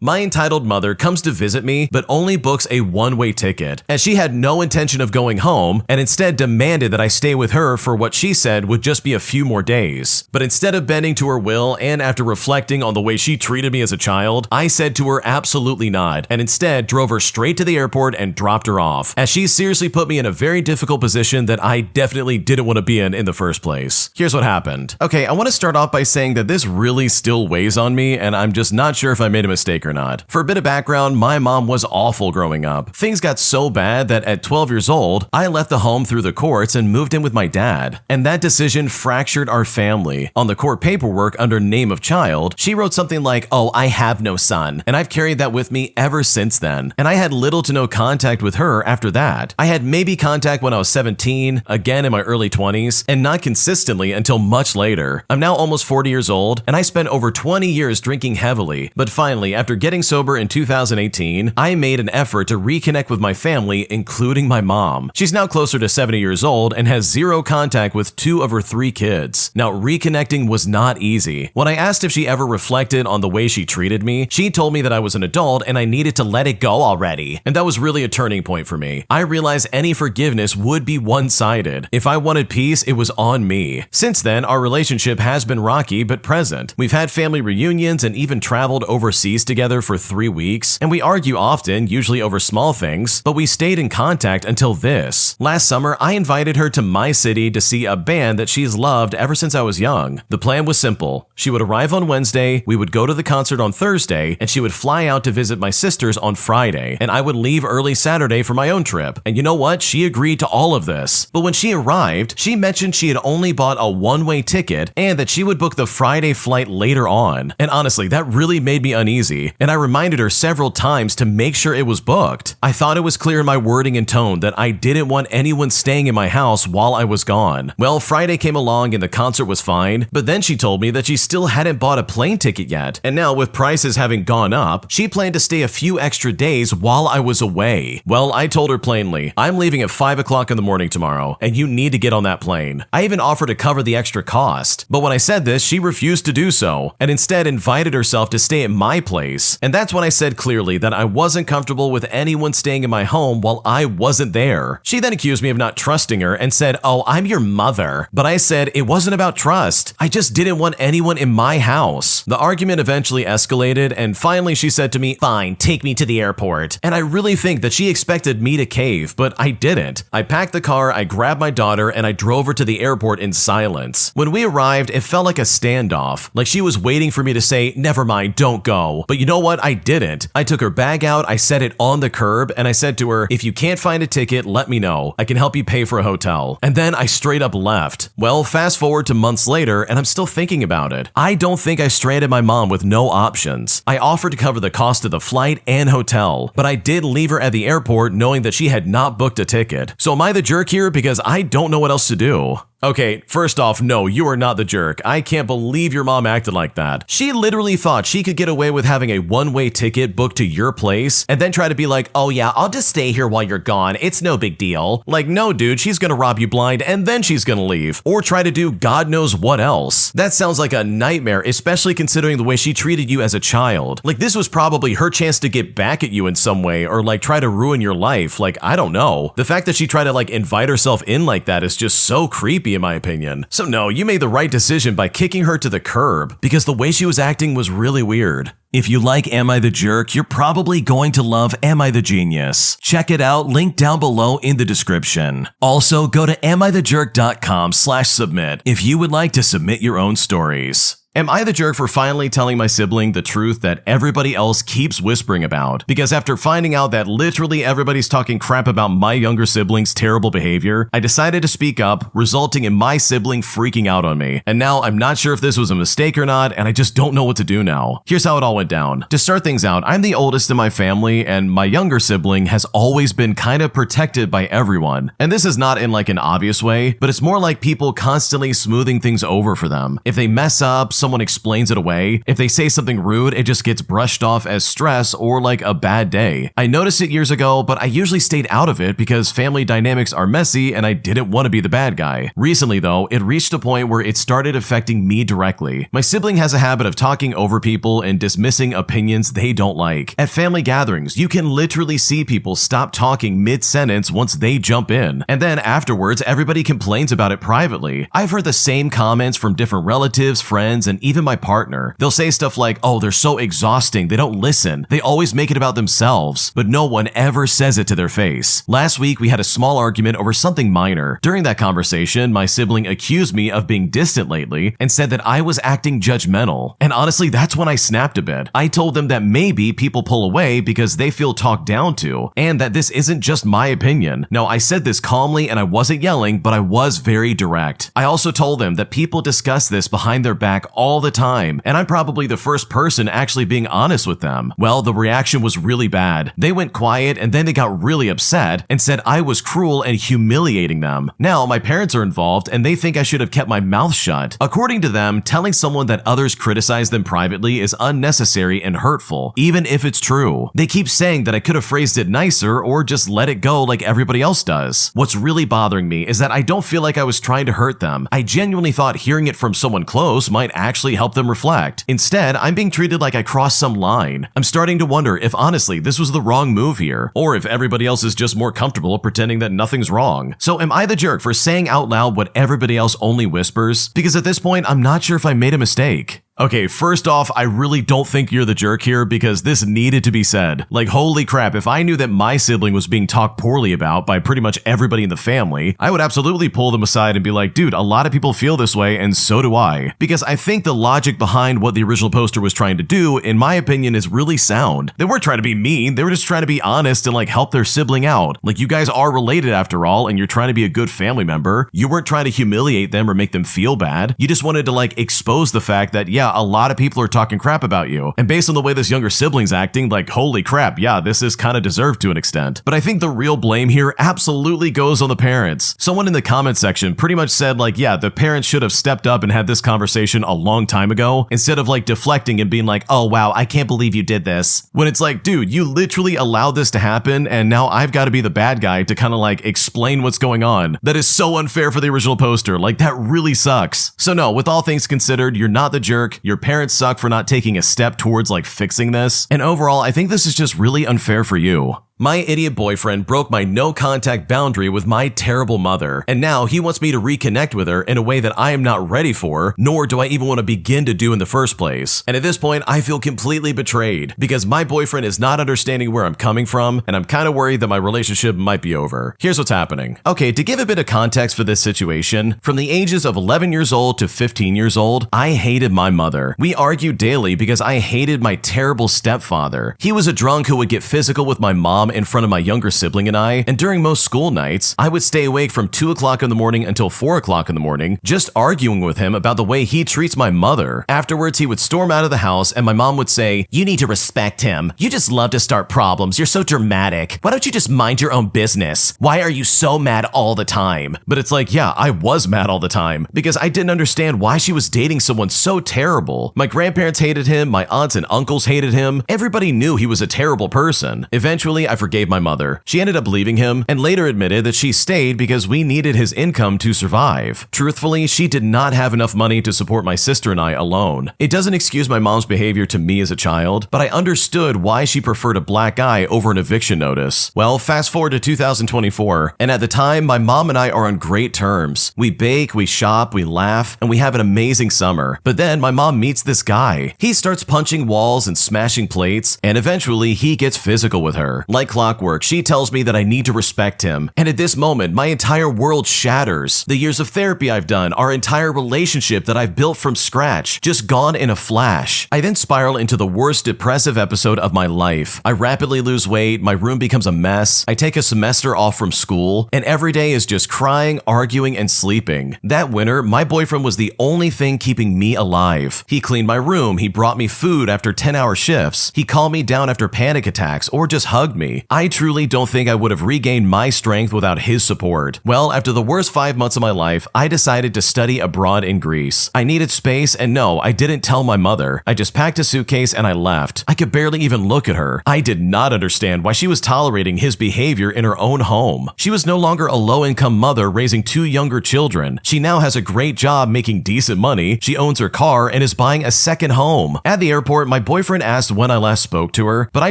My entitled mother comes to visit me, but only books a one-way ticket, as she had no intention of going home and instead demanded that I stay with her for what she said would just be a few more days. But instead of bending to her will, and after reflecting on the way she treated me as a child, I said to her absolutely not, and instead drove her straight to the airport and dropped her off, as she seriously put me in a very difficult position that I definitely didn't want to be in the first place. Here's what happened. Okay, I want to start off by saying that this really still weighs on me, and I'm just not sure if I made a mistake or not. For a bit of background, my mom was awful growing up. Things got so bad that at 12 years old, I left the home through the courts and moved in with my dad. And that decision fractured our family. On the court paperwork under name of child, she wrote something like, "Oh, I have no son." And I've carried that with me ever since then. And I had little to no contact with her after that. I had maybe contact when I was 17, again in my early 20s, and not consistently until much later. I'm now almost 40 years old, and I spent over 20 years drinking heavily. But finally, after getting sober in 2018, I made an effort to reconnect with my family, including my mom. She's now closer to 70 years old and has zero contact with 2 of her 3 kids. Now, reconnecting was not easy. When I asked if she ever reflected on the way she treated me, she told me that I was an adult and I needed to let it go already. And that was really a turning point for me. I realized any forgiveness would be one-sided. If I wanted peace, it was on me. Since then, our relationship has been rocky but present. We've had family reunions and even traveled overseas together for 3 weeks, and we argue often, usually over small things, but we stayed in contact until this. Last summer, I invited her to my city to see a band that she's loved ever since I was young. The plan was simple. She would arrive on Wednesday, we would go to the concert on Thursday, and she would fly out to visit my sisters on Friday, and I would leave early Saturday for my own trip. And you know what? She agreed to all of this. But when she arrived, she mentioned she had only bought a one-way ticket and that she would book the Friday flight later on. And honestly, that really made me uneasy, and I reminded her several times to make sure it was booked. I thought it was clear in my wording and tone that I didn't want anyone staying in my house while I was gone. Well, Friday came along and the concert was fine, but then she told me that she still hadn't bought a plane ticket yet. And now, with prices having gone up, she planned to stay a few extra days while I was away. Well, I told her plainly, I'm leaving at 5 o'clock in the morning tomorrow, and you need to get on that plane. I even offered to cover the extra cost. But when I said this, she refused to do so, and instead invited herself to stay at my place. And that's when I said clearly that I wasn't comfortable with anyone staying in my home while I wasn't there. She then accused me of not trusting her and said, "Oh, I'm your mother." But I said it wasn't about trust. I just didn't want anyone in my house. The argument eventually escalated, and finally she said to me, "Fine, take me to the airport." And I really think that she expected me to cave, but I didn't. I packed the car, I grabbed my daughter, and I drove her to the airport in silence. When we arrived, it felt like a standoff, like she was waiting for me to say, "Never mind, don't go." But you know what? I didn't. I took her bag out, I set it on the curb, and I said to her, "If you can't find a ticket, let me know. I can help you pay for a hotel." And then I straight up left. Well, fast forward to months later, and I'm still thinking about it. I don't think I stranded my mom with no options. I offered to cover the cost of the flight and hotel, but I did leave her at the airport knowing that she had not booked a ticket. So am I the jerk here? Because I don't know what else to do. Okay, first off, no, you are not the jerk. I can't believe your mom acted like that. She literally thought she could get away with having a one-way ticket booked to your place and then try to be like, "Oh yeah, I'll just stay here while you're gone. It's no big deal." Like, no, dude, she's gonna rob you blind and then she's gonna leave. Or try to do God knows what else. That sounds like a nightmare, especially considering the way she treated you as a child. Like, this was probably her chance to get back at you in some way or like try to ruin your life. Like, I don't know. The fact that she tried to like invite herself in like that is just so creepy in my opinion. So no, you made the right decision by kicking her to the curb because the way she was acting was really weird. If you like Am I the Jerk, you're probably going to love Am I the Genius. Check it out, link down below in the description. Also, go to amithejerk.com/submit if you would like to submit your own stories. Am I the jerk for finally telling my sibling the truth that everybody else keeps whispering about? Because after finding out that literally everybody's talking crap about my younger sibling's terrible behavior, I decided to speak up, resulting in my sibling freaking out on me. And now I'm not sure if this was a mistake or not, and I just don't know what to do now. Here's how it all went down. To start things out, I'm the oldest in my family, and my younger sibling has always been kind of protected by everyone. And this is not in like an obvious way, but it's more like people constantly smoothing things over for them. If they mess up, someone someone explains it away. If they say something rude, it just gets brushed off as stress or like a bad day. I noticed it years ago, but I usually stayed out of it because family dynamics are messy and I didn't want to be the bad guy. Recently though, it reached a point where it started affecting me directly. My sibling has a habit of talking over people and dismissing opinions they don't like. At family gatherings, you can literally see people stop talking mid-sentence once they jump in, and then afterwards everybody complains about it privately. I've heard the same comments from different relatives, friends, and even my partner. They'll say stuff like, oh, they're so exhausting, they don't listen, they always make it about themselves, but no one ever says it to their face. Last week we had a small argument over something minor. During that conversation, my sibling accused me of being distant lately and said that I was acting judgmental. And honestly, that's when I snapped a bit. I told them that maybe people pull away because they feel talked down to, and that this isn't just my opinion. Now, I said this calmly and I wasn't yelling, but I was very direct. I also told them that people discuss this behind their back all the time, and I'm probably the first person actually being honest with them. Well, the reaction was really bad. They went quiet and then they got really upset and said I was cruel and humiliating them. Now, my parents are involved and they think I should have kept my mouth shut. According to them, telling someone that others criticize them privately is unnecessary and hurtful, even if it's true. They keep saying that I could have phrased it nicer or just let it go like everybody else does. What's really bothering me is that I don't feel like I was trying to hurt them. I genuinely thought hearing it from someone close might actually help them reflect. Instead, I'm being treated like I crossed some line. I'm starting to wonder if honestly this was the wrong move here, or if everybody else is just more comfortable pretending that nothing's wrong. So am I the jerk for saying out loud what everybody else only whispers? Because at this point, I'm not sure if I made a mistake. Okay, first off, I really don't think you're the jerk here because this needed to be said. Like, holy crap, if I knew that my sibling was being talked poorly about by pretty much everybody in the family, I would absolutely pull them aside and be like, dude, a lot of people feel this way and so do I. Because I think the logic behind what the original poster was trying to do, in my opinion, is really sound. They weren't trying to be mean, they were just trying to be honest and like help their sibling out. Like, you guys are related after all, and you're trying to be a good family member. You weren't trying to humiliate them or make them feel bad. You just wanted to like expose the fact that, yeah, a lot of people are talking crap about you. And based on the way this younger sibling's acting, like, holy crap, yeah, this is kind of deserved to an extent. But I think the real blame here absolutely goes on the parents. Someone in the comment section pretty much said like, yeah, the parents should have stepped up and had this conversation a long time ago, instead of like deflecting and being like, oh wow, I can't believe you did this. When it's like, dude, you literally allowed this to happen and now I've got to be the bad guy to kind of like explain what's going on. That is so unfair for the original poster. Like, that really sucks. So no, with all things considered, you're not the jerk. Your parents suck for not taking a step towards like fixing this. And overall, I think this is just really unfair for you. My idiot boyfriend broke my no contact boundary with my terrible mother, and now he wants me to reconnect with her in a way that I am not ready for, nor do I even want to begin to do in the first place. And at this point, I feel completely betrayed because my boyfriend is not understanding where I'm coming from, and I'm kind of worried that my relationship might be over. Here's what's happening. Okay, to give a bit of context for this situation, from the ages of 11 years old to 15 years old, I hated my mother. We argued daily because I hated my terrible stepfather. He was a drunk who would get physical with my mom in front of my younger sibling and I, and during most school nights, I would stay awake from 2 o'clock in the morning until 4 o'clock in the morning, just arguing with him about the way he treats my mother. Afterwards, he would storm out of the house and my mom would say, "You need to respect him. You just love to start problems. You're so dramatic. Why don't you just mind your own business? Why are you so mad all the time?" But it's like, yeah, I was mad all the time because I didn't understand why she was dating someone so terrible. My grandparents hated him, my aunts and uncles hated him. Everybody knew he was a terrible person. Eventually, I forgave my mother. She ended up leaving him and later admitted that she stayed because we needed his income to survive. Truthfully, she did not have enough money to support my sister and I alone. It doesn't excuse my mom's behavior to me as a child, but I understood why she preferred a black guy over an eviction notice. Well, fast forward to 2024, and at the time, my mom and I are on great terms. We bake, we shop, we laugh, and we have an amazing summer. But then my mom meets this guy. He starts punching walls and smashing plates, and eventually he gets physical with her. Like clockwork, she tells me that I need to respect him. And at this moment, my entire world shatters. The years of therapy I've done, our entire relationship that I've built from scratch, just gone in a flash. I then spiral into the worst depressive episode of my life. I rapidly lose weight, my room becomes a mess, I take a semester off from school, and every day is just crying, arguing, and sleeping. That winter, my boyfriend was the only thing keeping me alive. He cleaned my room, he brought me food after 10-hour shifts, he calmed me down after panic attacks, or just hugged me. me. I truly don't think I would have regained my strength without his support. Well, after the worst 5 months of my life, I decided to study abroad in Greece. I needed space, and no, I didn't tell my mother. I just packed a suitcase and I left. I could barely even look at her. I did not understand why she was tolerating his behavior in her own home. She was no longer a low-income mother raising 2 younger children. She now has a great job making decent money. She owns her car and is buying a second home. At the airport, my boyfriend asked when I last spoke to her, but I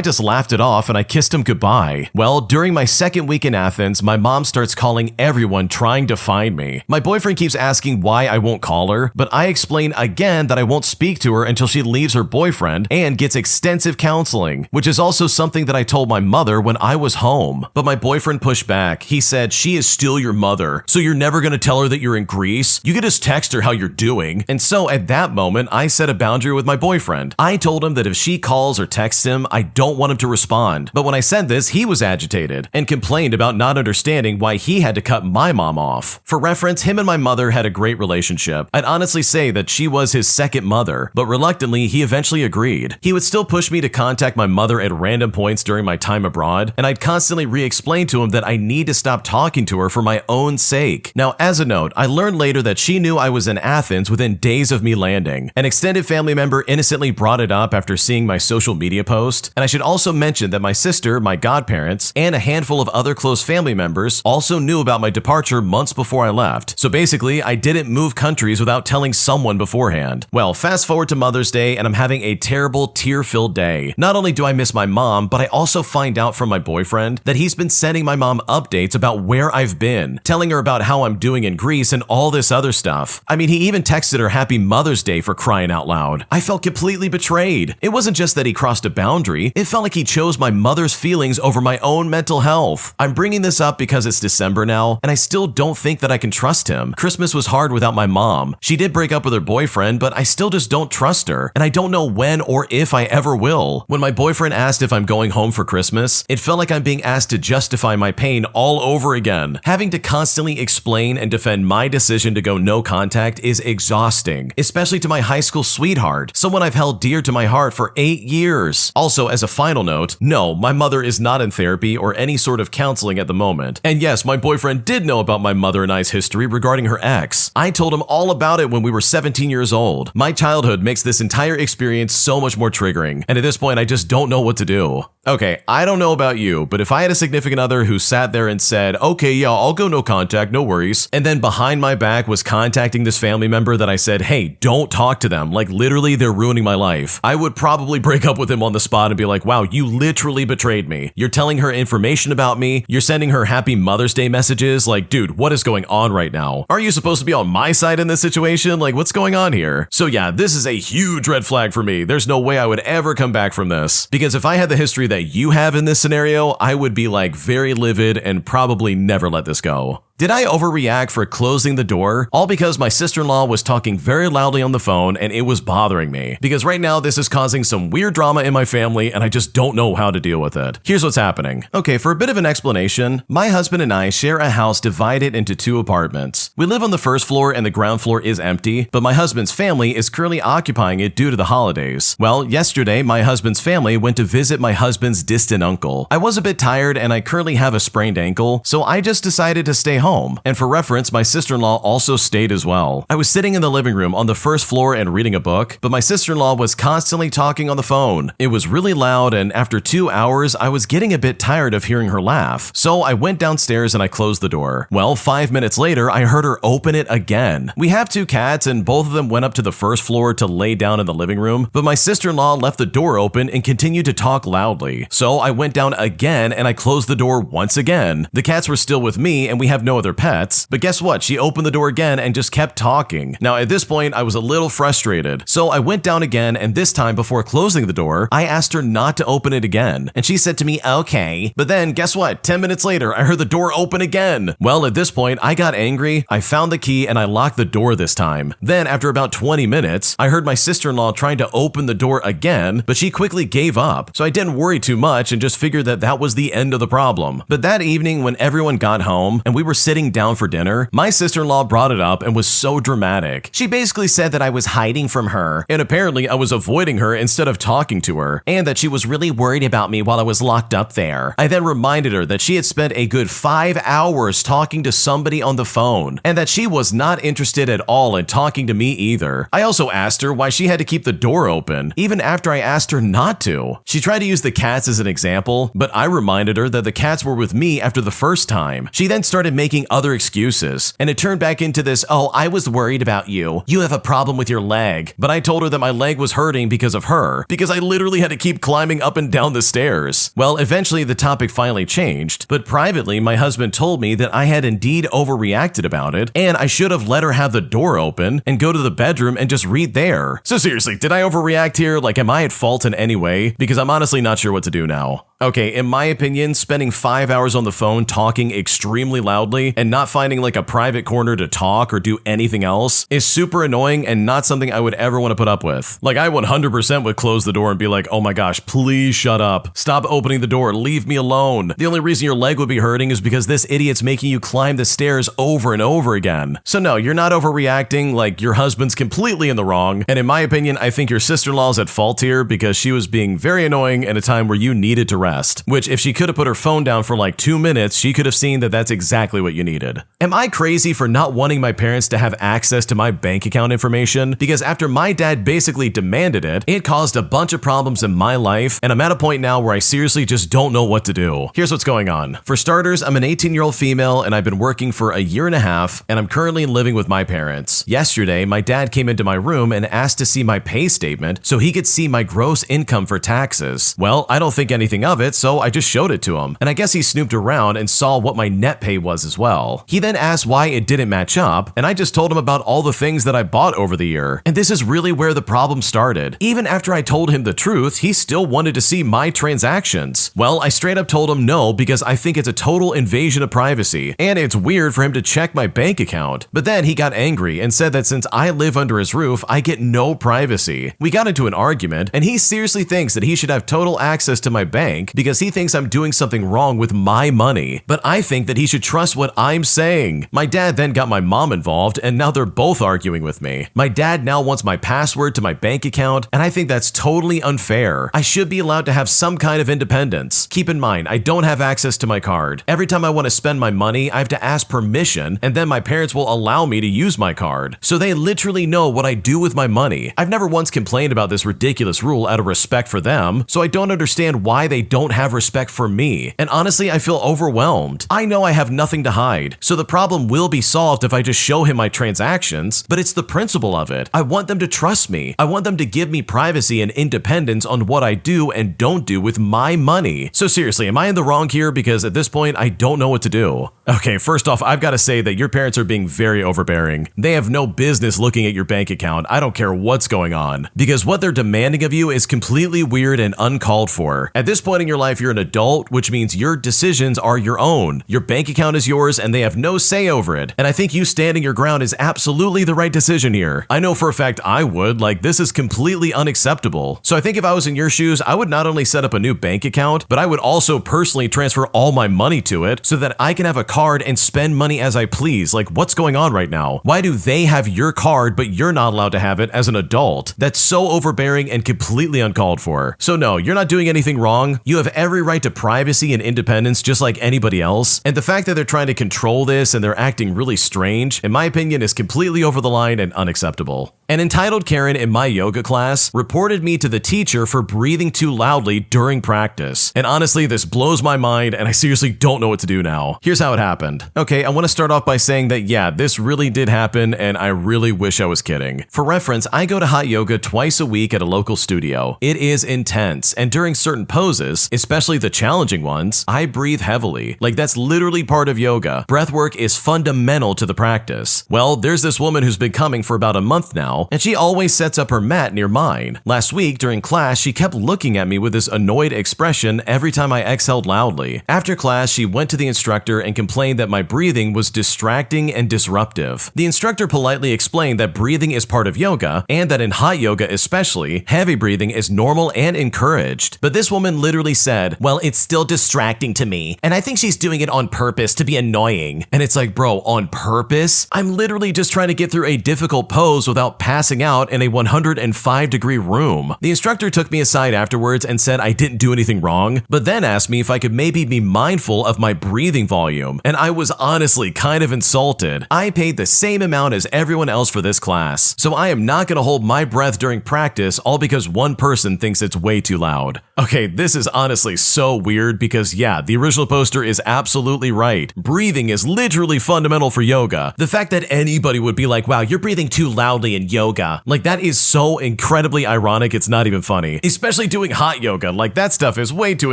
just laughed it off and I kissed him goodbye. Well, during my second week in Athens, my mom starts calling everyone trying to find me. My boyfriend keeps asking why I won't call her, but I explain again that I won't speak to her until she leaves her boyfriend and gets extensive counseling, which is also something that I told my mother when I was home. But my boyfriend pushed back. He said, she is still your mother, so you're never going to tell her that you're in Greece? You could just text her how you're doing. And so at that moment, I set a boundary with my boyfriend. I told him that if she calls or texts him, I don't want him to respond. But when I said this, he was agitated and complained about not understanding why he had to cut my mom off. For reference, him and my mother had a great relationship. I'd honestly say that she was his second mother, but reluctantly, he eventually agreed. He would still push me to contact my mother at random points during my time abroad, and I'd constantly re-explain to him that I need to stop talking to her for my own sake. Now, as a note, I learned later that she knew I was in Athens within days of me landing. An extended family member innocently brought it up after seeing my social media post, and I should also mention that my sister, my godparents, and a handful of other close family members also knew about my departure months before I left. So basically, I didn't move countries without telling someone beforehand. Well, fast forward to Mother's Day, and I'm having a terrible, tear-filled day. Not only do I miss my mom, but I also find out from my boyfriend that he's been sending my mom updates about where I've been, telling her about how I'm doing in Greece and all this other stuff. I mean, he even texted her Happy Mother's Day for crying out loud. I felt completely betrayed. It wasn't just that he crossed a boundary, it felt like he chose my mother's feelings over my own mental health. I'm bringing this up because it's December now, and I still don't think that I can trust him. Christmas was hard without my mom. She did break up with her boyfriend, but I still just don't trust her, and I don't know when or if I ever will. When my boyfriend asked if I'm going home for Christmas, it felt like I'm being asked to justify my pain all over again. Having to constantly explain and defend my decision to go no contact is exhausting, especially to my high school sweetheart, someone I've held dear to my heart for 8 years. Also, as a final note, no, my mother is not in therapy or any sort of counseling at the moment. And yes, my boyfriend did know about my mother and I's history regarding her ex. I told him all about it when we were 17 years old. My childhood makes this entire experience so much more triggering, and at this point, I just don't know what to do. Okay, I don't know about you, but if I had a significant other who sat there and said, okay, yeah, I'll go no contact, no worries, and then behind my back was contacting this family member that I said, hey, don't talk to them, like literally they're ruining my life, I would probably break up with him on the spot and be like, wow, you literally betrayed me. You're telling her information about me, you're sending her Happy Mother's Day messages, like, dude, what is going on right now? Are you supposed to be on my side in this situation? Like, what's going on here? So yeah, this is a huge red flag for me. There's no way I would ever come back from this, because if I had the history that you have in this scenario, I would be like very livid and probably never let this go. Did I overreact for closing the door? All because my sister-in-law was talking very loudly on the phone and it was bothering me. Because right now this is causing some weird drama in my family and I just don't know how to deal with it. Here's what's happening. Okay, for a bit of an explanation, my husband and I share a house divided into 2 apartments. We live on the first floor and the ground floor is empty, but my husband's family is currently occupying it due to the holidays. Well, yesterday my husband's family went to visit my husband's distant uncle. I was a bit tired and I currently have a sprained ankle, so I just decided to stay home. And for reference, my sister-in-law also stayed as well. I was sitting in the living room on the first floor and reading a book, but my sister-in-law was constantly talking on the phone. It was really loud, and after 2 hours, I was getting a bit tired of hearing her laugh. So I went downstairs and I closed the door. Well, 5 minutes later, I heard her open it again. We have 2 cats, and both of them went up to the first floor to lay down in the living room, but my sister-in-law left the door open and continued to talk loudly. So I went down again and I closed the door once again. The cats were still with me, and we have no other pets, but guess what? She opened the door again and just kept talking. Now at this point, I was a little frustrated, so I went down again, and this time before closing the door, I asked her not to open it again, and she said to me, okay. But then guess what? 10 minutes later, I heard the door open again. Well, at this point, I got angry, I found the key, and I locked the door this time. Then after about 20 minutes, I heard my sister-in-law trying to open the door again, but she quickly gave up, so I didn't worry too much and just figured that that was the end of the problem. But that evening, when everyone got home and we were sitting down for dinner, my sister-in-law brought it up and was so dramatic. She basically said that I was hiding from her, and apparently I was avoiding her instead of talking to her, and that she was really worried about me while I was locked up there. I then reminded her that she had spent a good 5 hours talking to somebody on the phone, and that she was not interested at all in talking to me either. I also asked her why she had to keep the door open, even after I asked her not to. She tried to use the cats as an example, but I reminded her that the cats were with me after the first time. She then started making other excuses, and it turned back into this, "Oh, I was worried about you. You have a problem with your leg." But I told her that my leg was hurting because of her, because I literally had to keep climbing up and down the stairs. Well, eventually the topic finally changed, but privately my husband told me that I had indeed overreacted about it, and I should have let her have the door open and go to the bedroom and just read there. So seriously, did I overreact here? Like, am I at fault in any way? Because I'm honestly not sure what to do now. Okay, in my opinion, spending 5 hours on the phone talking extremely loudly and not finding like a private corner to talk or do anything else is super annoying and not something I would ever want to put up with. Like, I 100% would close the door and be like, "Oh my gosh, please shut up. Stop opening the door. Leave me alone. The only reason your leg would be hurting is because this idiot's making you climb the stairs over and over again." So no, you're not overreacting. Like, your husband's completely in the wrong. And in my opinion, I think your sister-in-law's at fault here because she was being very annoying at a time where you needed to rest. Which, if she could have put her phone down for like 2 minutes, she could have seen that that's exactly what you needed. Am I crazy for not wanting my parents to have access to my bank account information? Because after my dad basically demanded it, it caused a bunch of problems in my life, and I'm at a point now where I seriously just don't know what to do. Here's what's going on. For starters, I'm an 18-year-old female, and I've been working for a year and a half, and I'm currently living with my parents. Yesterday, my dad came into my room and asked to see my pay statement so he could see my gross income for taxes. Well, I don't think anything of it, so I just showed it to him, and I guess he snooped around and saw what my net pay was as well. He then asked why it didn't match up, and I just told him about all the things that I bought over the year. And this is really where the problem started. Even after I told him the truth, he still wanted to see my transactions. Well, I straight up told him no because I think it's a total invasion of privacy, and it's weird for him to check my bank account. But then he got angry and said that since I live under his roof, I get no privacy. We got into an argument, and he seriously thinks that he should have total access to my bank because he thinks I'm doing something wrong with my money. But I think that he should trust what I'm saying. My dad then got my mom involved, and now they're both arguing with me. My dad now wants my password to my bank account, and I think that's totally unfair. I should be allowed to have some kind of independence. Keep in mind, I don't have access to my card. Every time I want to spend my money, I have to ask permission, and then my parents will allow me to use my card. So they literally know what I do with my money. I've never once complained about this ridiculous rule out of respect for them, so I don't understand why they don't have respect for me. And honestly, I feel overwhelmed. I know I have nothing to hide, so the problem will be solved if I just show him my transactions, but it's the principle of it. I want them to trust me. I want them to give me privacy and independence on what I do and don't do with my money. So seriously, am I in the wrong here? Because at this point, I don't know what to do. Okay, first off, I've got to say that your parents are being very overbearing. They have no business looking at your bank account. I don't care what's going on, because what they're demanding of you is completely weird and uncalled for. At this point in your life, you're an adult, which means your decisions are your own. Your bank account is yours and they have no say over it. And I think you standing your ground is absolutely the right decision here. I know for a fact I would. Like, this is completely unacceptable. So I think if I was in your shoes, I would not only set up a new bank account, but I would also personally transfer all my money to it so that I can have a card and spend money as I please. Like, what's going on right now? Why do they have your card, but you're not allowed to have it as an adult? That's so overbearing and completely uncalled for. So no, you're not doing anything wrong. You have every right to privacy and independence just like anybody else. And the fact that they're trying to control this and they're acting really strange, in my opinion, is completely over the line and unacceptable. An entitled Karen in my yoga class reported me to the teacher for breathing too loudly during practice. And honestly, this blows my mind and I seriously don't know what to do now. Here's how it happened. Okay, I want to start off by saying that yeah, this really did happen and I really wish I was kidding. For reference, I go to hot yoga twice a week at a local studio. It is intense, and during certain poses, especially the challenging ones, I breathe heavily. Like, that's literally part of yoga. Breathwork is fundamental to the practice. Well, there's this woman who's been coming for about a month now, now, and she always sets up her mat near mine. Last week during class, she kept looking at me with this annoyed expression every time I exhaled loudly. After class, she went to the instructor and complained that my breathing was distracting and disruptive. The instructor politely explained that breathing is part of yoga, and that in hot yoga especially, heavy breathing is normal and encouraged. But this woman literally said, well, it's still distracting to me, and I think she's doing it on purpose to be annoying. And it's like, bro, on purpose? I'm literally just trying to get through a difficult pose without passing out in a 105-degree room. The instructor took me aside afterwards and said I didn't do anything wrong, but then asked me if I could maybe be mindful of my breathing volume, and I was honestly kind of insulted. I paid the same amount as everyone else for this class, so I am not going to hold my breath during practice all because one person thinks it's way too loud. Okay, this is honestly so weird because yeah, the original poster is absolutely right. Breathing is literally fundamental for yoga. The fact that anybody would be like, wow, you're breathing too loudly in yoga, like that is so incredibly ironic, it's not even funny. Especially doing hot yoga, like that stuff is way too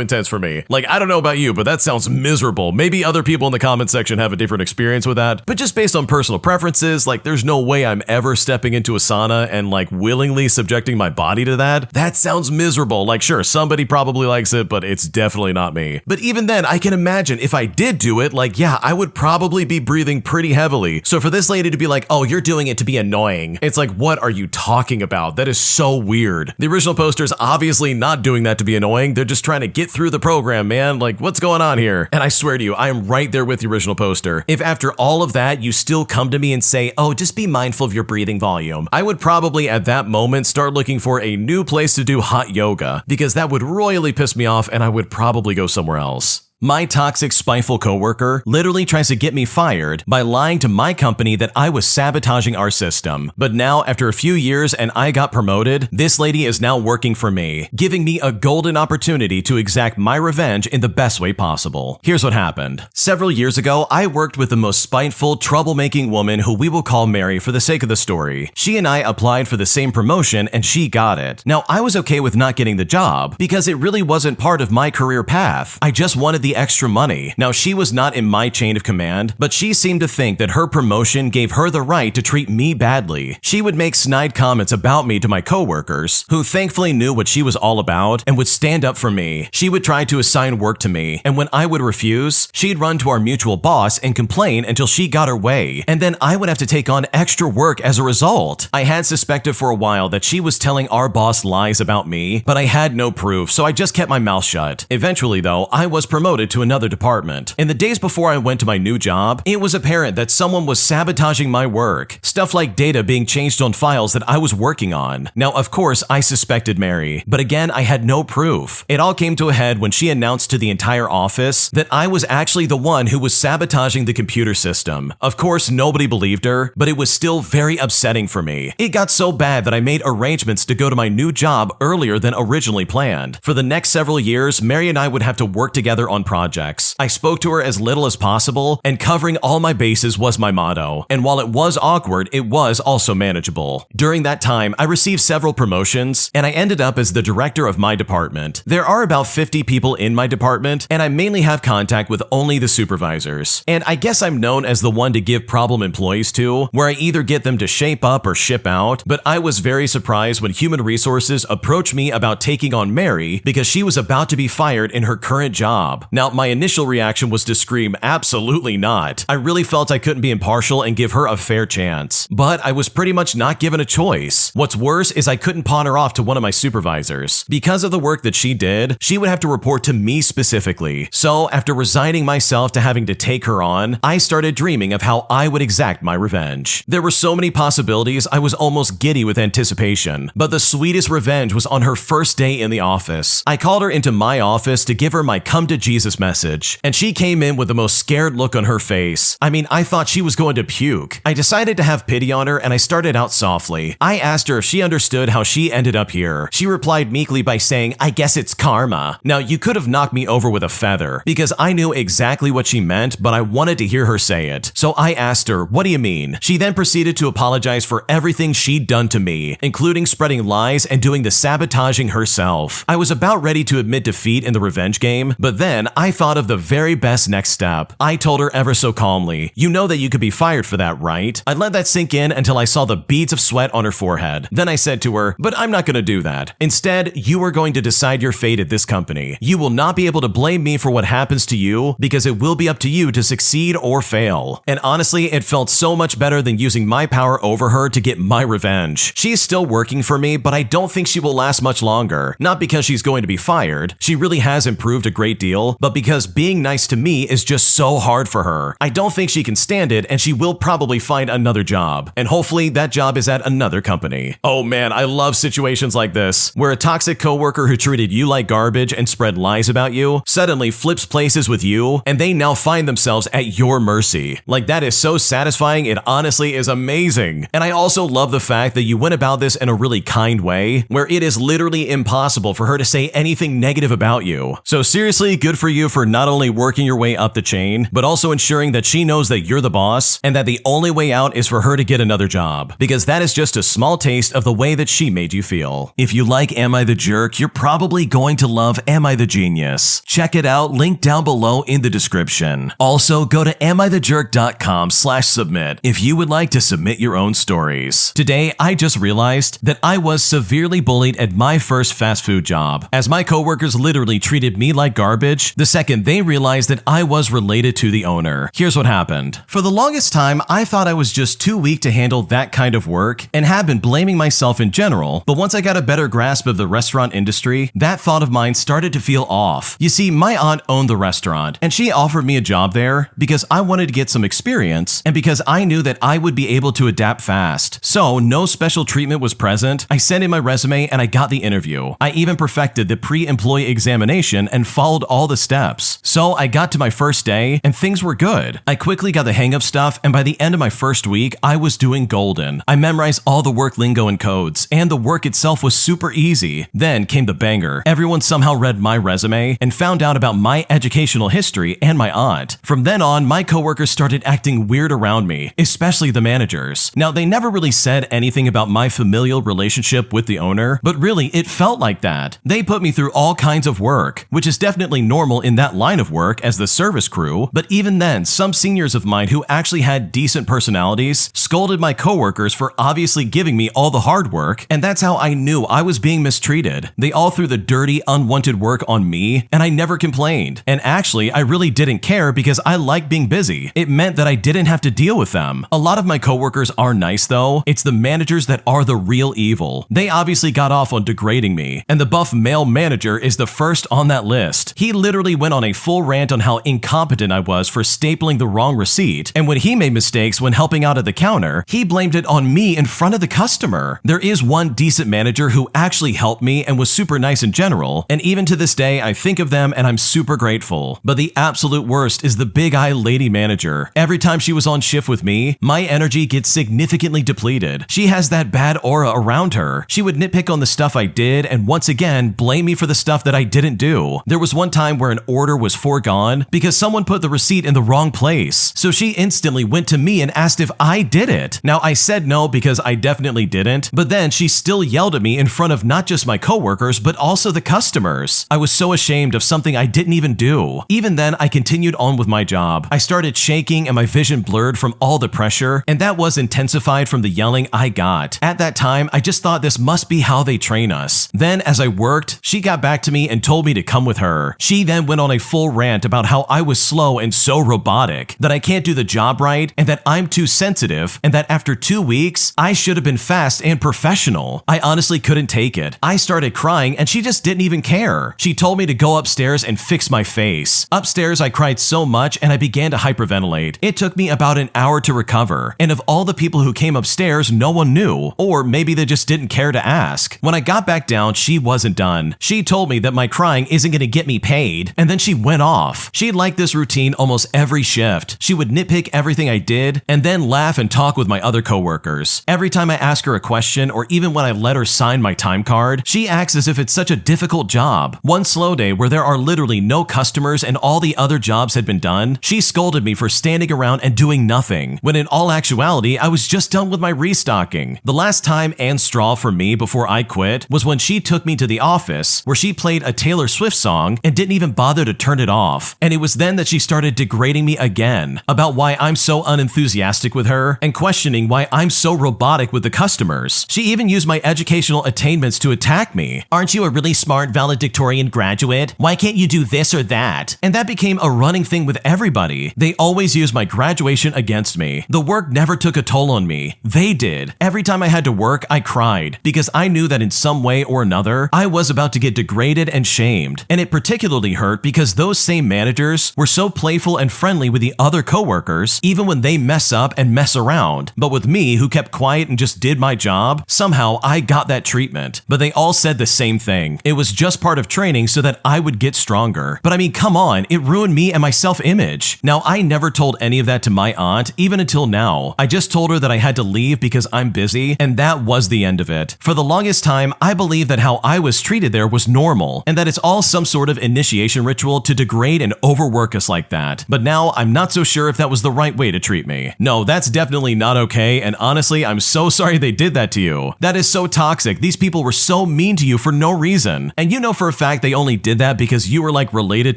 intense for me. Like, I don't know about you, but that sounds miserable. Maybe other people in the comment section have a different experience with that, but just based on personal preferences, like there's no way I'm ever stepping into a sauna and like willingly subjecting my body to that. That sounds miserable. Like sure, somebody probably likes it, but it's definitely not me. But even then, I can imagine if I did do it, like yeah, I would probably be breathing pretty heavily. So for this lady to be like, oh, you're doing it to be annoying, it's like, what are you talking about? That is so weird. The original poster's obviously not doing that to be annoying. They're just trying to get through the program, man. Like, what's going on here? And I swear to you, I am right there with the original poster. If after all of that, you still come to me and say, oh, just be mindful of your breathing volume, I would probably at that moment start looking for a new place to do hot yoga, because that would royally piss me off and I would probably go somewhere else. My toxic, spiteful coworker literally tries to get me fired by lying to my company that I was sabotaging our system. But now, after a few years and I got promoted, this lady is now working for me, giving me a golden opportunity to exact my revenge in the best way possible. Here's what happened. Several years ago, I worked with the most spiteful, troublemaking woman who we will call Mary for the sake of the story. She and I applied for the same promotion and she got it. Now, I was okay with not getting the job because it really wasn't part of my career path. I just wanted the extra money. Now, she was not in my chain of command, but she seemed to think that her promotion gave her the right to treat me badly. She would make snide comments about me to my coworkers, who thankfully knew what she was all about and would stand up for me. She would try to assign work to me, and when I would refuse, she'd run to our mutual boss and complain until she got her way, and then I would have to take on extra work as a result. I had suspected for a while that she was telling our boss lies about me, but I had no proof, so I just kept my mouth shut. Eventually, though, I was promoted to another department. In the days before I went to my new job, it was apparent that someone was sabotaging my work. Stuff like data being changed on files that I was working on. Now, of course, I suspected Mary, but again, I had no proof. It all came to a head when she announced to the entire office that I was actually the one who was sabotaging the computer system. Of course, nobody believed her, but it was still very upsetting for me. It got so bad that I made arrangements to go to my new job earlier than originally planned. For the next several years, Mary and I would have to work together on projects. I spoke to her as little as possible, and covering all my bases was my motto. And while it was awkward, it was also manageable. During that time, I received several promotions, and I ended up as the director of my department. There are about 50 people in my department, and I mainly have contact with only the supervisors. And I guess I'm known as the one to give problem employees to, where I either get them to shape up or ship out, but I was very surprised when human resources approached me about taking on Mary because she was about to be fired in her current job. Now, my initial reaction was to scream, absolutely not. I really felt I couldn't be impartial and give her a fair chance. But I was pretty much not given a choice. What's worse is I couldn't pawn her off to one of my supervisors. Because of the work that she did, she would have to report to me specifically. So, after resigning myself to having to take her on, I started dreaming of how I would exact my revenge. There were so many possibilities, I was almost giddy with anticipation. But the sweetest revenge was on her first day in the office. I called her into my office to give her my come to Jesus message, and she came in with the most scared look on her face. I mean, I thought she was going to puke. I decided to have pity on her, and I started out softly. I asked her if she understood how she ended up here. She replied meekly by saying, I guess it's karma. Now, you could have knocked me over with a feather, because I knew exactly what she meant, but I wanted to hear her say it. So I asked her, what do you mean? She then proceeded to apologize for everything she'd done to me, including spreading lies and doing the sabotaging herself. I was about ready to admit defeat in the revenge game, but then I thought of the very best next step. I told her ever so calmly, "You know that you could be fired for that, right?" I let that sink in until I saw the beads of sweat on her forehead. Then I said to her, "But I'm not going to do that. Instead, you are going to decide your fate at this company. You will not be able to blame me for what happens to you because it will be up to you to succeed or fail." And honestly, it felt so much better than using my power over her to get my revenge. She is still working for me, but I don't think she will last much longer. Not because she's going to be fired. She really has improved a great deal, but because being nice to me is just so hard for her. I don't think she can stand it, and she will probably find another job. And hopefully that job is at another company. Oh man, I love situations like this, where a toxic coworker who treated you like garbage and spread lies about you suddenly flips places with you, and they now find themselves at your mercy. Like, that is so satisfying, it honestly is amazing. And I also love the fact that you went about this in a really kind way, where it is literally impossible for her to say anything negative about you. So seriously, good for you for not only working your way up the chain, but also ensuring that she knows that you're the boss and that the only way out is for her to get another job, because that is just a small taste of the way that she made you feel. If you like Am I the Jerk, you're probably going to love Am I the Genius. Check it out, link down below in the description. Also, go to amithejerk.com/submit if you would like to submit your own stories. Today, I just realized that I was severely bullied at my first fast food job, as my coworkers literally treated me like garbage the second they realized that I was related to the owner. Here's what happened. For the longest time, I thought I was just too weak to handle that kind of work and have been blaming myself in general, but once I got a better grasp of the restaurant industry, that thought of mine started to feel off. You see, my aunt owned the restaurant, and she offered me a job there because I wanted to get some experience and because I knew that I would be able to adapt fast. So, no special treatment was present. I sent in my resume and I got the interview. I even perfected the pre-employee examination and followed all the steps. So, I got to my first day and things were good. I quickly got the hang of stuff, and by the end of my first week, I was doing golden. I memorized all the work lingo and codes, and the work itself was super easy. Then came the banger. Everyone somehow read my resume and found out about my educational history and my aunt. From then on, my coworkers started acting weird around me, especially the managers. Now, they never really said anything about my familial relationship with the owner, but really, it felt like that. They put me through all kinds of work, which is definitely normal in that line of work as the service crew, but even then, some seniors of mine who actually had decent personalities scolded my coworkers for obviously giving me all the hard work, and that's how I knew I was being mistreated. They all threw the dirty, unwanted work on me, and I never complained. And actually, I really didn't care because I liked being busy. It meant that I didn't have to deal with them. A lot of my coworkers are nice though. It's the managers that are the real evil. They obviously got off on degrading me, and the buff male manager is the first on that list. He literally went on a full rant on how incompetent I was for stapling the wrong receipt, and when he made mistakes when helping out at the counter, he blamed it on me in front of the customer. There is one decent manager who actually helped me and was super nice in general, and even to this day, I think of them and I'm super grateful. But the absolute worst is the big eye lady manager. Every time she was on shift with me, my energy gets significantly depleted. She has that bad aura around her. She would nitpick on the stuff I did and once again blame me for the stuff that I didn't do. There was one time where an order was foregone because someone put the receipt in the wrong place. So she instantly went to me and asked if I did it. Now, I said no because I definitely didn't, but then she still yelled at me in front of not just my coworkers, but also the customers. I was so ashamed of something I didn't even do. Even then, I continued on with my job. I started shaking and my vision blurred from all the pressure, and that was intensified from the yelling I got. At that time, I just thought this must be how they train us. Then, as I worked, she got back to me and told me to come with her. She then went on a full rant about how I was slow and so robotic, that I can't do the job right, and that I'm too sensitive, and that after 2 weeks, I should have been fast and professional. I honestly couldn't take it. I started crying and she just didn't even care. She told me to go upstairs and fix my face. Upstairs, I cried so much and I began to hyperventilate. It took me about an hour to recover, and of all the people who came upstairs, no one knew, or maybe they just didn't care to ask. When I got back down, she wasn't done. She told me that my crying isn't going to get me paid, and then she went off. She liked this routine almost every shift. She would nitpick everything I did and then laugh and talk with my other coworkers. Every time I ask her a question, or even when I let her sign my time card, she acts as if it's such a difficult job. One slow day where there are literally no customers and all the other jobs had been done, she scolded me for standing around and doing nothing, when in all actuality, I was just done with my restocking. The last time and straw for me before I quit was when she took me to the office, where she played a Taylor Swift song and didn't even bother bother to turn it off. And it was then that she started degrading me again about why I'm so unenthusiastic with her and questioning why I'm so robotic with the customers. She even used my educational attainments to attack me. Aren't you a really smart valedictorian graduate? Why can't you do this or that? And that became a running thing with everybody. They always used my graduation against me. The work never took a toll on me. They did. Every time I had to work, I cried because I knew that in some way or another, I was about to get degraded and shamed. And it particularly hurt because those same managers were so playful and friendly with the other coworkers, even when they mess up and mess around. But with me, who kept quiet and just did my job, somehow I got that treatment. But they all said the same thing. It was just part of training so that I would get stronger. But I mean, come on, it ruined me and my self-image. Now, I never told any of that to my aunt, even until now. I just told her that I had to leave because I'm busy, and that was the end of it. For the longest time, I believed that how I was treated there was normal, and that it's all some sort of initiation ritual to degrade and overwork us like that. But now, I'm not so sure if that was the right way to treat me. No, that's definitely not okay, and honestly, I'm so sorry they did that to you. That is so toxic. These people were so mean to you for no reason. And you know for a fact they only did that because you were like related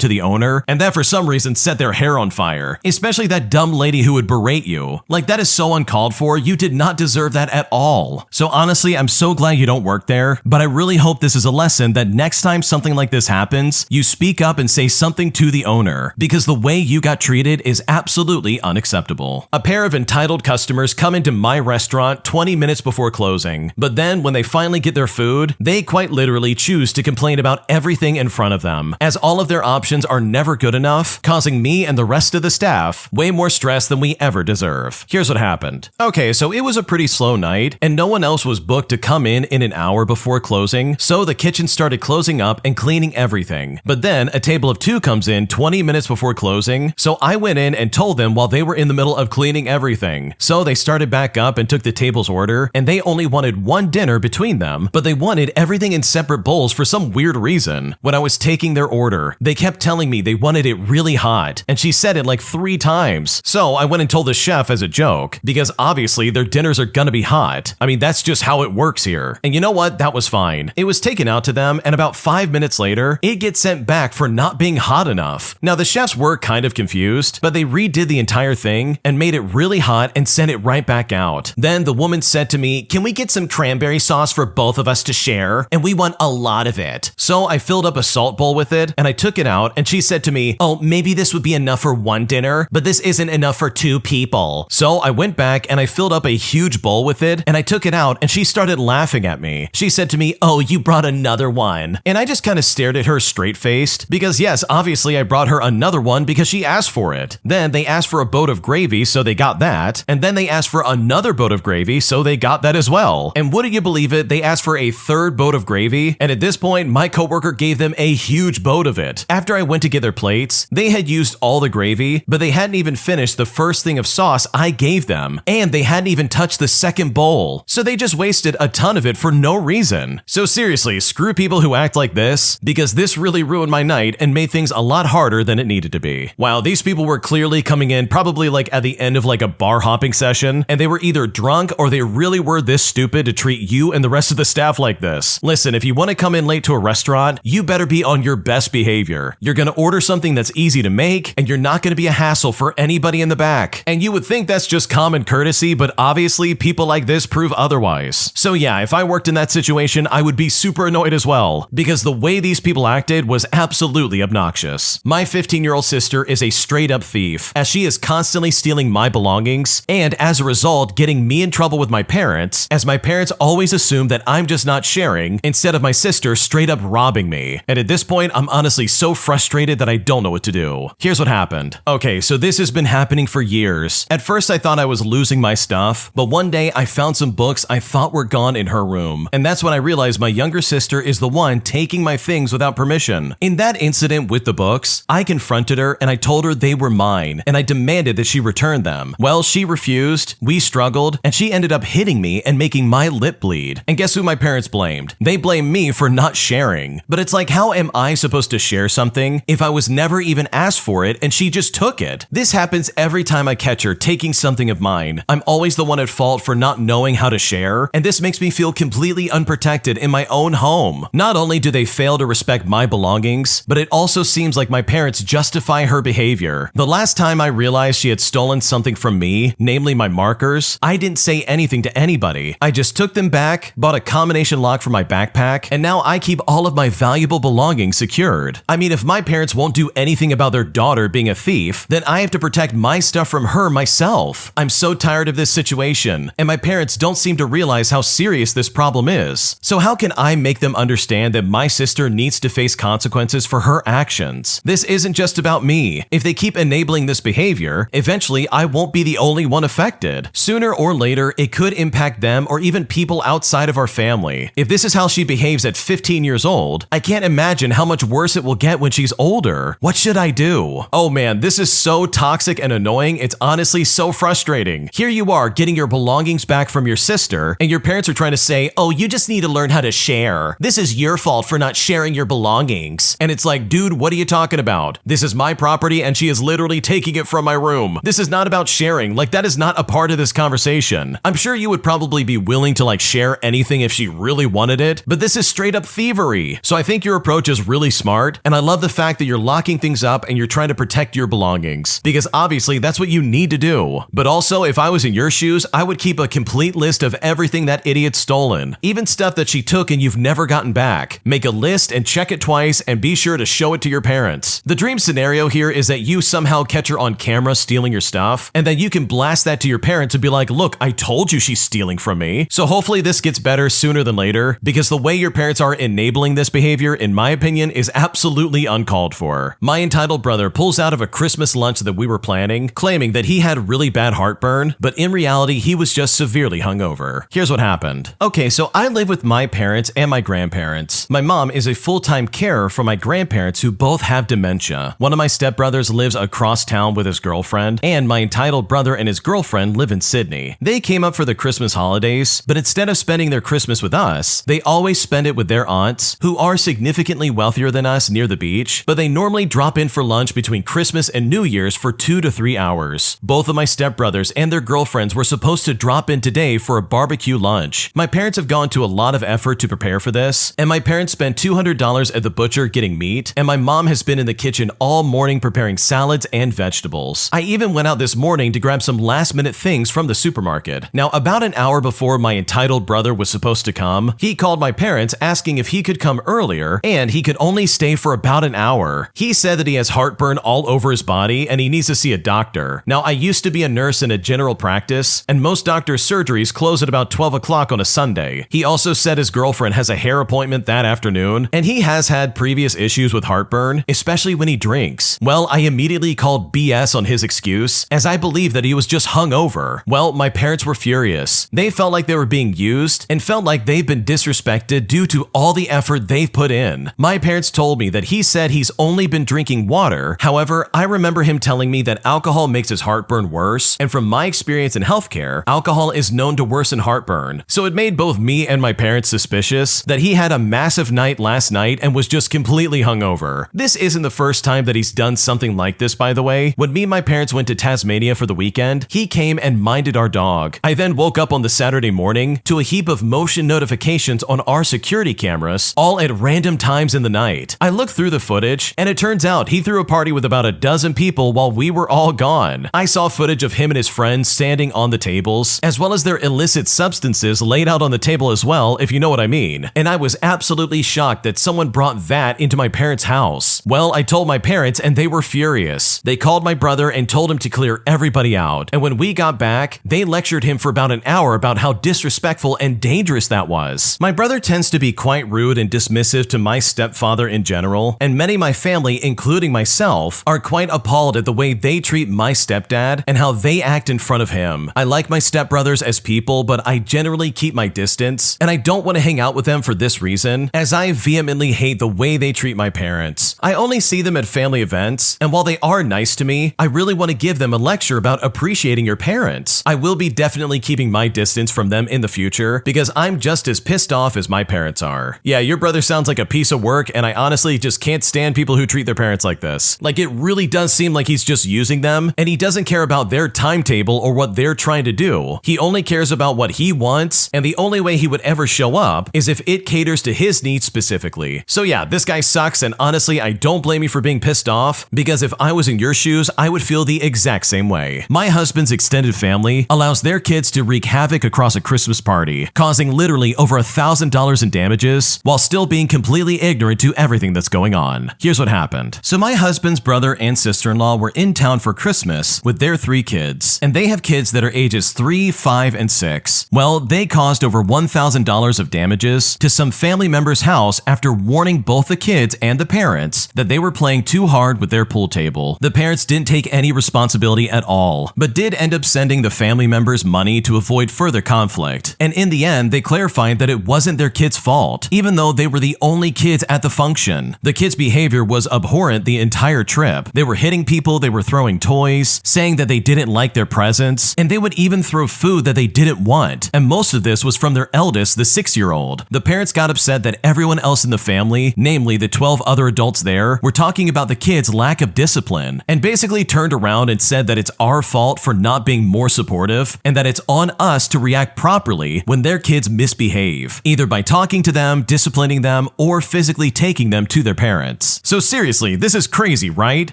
to the owner, and that for some reason set their hair on fire. Especially that dumb lady who would berate you. Like, that is so uncalled for. You did not deserve that at all. So honestly, I'm so glad you don't work there, but I really hope this is a lesson that next time something like this happens, you speak up and say something to the owner, because the way you got treated is absolutely unacceptable. A pair of entitled customers come into my restaurant 20 minutes before closing, but then when they finally get their food, they quite literally choose to complain about everything in front of them, as all of their options are never good enough, causing me and the rest of the staff way more stress than we ever deserve. Here's what happened. Okay, so it was a pretty slow night, and no one else was booked to come in an hour before closing, so the kitchen started closing up and cleaning everything. But then a table of 2 comes in 20 minutes before closing, so I went in and told them while they were in the middle of cleaning everything. So they started back up and took the table's order, and they only wanted one dinner between them, but they wanted everything in separate bowls for some weird reason. When I was taking their order, they kept telling me they wanted it really hot, and she said it like 3 times. So I went and told the chef as a joke, because obviously their dinners are gonna be hot. I mean, that's just how it works here. And you know what? That was fine. It was taken out to them, and about 5 minutes later, it gets sent back for not being hot enough. Now, the chefs were kind of confused, but they redid the entire thing and made it really hot and sent it right back out. Then the woman said to me, "Can we get some cranberry sauce for both of us to share? And we want a lot of it." So I filled up a salt bowl with it, and I took it out, and she said to me, "Oh, maybe this would be enough for one dinner, but this isn't enough for 2 people." So I went back and I filled up a huge bowl with it, and I took it out, and she started laughing at me. She said to me, "Oh, you brought another one." And I just kind of stared at her straight-faced, because yes, obviously I brought her another one because she asked for it. Then they asked for a boat of gravy, so they got that, and then they asked for another boat of gravy, so they got that as well. And wouldn't you believe it, they asked for a 3rd boat of gravy, and at this point, my coworker gave them a huge boat of it. After I went to get their plates, they had used all the gravy, but they hadn't even finished the first thing of sauce I gave them, and they hadn't even touched the second bowl. So they just wasted a ton of it for no reason. So seriously, screw people who act like this, because this really ruined my night and made things a lot harder than it needed to be. Wow, these people were clearly coming in probably like at the end of like a bar hopping session, and they were either drunk or they really were this stupid to treat you and the rest of the staff like this. Listen, if you want to come in late to a restaurant, you better be on your best behavior. You're gonna order something that's easy to make, and you're not gonna be a hassle for anybody in the back. And you would think that's just common courtesy, but obviously people like this prove otherwise. So yeah, if I worked in that situation, I would be super annoyed as well, because the way these people acted was absolutely obnoxious. My 15-year-old sister is a straight-up thief, as she is constantly stealing my belongings, and as a result, getting me in trouble with my parents, as my parents always assume that I'm just not sharing, instead of my sister straight up robbing me. And at this point, I'm honestly so frustrated that I don't know what to do. Here's what happened. Okay, so this has been happening for years. At first, I thought I was losing my stuff, but one day I found some books I thought were gone in her room, and that's when I realized my younger sister is the one taking my things without permission. In that incident with the books, I confronted her and I told her they were mine, and I demanded that she return them. Well, she refused, we struggled, and she ended up hitting me and making my lip bleed. And guess who my parents blamed? They blamed me for not sharing. But it's like, how am I supposed to share something if I was never even asked for it and she just took it? This happens every time I catch her taking something of mine. I'm always the one at fault for not knowing how to share, and this makes me feel completely unprotected in my own home. Not only do they fail to respect my belongings, but it also seems like my parents justify her behavior. The last time I realized she had stolen something from me, namely my markers, I didn't say anything to anybody. I just took them back, bought a combination lock for my backpack, and now I keep all of my valuable belongings secured. I mean, if my parents won't do anything about their daughter being a thief, then I have to protect my stuff from her myself. I'm so tired of this situation, and my parents don't seem to realize how serious this problem is. So how can I make them understand that my sister needs to face consequences for her actions? This isn't just about me. If they keep enabling this behavior, eventually I won't be the only one affected. Sooner or later, it could impact them or even people outside of our family. If this is how she behaves at 15 years old, I can't imagine how much worse it will get when she's older. What should I do? Oh man, this is so toxic and annoying. It's honestly so frustrating. Here you are getting your belongings back from your sister, and your parents are trying to say, oh, you just need to learn how to share. This is your fault for not sharing your belongings. And it's like, dude, what are you talking about? This is my property and she is literally taking it from my room. This is not about sharing. Like, that is not a part of this conversation. I'm sure you would probably be willing to share anything if she really wanted it, but this is straight up thievery. So I think your approach is really smart, and I love the fact that you're locking things up and you're trying to protect your belongings, because obviously that's what you need to do. But also, if I was in your shoes, I would keep a complete list of everything that idiot's stolen, even stuff that she took and you've never gotten back. Make a list and check it twice, and be sure to show it to your parents. The dream scenario here is that you somehow catch her on camera stealing your stuff, and then you can blast that to your parents and be like, look, I told you she's stealing from me. So hopefully this gets better sooner than later, because the way your parents are enabling this behavior, in my opinion, is absolutely uncalled for. My entitled brother pulls out of a Christmas lunch that we were planning, claiming that he had really bad heartburn, but in reality, he was just severely hungover. Here's what happened. Okay, so I live with my parents and my grandparents. My mom is a full-time carer for my grandparents who both have dementia. One of my stepbrothers lives across town with his girlfriend, and my entitled brother and his girlfriend live in Sydney. They came up for the Christmas holidays, but instead of spending their Christmas with us, they always spend it with their aunts, who are significantly wealthier than us, near the beach, but they normally drop in for lunch between Christmas and New Year's for 2 to 3 hours. Both of my stepbrothers and their girlfriends were supposed to drop in today for a barbecue lunch. My parents have gone to a lot of effort to prepare for this, and my parents spent $200 at the butcher getting meat, and my mom has been in the kitchen all morning preparing salads and vegetables. I even went out this morning to grab some last-minute things from the supermarket. Now, about an hour before my entitled brother was supposed to come, he called my parents asking if he could come earlier, and he could only stay for about an hour. He said that he has heartburn all over his body and he needs to see a doctor. Now, I used to be a nurse in a general practice, and most doctors' surgeries close at about 12 o'clock on a Sunday. He also said his girlfriend has a hair appointment that afternoon, and he has had previous issues with heartburn, especially when he drinks. Well, I immediately called BS on his excuse, as I believe that he was just hungover. Well, my parents were furious. They felt like they were being used and felt like they've been disrespected due to all the effort they've put in. My parents told me that he said he's only been drinking water. However, I remember him telling me that alcohol makes his heartburn worse, and from my experience in healthcare, alcohol is known to worsen heartburn. So it made both me and my parents suspicious that he had a massive night last night and was just completely hungover. This isn't the first time that he's done something like this, by the way. When me and my parents went to Tasmania for the weekend, he came and minded our dog. I then woke up on the Saturday morning to a heap of motion notifications on our security cameras, all at random times in the night. I looked through the footage, and it turns out he threw a party with about a dozen people while we were all gone. I saw footage of him and his friends standing on the tables, as well as their illicit substances laid out on the table as well, if you know what I mean. And I was absolutely shocked that someone brought that into my parents' house. Well, I told my parents, and they were furious. They called my brother and told him to clear everybody out. And when we got back, they lectured him for about an hour about how disrespectful and dangerous that was. My brother tends to be quite rude and dismissive to my stepfather in general, and many of my family, including myself, are quite appalled at the way they treat my stepdad and how they act in front of him. I like my stepbrothers as people, but I generally keep my distance, and I don't want to hang out with them for this reason, as I vehemently hate the way they treat my parents. I only see them at family events, and while they are nice to me, I really want to give them a lecture about appreciating your parents. I will be definitely keeping my distance from them in the future, because I'm just as pissed off as my parents are. Yeah, your brother sounds like a piece of work, and I honestly just can't stand people who treat their parents like this. Like, it really does seem like he's just using them, and he doesn't care about their timetable or what they're trying to do. He only cares about what he wants, and the only way he would ever show up is if it caters to his needs specifically. So yeah, this guy sucks, sucks, and honestly, I don't blame you for being pissed off, because if I was in your shoes, I would feel the exact same way. My husband's extended family allows their kids to wreak havoc across a Christmas party, causing literally over $1,000 in damages, while still being completely ignorant to everything that's going on. Here's what happened. So my husband's brother and sister-in-law were in town for Christmas with their 3 kids, and they have kids that are ages 3, 5, and 6. Well, they caused over $1,000 of damages to some family member's house after warning both the kids and the parents that they were playing too hard with their pool table. The parents didn't take any responsibility at all, but did end up sending the family members money to avoid further conflict. And in the end, they clarified that it wasn't their kids' fault, even though they were the only kids at the function. The kids' behavior was abhorrent the entire trip. They were hitting people, they were throwing toys, saying that they didn't like their presents, and they would even throw food that they didn't want. And most of this was from their eldest, the 6-year-old. The parents got upset that everyone else in the family, namely the 12 other adults there, were talking about the kids' lack of discipline, and basically turned around and said that it's our fault for not being more supportive, and that it's on us to react properly when their kids misbehave, either by talking to them, disciplining them, or physically taking them to their parents. So seriously, this is crazy, right?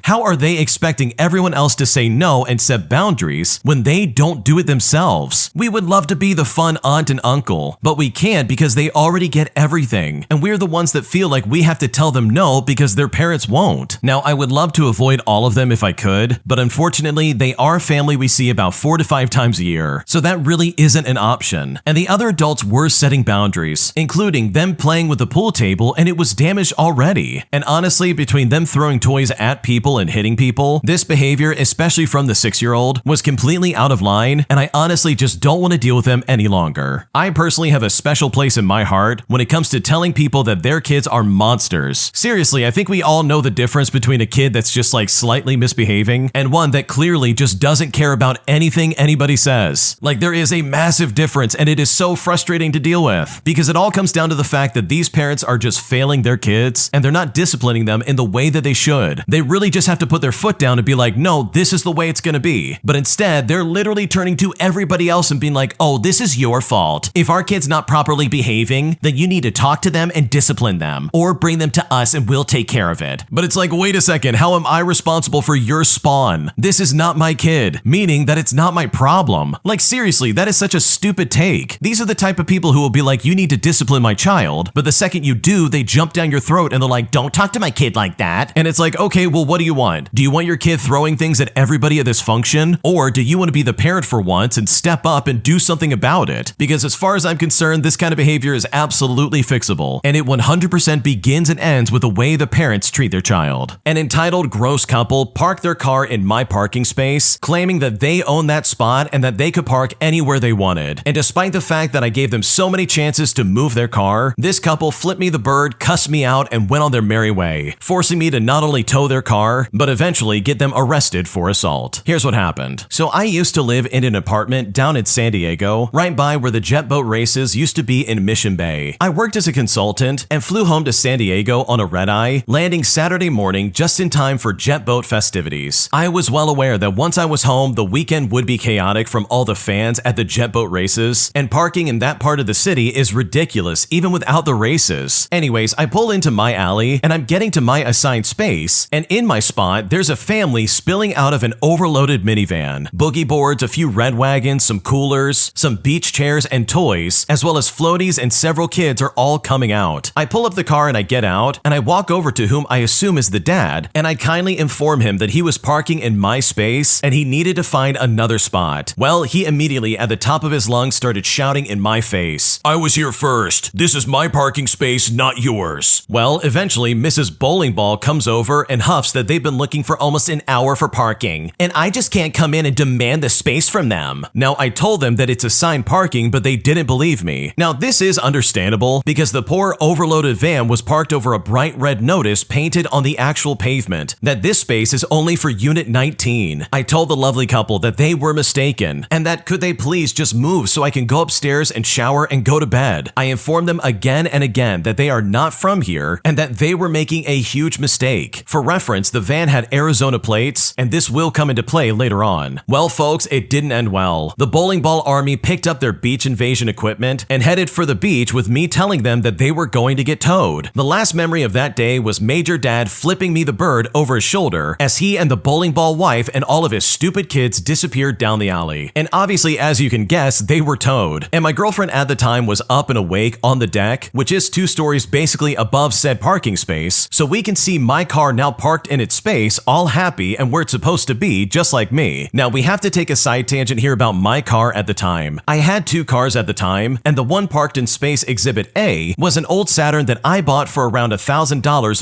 How are they expecting everyone else to say no and set boundaries when they don't do it themselves? We would love to be the fun aunt and uncle, but we can't because they already get everything, and we're the ones that feel like we have to tell them no because their parents won't. Now, I would love to avoid all of them if I could, but unfortunately, they are family we see about 4 to 5 times a year, so that really isn't an option. And the other adults were setting boundaries, including them playing with the pool table, and it was damaged already. And honestly, between them throwing toys at people and hitting people, this behavior, especially from the 6-year-old, was completely out of line, and I honestly just don't want to deal with them any longer. I personally have a special place in my heart when it comes to telling people that their kids are monsters. Seriously, I think we all know the difference between a kid that's just like slightly misbehaving and one that clearly just doesn't care about anything anybody says. Like, there is a massive difference, and it is so frustrating to deal with because it all comes down to the fact that these parents are just failing their kids and they're not disciplining them in the way that they should. They really just have to put their foot down and be like, no, this is the way it's gonna be. But instead, they're literally turning to everybody else and being like, oh, this is your fault. If our kid's not properly behaving, then you need to talk to them and discipline them, or bring them to us and we'll take care of it. But it's like, wait a second, how am I responsible for your spawn? This is not my kid, meaning that it's not my problem. Like, seriously, that is such a stupid take. These are the type of people who will be like, you need to discipline my child, but the second you do, they jump down your throat and they're like, don't talk to my kid like that. And it's like, okay, well, what do you want? Do you want your kid throwing things at everybody at this function? Or do you want to be the parent for once and step up and do something about it? Because as far as I'm concerned, this kind of behavior is absolutely fixable, and it 100% begins and ends with the way the parents treat their child. An entitled gross couple parked their car in my parking space, claiming that they own that spot and that they could park anywhere they wanted. And despite the fact that I gave them so many chances to move their car, this couple flipped me the bird, cussed me out, and went on their merry way, forcing me to not only tow their car, but eventually get them arrested for assault. Here's what happened. So I used to live in an apartment down in San Diego, right by where the jet boat races used to be in Mission Bay. I worked as a consultant and flew home to San Diego on a red-eye, landing Saturday morning just in time for jet boat festivities. I was well aware that once I was home, the weekend would be chaotic from all the fans at the jet boat races, and parking in that part of the city is ridiculous even without the races. Anyways, I pull into my alley and I'm getting to my assigned space, and in my spot, there's a family spilling out of an overloaded minivan. Boogie boards, a few red wagons, some coolers, some beach chairs and toys, as well as floaties and several kids are all coming out. I pull up the car and I get out, and I walk over to whom I assume is the dad, and I kindly inform him that he was parking in my space and he needed to find another spot. Well, he immediately at the top of his lungs started shouting in my face, "I was here first. This is my parking space, not yours." Well, eventually Mrs. Bowling Ball comes over and huffs that they've been looking for almost an hour for parking, and I just can't come in and demand the space from them. Now, I told them that it's assigned parking, but they didn't believe me. Now, this is understandable because the poor overloaded van was parked over a bright red notice painted on the actual pavement that this space is only for Unit 19. I told the lovely couple that they were mistaken and that could they please just move so I can go upstairs and shower and go to bed. I informed them again and again that they are not from here and that they were making a huge mistake. For reference, the van had Arizona plates, and this will come into play later on. Well, folks, it didn't end well. The bowling ball army picked up their beach invasion equipment and headed for the beach with me telling them that they were going to get towed. The last memory of that day was Major Dad flipping me the bird over his shoulder as he and the bowling ball wife and all of his stupid kids disappeared down the alley. And obviously, as you can guess, they were towed. And my girlfriend at the time was up and awake on the deck, which is 2 stories basically above said parking space, so we can see my car now parked in its space, all happy and where it's supposed to be, just like me. Now, we have to take a side tangent here about my car at the time. I had 2 cars at the time, and the one parked in space Exhibit A was an old Saturn that I bought for around $1,000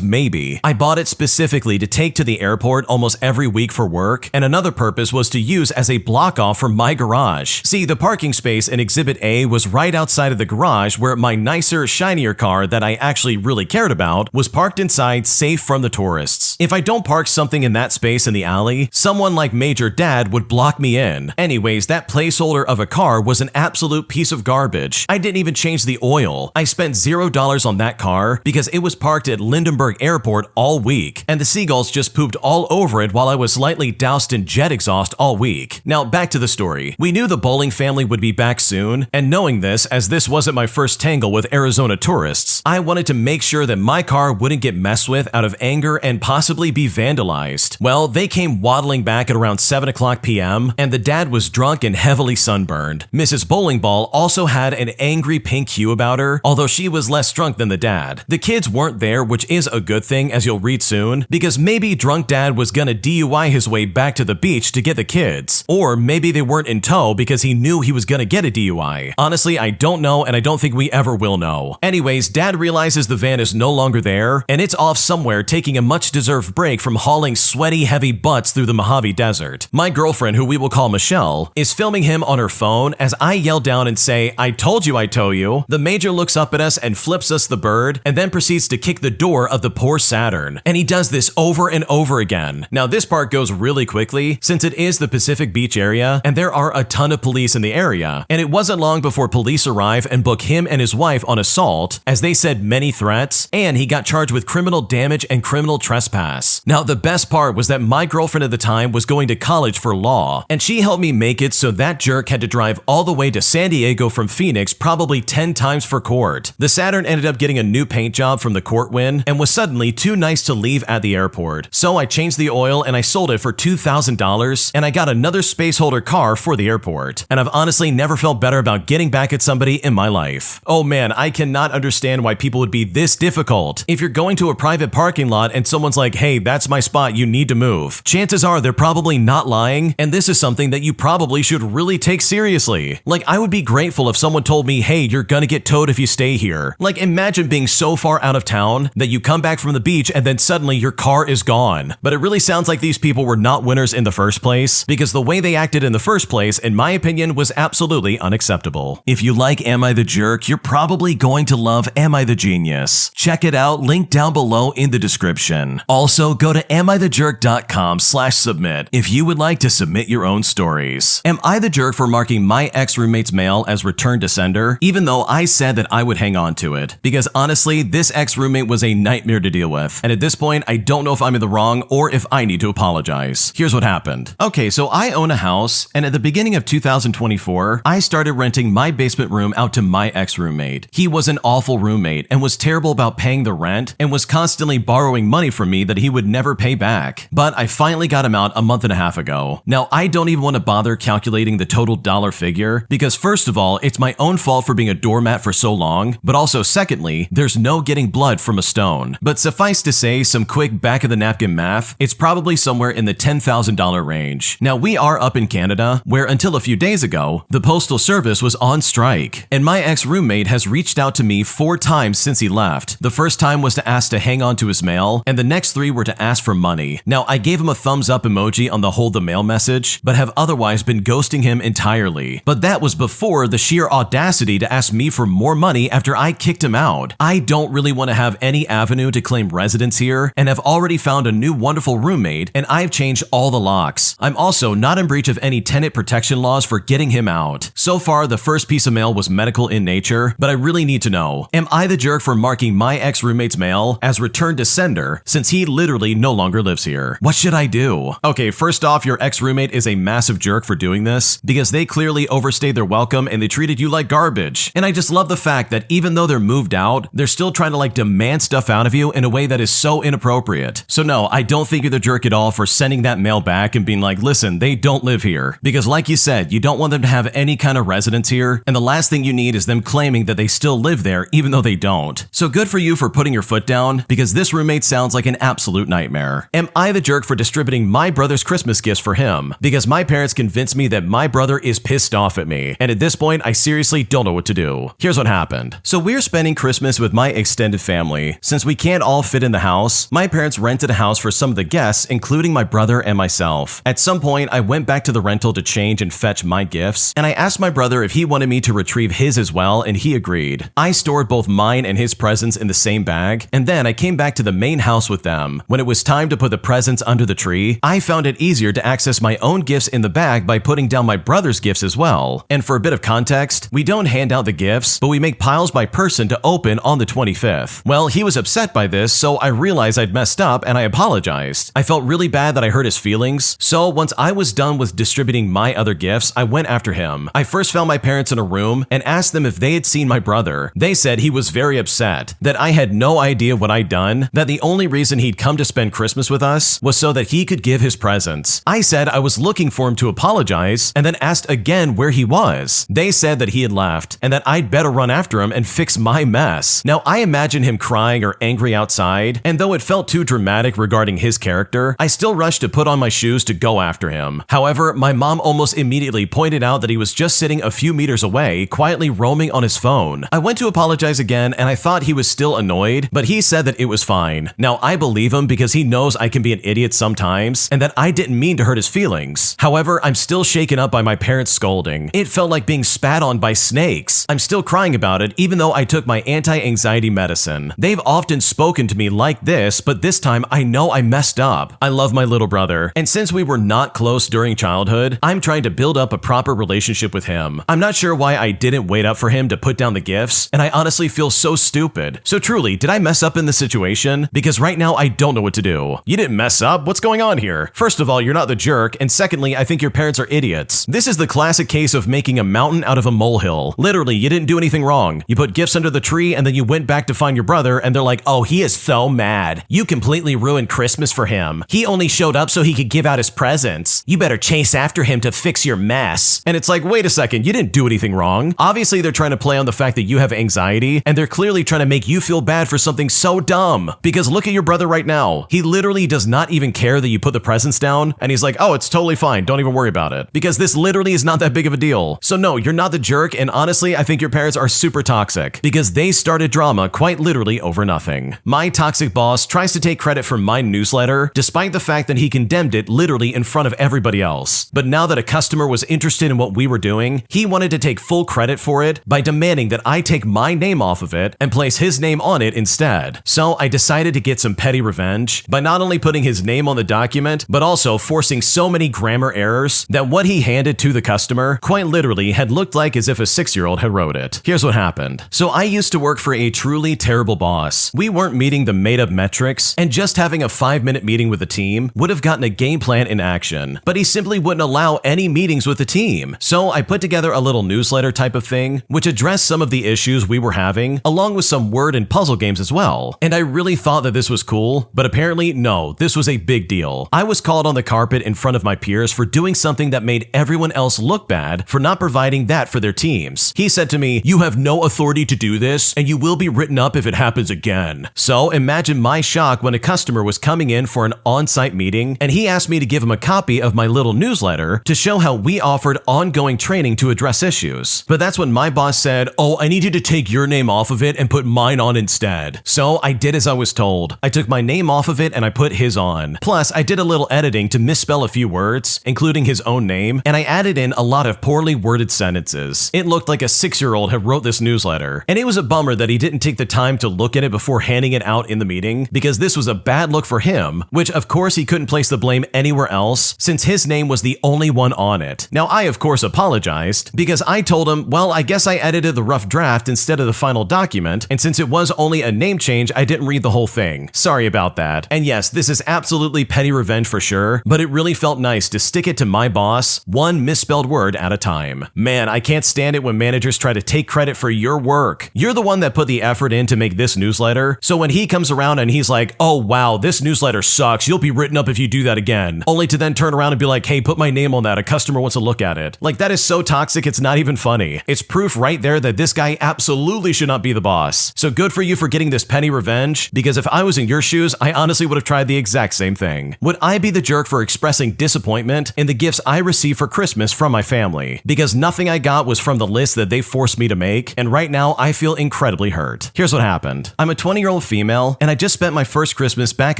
maybe. I bought it specifically to take to the airport almost every week for work, and another purpose was to use as a block off for my garage. See, the parking space in Exhibit A was right outside of the garage where my nicer, shinier car that I actually really cared about was parked inside, safe from the tourists. If I don't park something in that space in the alley, someone like Major Dad would block me in. Anyways, that placeholder of a car was an absolute piece of garbage. I didn't even change the oil. I spent $0 on that car because it was parked at Lindenberg Airport all week, and the seagulls just pooped all over it while I was lightly doused in jet exhaust all week. Now, back to the story. We knew the bowling family would be back soon, and knowing this, as this wasn't my first tangle with Arizona tourists, I wanted to make sure that my car wouldn't get messed with out of anger and possibly be vandalized. Well, they came waddling back at around 7 o'clock p.m., and the dad was drunk and heavily sunburned. Mrs. Bowling Ball also had an angry pink hue about her, although she was less drunk than the dad. The kids weren't there, which is a good thing, as you'll read soon, because maybe drunk dad was gonna DUI his way back to the beach to get the kids. Or maybe they weren't in tow because he knew he was gonna get a DUI. Honestly, I don't know, and I don't think we ever will know. Anyways, dad realizes the van is no longer there, and it's off somewhere taking a much-deserved break from hauling sweaty, heavy butts through the Mojave Desert. My girlfriend, who we will call Michelle, is filming him on her phone as I yell down and say, "I told you I'd tow you." The Major looks up at us and flips us the bird, and then proceeds to kick the door of the poor Saturn. And he does this over and over again. Now, this part goes really quickly since it is the Pacific Beach area, and there are a ton of police in the area. And it wasn't long before police arrive and book him and his wife on assault, as they said many threats, and he got charged with criminal damage and criminal trespass. Now, the best part was that my girlfriend at the time was going to college for law, and she helped me make it so that jerk had to drive all the way to San Diego from Phoenix probably 10 times for court. The Saturn ended up getting a new paint job from the court win and was suddenly too nice to leave at the airport. So I changed the oil and I sold it for $2,000, and I got another space holder car for the airport. And I've honestly never felt better about getting back at somebody in my life. Oh man, I cannot understand why people would be this difficult. If you're going to a private parking lot and someone's like, "Hey, that's my spot, you need to move," chances are they're probably not lying, and this is something that you probably should really take seriously. Like, I would be grateful if someone told me, "Hey, you're gonna get towed if you stay here." Like, imagine being so far out of town that you come back from the beach and then suddenly your car is gone. But it really sounds like these people were not winners in the first place, because the way they acted in the first place, in my opinion, was absolutely unacceptable. If you like Am I the Jerk, you're probably going to love Am I the Genius. Check it out, link down below in the description. Also, go to amithejerk.com/submit if you would like to submit your own stories. Am I the jerk for marking my ex-roommate's mail as return to sender, even though I said that I would hang on to it? Because honestly, this ex-roommate was a nightmare to deal with, and at this point, I don't know if I'm in the wrong or if I need to apologize. Here's what happened. Okay, so I own a house, and at the beginning of 2024, I started renting my basement room out to my ex-roommate. He was an awful roommate and was terrible about paying the rent and was constantly borrowing money from me that he would never pay back. But I finally got him out a month and a half ago. Now, I don't even want to bother calculating the total dollar figure because first of all, it's my own fault for being a doormat for so long, but also secondly, there's no getting blood from a stone. But suffice to say, some quick back-of-the-napkin math, it's probably somewhere in the $10,000 range. Now, we are up in Canada, where until a few days ago, the Postal Service was on strike, and my ex-roommate has reached out to me 4 times since he left. The first time was to ask to hang on to his mail, and the next 3 were to ask for money. Now, I gave him a thumbs up emoji on the hold the mail message, but have otherwise been ghosting him entirely. But that was before the sheer audacity to ask me for more money after I kicked him out. I don't really want to have any avenue to claim residence here, and have already found a new wonderful roommate, and I've changed all the locks. I'm also not in breach of any tenant protection laws for getting him out. So far, the first piece of mail was medical in nature, but I really need to know, am I the jerk for marking my ex-roommate's mail as returned to sender since he literally no longer lives here? What should I do? Okay, first off, your ex-roommate is a massive jerk for doing this because they clearly overstayed their welcome and they treated you like garbage. And I just love the fact that even though they're moved out, they're still trying to demand stuff out of you in a way that is so inappropriate. So no, I don't think you're the jerk at all for sending that mail back and being like, listen, they don't live here. Because like you said, you don't want them to have any kind of residence here, and the last thing you need is them claiming that they still live there even though they don't. So good for you for putting your foot down, because this roommate sounds like an absolute nightmare. Am I the jerk for distributing my brother's Christmas gifts for him? Because my parents convinced me that my brother is pissed off at me, and at this point, I seriously don't know what to do. Here's what happened. So we're spending Christmas with my extended family. Since we can't all fit in the house, my parents rented a house for some of the guests, including my brother and myself. At some point, I went back to the rental to change and fetch my gifts, and I asked my brother if he wanted me to retrieve his as well, and he agreed. I stored both mine and his presents in the same bag, and then I came back to the main house with them. When it was time to put the presents under the tree, I found it easier to access my own gifts in the bag by putting down my brother's gifts as well. And for a bit of context, we don't hand out the gifts, but we make piles by person to open on the 25th. Well, he was upset by this, so I realized I'd messed up and I apologized. I felt really bad that I hurt his feelings, so once I was done with distributing my other gifts, I went after him. I first found my parents in a room and asked them if they had seen my brother. They said he was very upset, that I had no idea what I'd done, that the only reason he'd come to spend Christmas with us was so that he could give his presents. I said I was looking for him to apologize and then asked again where he was. They said that he had left and that I'd better run after him and fix my mess. Now I imagine him crying or angry outside, and though it felt too dramatic regarding his character, I still rushed to put on my shoes to go after him. However, my mom almost immediately pointed out that he was just sitting a few meters away, quietly roaming on his phone. I went to apologize again and I thought he was still annoyed, but he said that it was fine. Now I believe him because he knows I can be an idiot sometimes and that I didn't mean to hurt his feelings. However, I'm still shaken up by my parents' scolding. It felt like being spat on by snakes. I'm still crying about it even though I took my anti-anxiety medicine. They've often spoken to me like this, but this time I know I messed up. I love my little brother, and since we were not close during childhood, I'm trying to build up a proper relationship with him. I'm not sure why I didn't wait up for him to put down the gifts, and I honestly feel so stupid. So truly, did I mess up in this situation? Because right now I don't know what to do. You didn't mess up? What's going on here? First of all, you're not the jerk, and secondly, I think your parents are idiots. This is the classic case of making a mountain out of a molehill. Literally, you didn't do anything wrong. You put gifts under the tree and then you went back to find your brother and they're like, oh, he is so mad. You completely ruined Christmas for him. He only showed up so he could give out his presents. You better chase after him to fix your mess. And it's like, wait a second, you didn't do anything wrong. Obviously, they're trying to play on the fact that you have anxiety, and they're clearly trying to make you feel bad for something so dumb. Because look at your brother right now. He literally does not even care that you put the presents down, and he's like, oh, it's totally fine. Don't even worry about it. Because this literally is not that big of a deal. So no, you're not the jerk, and honestly, I think your parents are super toxic because they started drama quite literally over nothing. My toxic boss tries to take credit for my newsletter, despite the fact that he condemned it literally in front of everybody else. But now that a customer was interested in what we were doing, he wanted to take full credit for it by demanding that I take my name off of it and place his name on it instead. So I decided to get some petty revenge by not only putting his name on the document, but also forcing so many grammar errors that what he handed to the customer quite literally had looked like as if a 6-year-old had wrote it. Here's what happened. So I used to work for a truly terrible boss. We weren't meeting the made-up metrics, and just having a 5-minute meeting with the team would have gotten a game plan in action, but he simply wouldn't allow any meetings with the team. So I put together a little newsletter type of thing, which addressed some of the issues we were having, along with some word and puzzle games as well. And I really thought that this was cool, but apparently no, this was a big deal. I was called on the carpet in front of my peers for doing something that made everyone else look bad for not providing that for their teams. He said to me, "You have no authority to do this, and you will be written up if it happens again." So imagine my shock when a customer was coming in for an on-site meeting, and he asked me to give him a copy of my little newsletter to show how we offered ongoing training to address issues. But that's when my boss said, "Oh, I need you to take your name off of it and put mine on instead." So I did as I was told. I took my name off of it and I put his on. Plus, I did a little editing to misspell a few words, including his own name, and I added in a lot of poorly worded sentences. It looked like a 6-year-old had wrote this newsletter, and it was a bummer that he didn't take the time to look at it before handing it out in the meeting, because this was a bad look for him, which of course he couldn't place the blame anywhere else since his name was the only one on it. Now I of course apologized, because I told him, well, I guess I edited the rough draft instead of the final document, and since it was only a name change, I didn't read the whole thing. Sorry about that. And yes, this is absolutely petty revenge for sure, but it really felt nice to stick it to my boss, one misspelled word at a time. Man, I can't stand it when managers try to take credit for your work. You're the one that put the effort in to make this newsletter newsletter. So when he comes around and he's like, oh wow, this newsletter sucks, you'll be written up if you do that again, only to then turn around and be like, hey, put my name on that, a customer wants to look at it. Like, that is so toxic, it's not even funny. It's proof right there that this guy absolutely should not be the boss. So good for you for getting this petty revenge, because if I was in your shoes, I honestly would have tried the exact same thing. Would I be the jerk for expressing disappointment in the gifts I received for Christmas from my family? Because nothing I got was from the list that they forced me to make, and right now I feel incredibly hurt. Here's what happened. I'm a 20-year-old female, and I just spent my first Christmas back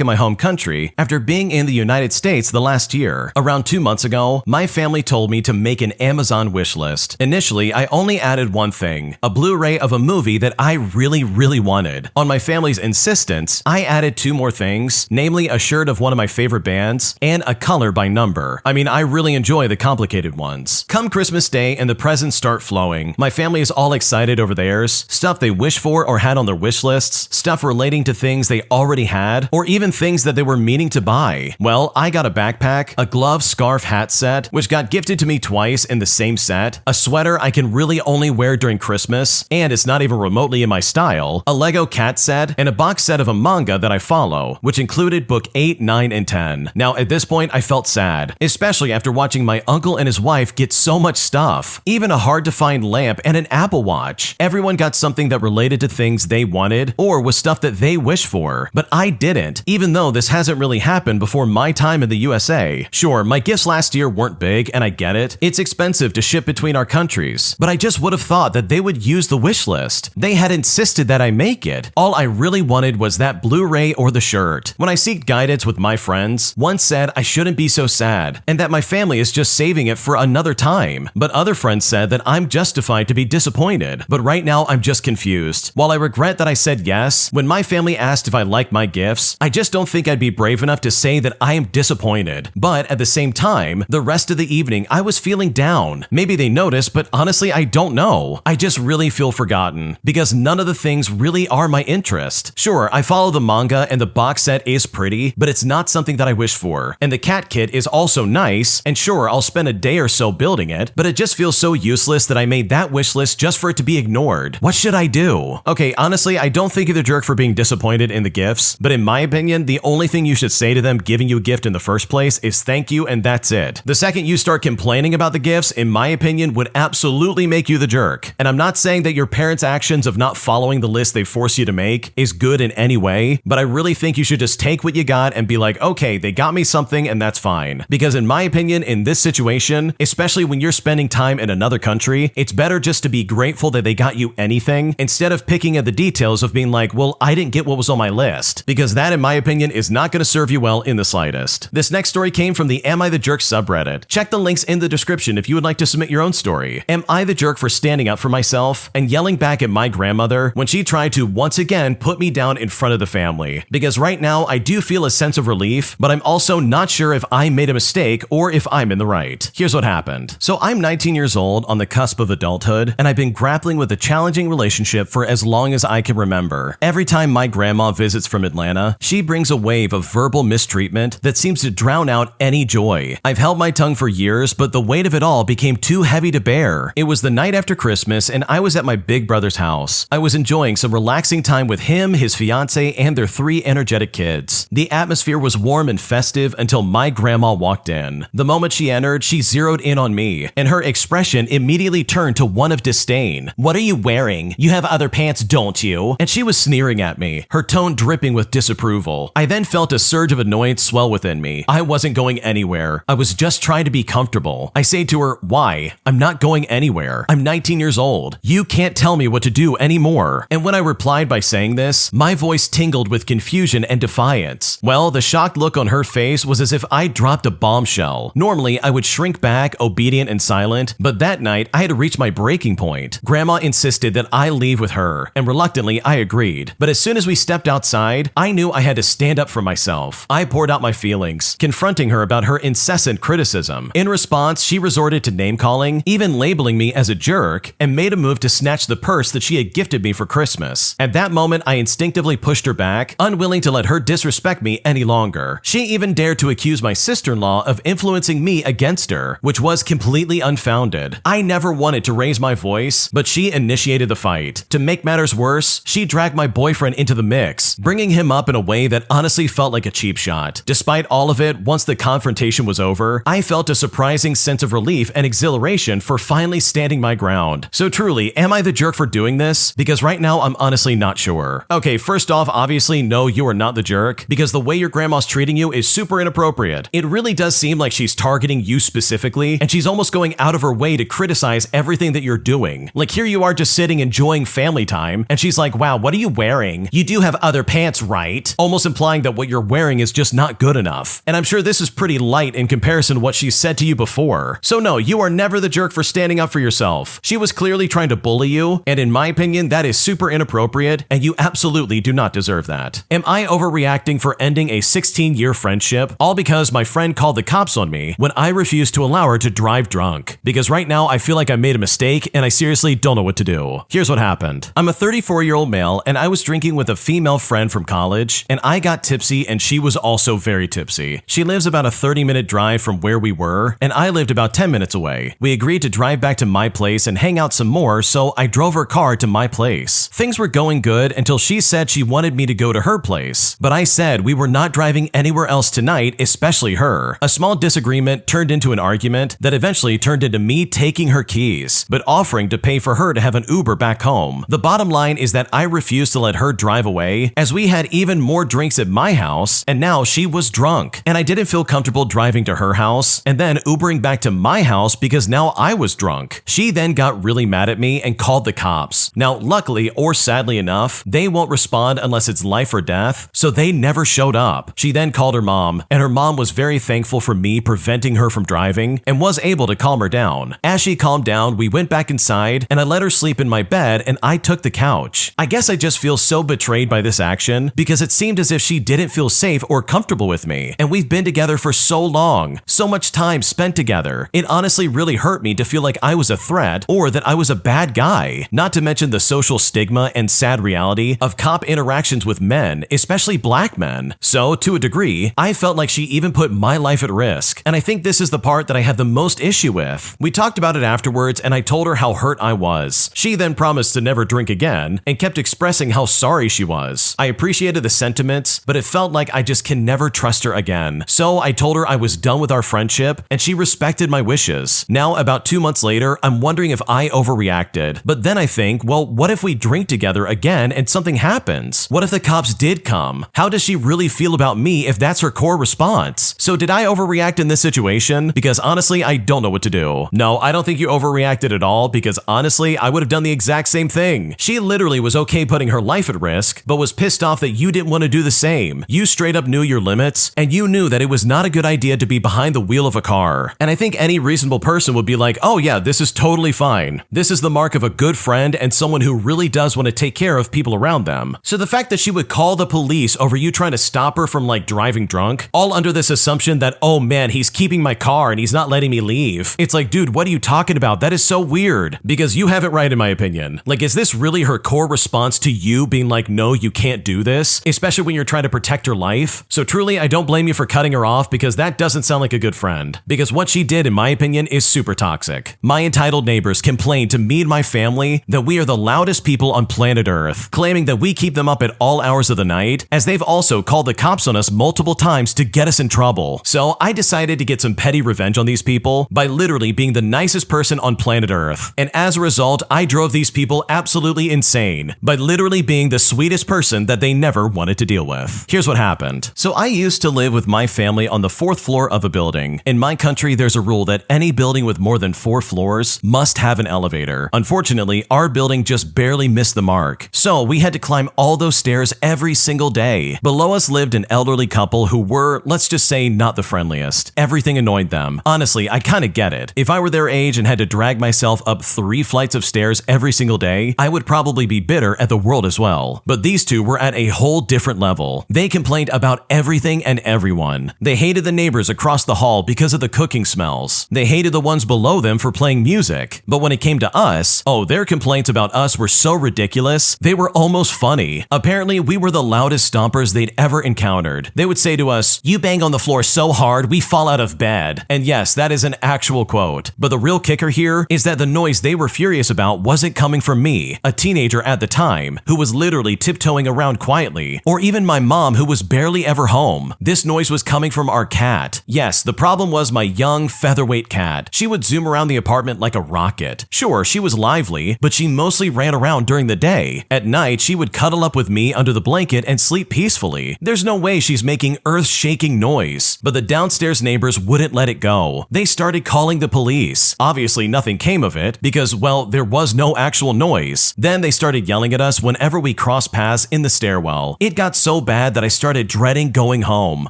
in my home country after being in the United States the last year. Around 2 months ago, my family told me to make an Amazon wish list. Initially, I only added one thing, a Blu-ray of a movie that I really wanted. On my family's insistence, I added 2 more things, namely a shirt of one of my favorite bands and a color by number. I mean, I really enjoy the complicated ones. Come Christmas Day and the presents start flowing. My family is all excited over theirs, stuff they wish for or had on their wish lists, stuff relating to things they already had, or even things that they were meaning to buy. Well, I got a backpack, a glove, scarf, hat set, which got gifted to me twice in the same set, a sweater I can really only wear during Christmas, and it's not even remotely in my style, a Lego cat set, and a box set of a manga that I follow, which included book 8, 9, and 10. Now, at this point, I felt sad, especially after watching my uncle and his wife get so much stuff, even a hard-to-find lamp and an Apple Watch. Everyone got something that related to things they wanted or was stuff that they wished for, but I didn't, even though this hasn't really happened before my time in the USA. Sure, my gifts last year weren't big, and I get it. It's expensive to ship between our countries, but I just would have thought that they would use the wish list. They had insisted that I make it. All I really wanted was that Blu-ray or the shirt. When I seeked guidance with my friends, one said I shouldn't be so sad, and that my family is just saving it for another time. But other friends said that I'm justified to be disappointed. But right now, I'm just confused. While I regret that I said yes, when my family asked if I liked my gifts, I just don't think I'd be brave enough to say that I am disappointed. But at the same time, the rest of the evening, I was feeling down. Maybe they noticed, but honestly, I don't know. I just really feel forgotten, because none of the things really are my interest. Sure, I follow the manga and the box set is pretty, but it's not something that I wish for. And the cat kit is also nice, and sure, I'll spend a day or so building it, but it just feels so useless that I made that wish list just for it to be ignored. What should I do? Okay, honestly, I don't think you're the jerk for being disappointed in the gifts, but in my opinion, the only thing you should say to them giving you a gift in the first place is thank you, and that's it. The second you start complaining about the gifts, in my opinion, would absolutely make you the jerk. And I'm not saying that your parents' actions of not following the list they force you to make is good in any way, but I really think you should just take what you got and be like, okay, they got me something and that's fine. Because in my opinion, in this situation, especially when you're spending time in another country, it's better just to be grateful that they got you anything instead of picking at the details of being like, well, I didn't get what was on my list. Because that, in my opinion, is not going to serve you well in the slightest. This next story came from the Am I the Jerk subreddit. Check the links in the description if you would like to submit your own story. Am I the jerk for standing up for myself and yelling back at my grandmother when she tried to once again put me down in front of the family? Because right now I do feel a sense of relief, but I'm also not sure if I made a mistake or if I'm in the right. Here's what happened. So I'm 19 years old on the cusp of adulthood, and I've been grappling with a challenging relationship for as long as I can remember. Every time my grandma visits from Atlanta, she brings a wave of verbal mistreatment that seems to drown out any joy. I've held my tongue for years, but the weight of it all became too heavy to bear. It was the night after Christmas, and I was at my big brother's house. I was enjoying some relaxing time with him, his fiance, and their 3 energetic kids. The atmosphere was warm and festive until my grandma walked in. The moment she entered, she zeroed in on me, and her expression immediately turned to one of disdain. "What are you wearing? You have other pants, don't you?" And she was sneering at me, her tone dripping with disapproval. I then felt a surge of annoyance swell within me. I wasn't going anywhere. I was just trying to be comfortable. I say to her, "Why? I'm not going anywhere. I'm 19 years old. You can't tell me what to do anymore." And when I replied by saying this, my voice tingled with confusion and defiance. Well, the shocked look on her face was as if I dropped a bombshell. Normally, I would shrink back, obedient and silent, but that night, I had reached my breaking point. Grandma insisted that I leave with her, and reluctantly, I agreed. But as soon as we stepped outside, I knew I had to stand up for myself. I poured out my feelings, confronting her about her incessant criticism. In response, she resorted to name-calling, even labeling me as a jerk, and made a move to snatch the purse that she had gifted me for Christmas. At that moment, I instinctively pushed her back, unwilling to let her disrespect me any longer. She even dared to accuse my sister-in-law of influencing me against her, which was completely unfounded. I never wanted to raise my voice, but she initiated the fight. To make matters worse, she drag my boyfriend into the mix, bringing him up in a way that honestly felt like a cheap shot. Despite all of it, once the confrontation was over, I felt a surprising sense of relief and exhilaration for finally standing my ground. So truly, am I the jerk for doing this? Because right now, I'm honestly not sure. Okay, first off, obviously, no, you are not the jerk, because the way your grandma's treating you is super inappropriate. It really does seem like she's targeting you specifically, and she's almost going out of her way to criticize everything that you're doing. Like here you are just sitting enjoying family time, and she's like, wow, what are you wearing? You do have other pants, right? Almost implying that what you're wearing is just not good enough. And I'm sure this is pretty light in comparison to what she said to you before. So no, you are never the jerk for standing up for yourself. She was clearly trying to bully you, and in my opinion, that is super inappropriate, and you absolutely do not deserve that. Am I overreacting for ending a 16-year friendship, all because my friend called the cops on me when I refused to allow her to drive drunk? Because right now, I feel like I made a mistake, and I seriously don't know what to do. Here's what happened. I'm a 34-year-old male, and I was drinking with a female friend from college, and I got tipsy, and she was also very tipsy. She lives about a 30-minute drive from where we were, and I lived about 10 minutes away. We agreed to drive back to my place and hang out some more, so I drove her car to my place. Things were going good until she said she wanted me to go to her place, but I said we were not driving anywhere else tonight, especially her. A small disagreement turned into an argument that eventually turned into me taking her keys, but offering to pay for her to have an Uber back home. The bottom line is that I refused to let her drive away, as we had even more drinks at my house, and now she was drunk, and I didn't feel comfortable driving to her house and then Ubering back to my house because now I was drunk. She then got really mad at me and called the cops. Now, luckily or sadly enough, they won't respond unless it's life or death, so they never showed up. She then called her mom, and her mom was very thankful for me preventing her from driving and was able to calm her down. As she calmed down, we went back inside and I let her sleep in my bed and I took the couch. I guess I just feel so betrayed by this action because it seemed as if she didn't feel safe or comfortable with me, and we've been together for so long, so much time spent together. It honestly really hurt me to feel like I was a threat or that I was a bad guy, not to mention the social stigma and sad reality of cop interactions with men, especially black men. So, to a degree, I felt like she even put my life at risk, and I think this is the part that I have the most issue with. We talked about it afterwards, and I told her how hurt I was. She then promised to never drink again and kept expressing how sorry she was. I appreciated the sentiments, but it felt like I just can never trust her again. So I told her I was done with our friendship, and she respected my wishes. Now, about 2 months later, I'm wondering if I overreacted. But then I think, well, what if we drink together again and something happens? What if the cops did come? How does she really feel about me if that's her core response? So did I overreact in this situation? Because honestly, I don't know what to do. No, I don't think you overreacted at all, because honestly, I would have done the exact same thing. She literally was okay putting her life at risk, but was pissed off that you didn't want to do the same. You straight up knew your limits, and you knew that it was not a good idea to be behind the wheel of a car. And I think any reasonable person would be like, oh yeah, this is totally fine. This is the mark of a good friend and someone who really does want to take care of people around them. So the fact that she would call the police over you trying to stop her from like driving drunk, all under this assumption that, oh man, he's keeping my car and he's not letting me leave. It's like, dude, what are you talking about? That is so weird. Because you have it right in my opinion. Like, is this really her core response to you being like, no, you can't do this? Especially when you're trying to protect her life. So truly, I don't blame you for cutting her off, because that doesn't sound like a good friend. Because what she did, in my opinion, is super toxic. My entitled neighbors complained to me and my family that we are the loudest people on planet Earth, claiming that we keep them up at all hours of the night, as they've also called the cops on us multiple times to get us in trouble. So I decided to get some petty revenge on these people by literally being the nicest person on planet Earth. And as a result, I drove these people absolutely insane by literally being the sweetest person that they never wanted to deal with. Here's what happened. So I used to live with my family on the 4th floor of a building. In my country, there's a rule that any building with more than 4 floors must have an elevator. Unfortunately, our building just barely missed the mark. So we had to climb all those stairs every single day. Below us lived an elderly couple who were, let's just say, not the friendliest. Everything annoyed them. Honestly, I kind of get it. If I were their age and had to drag myself up 3 flights of stairs every single day, I would probably be bitter at the world as well. But these two were at a whole different level. They complained about everything and everyone. They hated the neighbors across the hall because of the cooking smells. They hated the ones below them for playing music. But when it came to us, oh, their complaints about us were so ridiculous, they were almost funny. Apparently, we were the loudest stompers they'd ever encountered. They would say to us, "You bang on the floor so hard, we fall out of bed." And yes, that is an actual quote. But the real kicker here is that the noise they were furious about wasn't coming from me, a teenager at the time. time, who was literally tiptoeing around quietly, or even my mom who was barely ever home. This noise was coming from our cat. Yes, the problem was my young, featherweight cat. She would zoom around the apartment like a rocket. Sure, she was lively, but she mostly ran around during the day. At night, she would cuddle up with me under the blanket and sleep peacefully. There's no way she's making earth-shaking noise. But the downstairs neighbors wouldn't let it go. They started calling the police. Obviously, nothing came of it because, well, there was no actual noise. Then they started yelling at us whenever we crossed paths in the stairwell. It got so bad that I started dreading going home.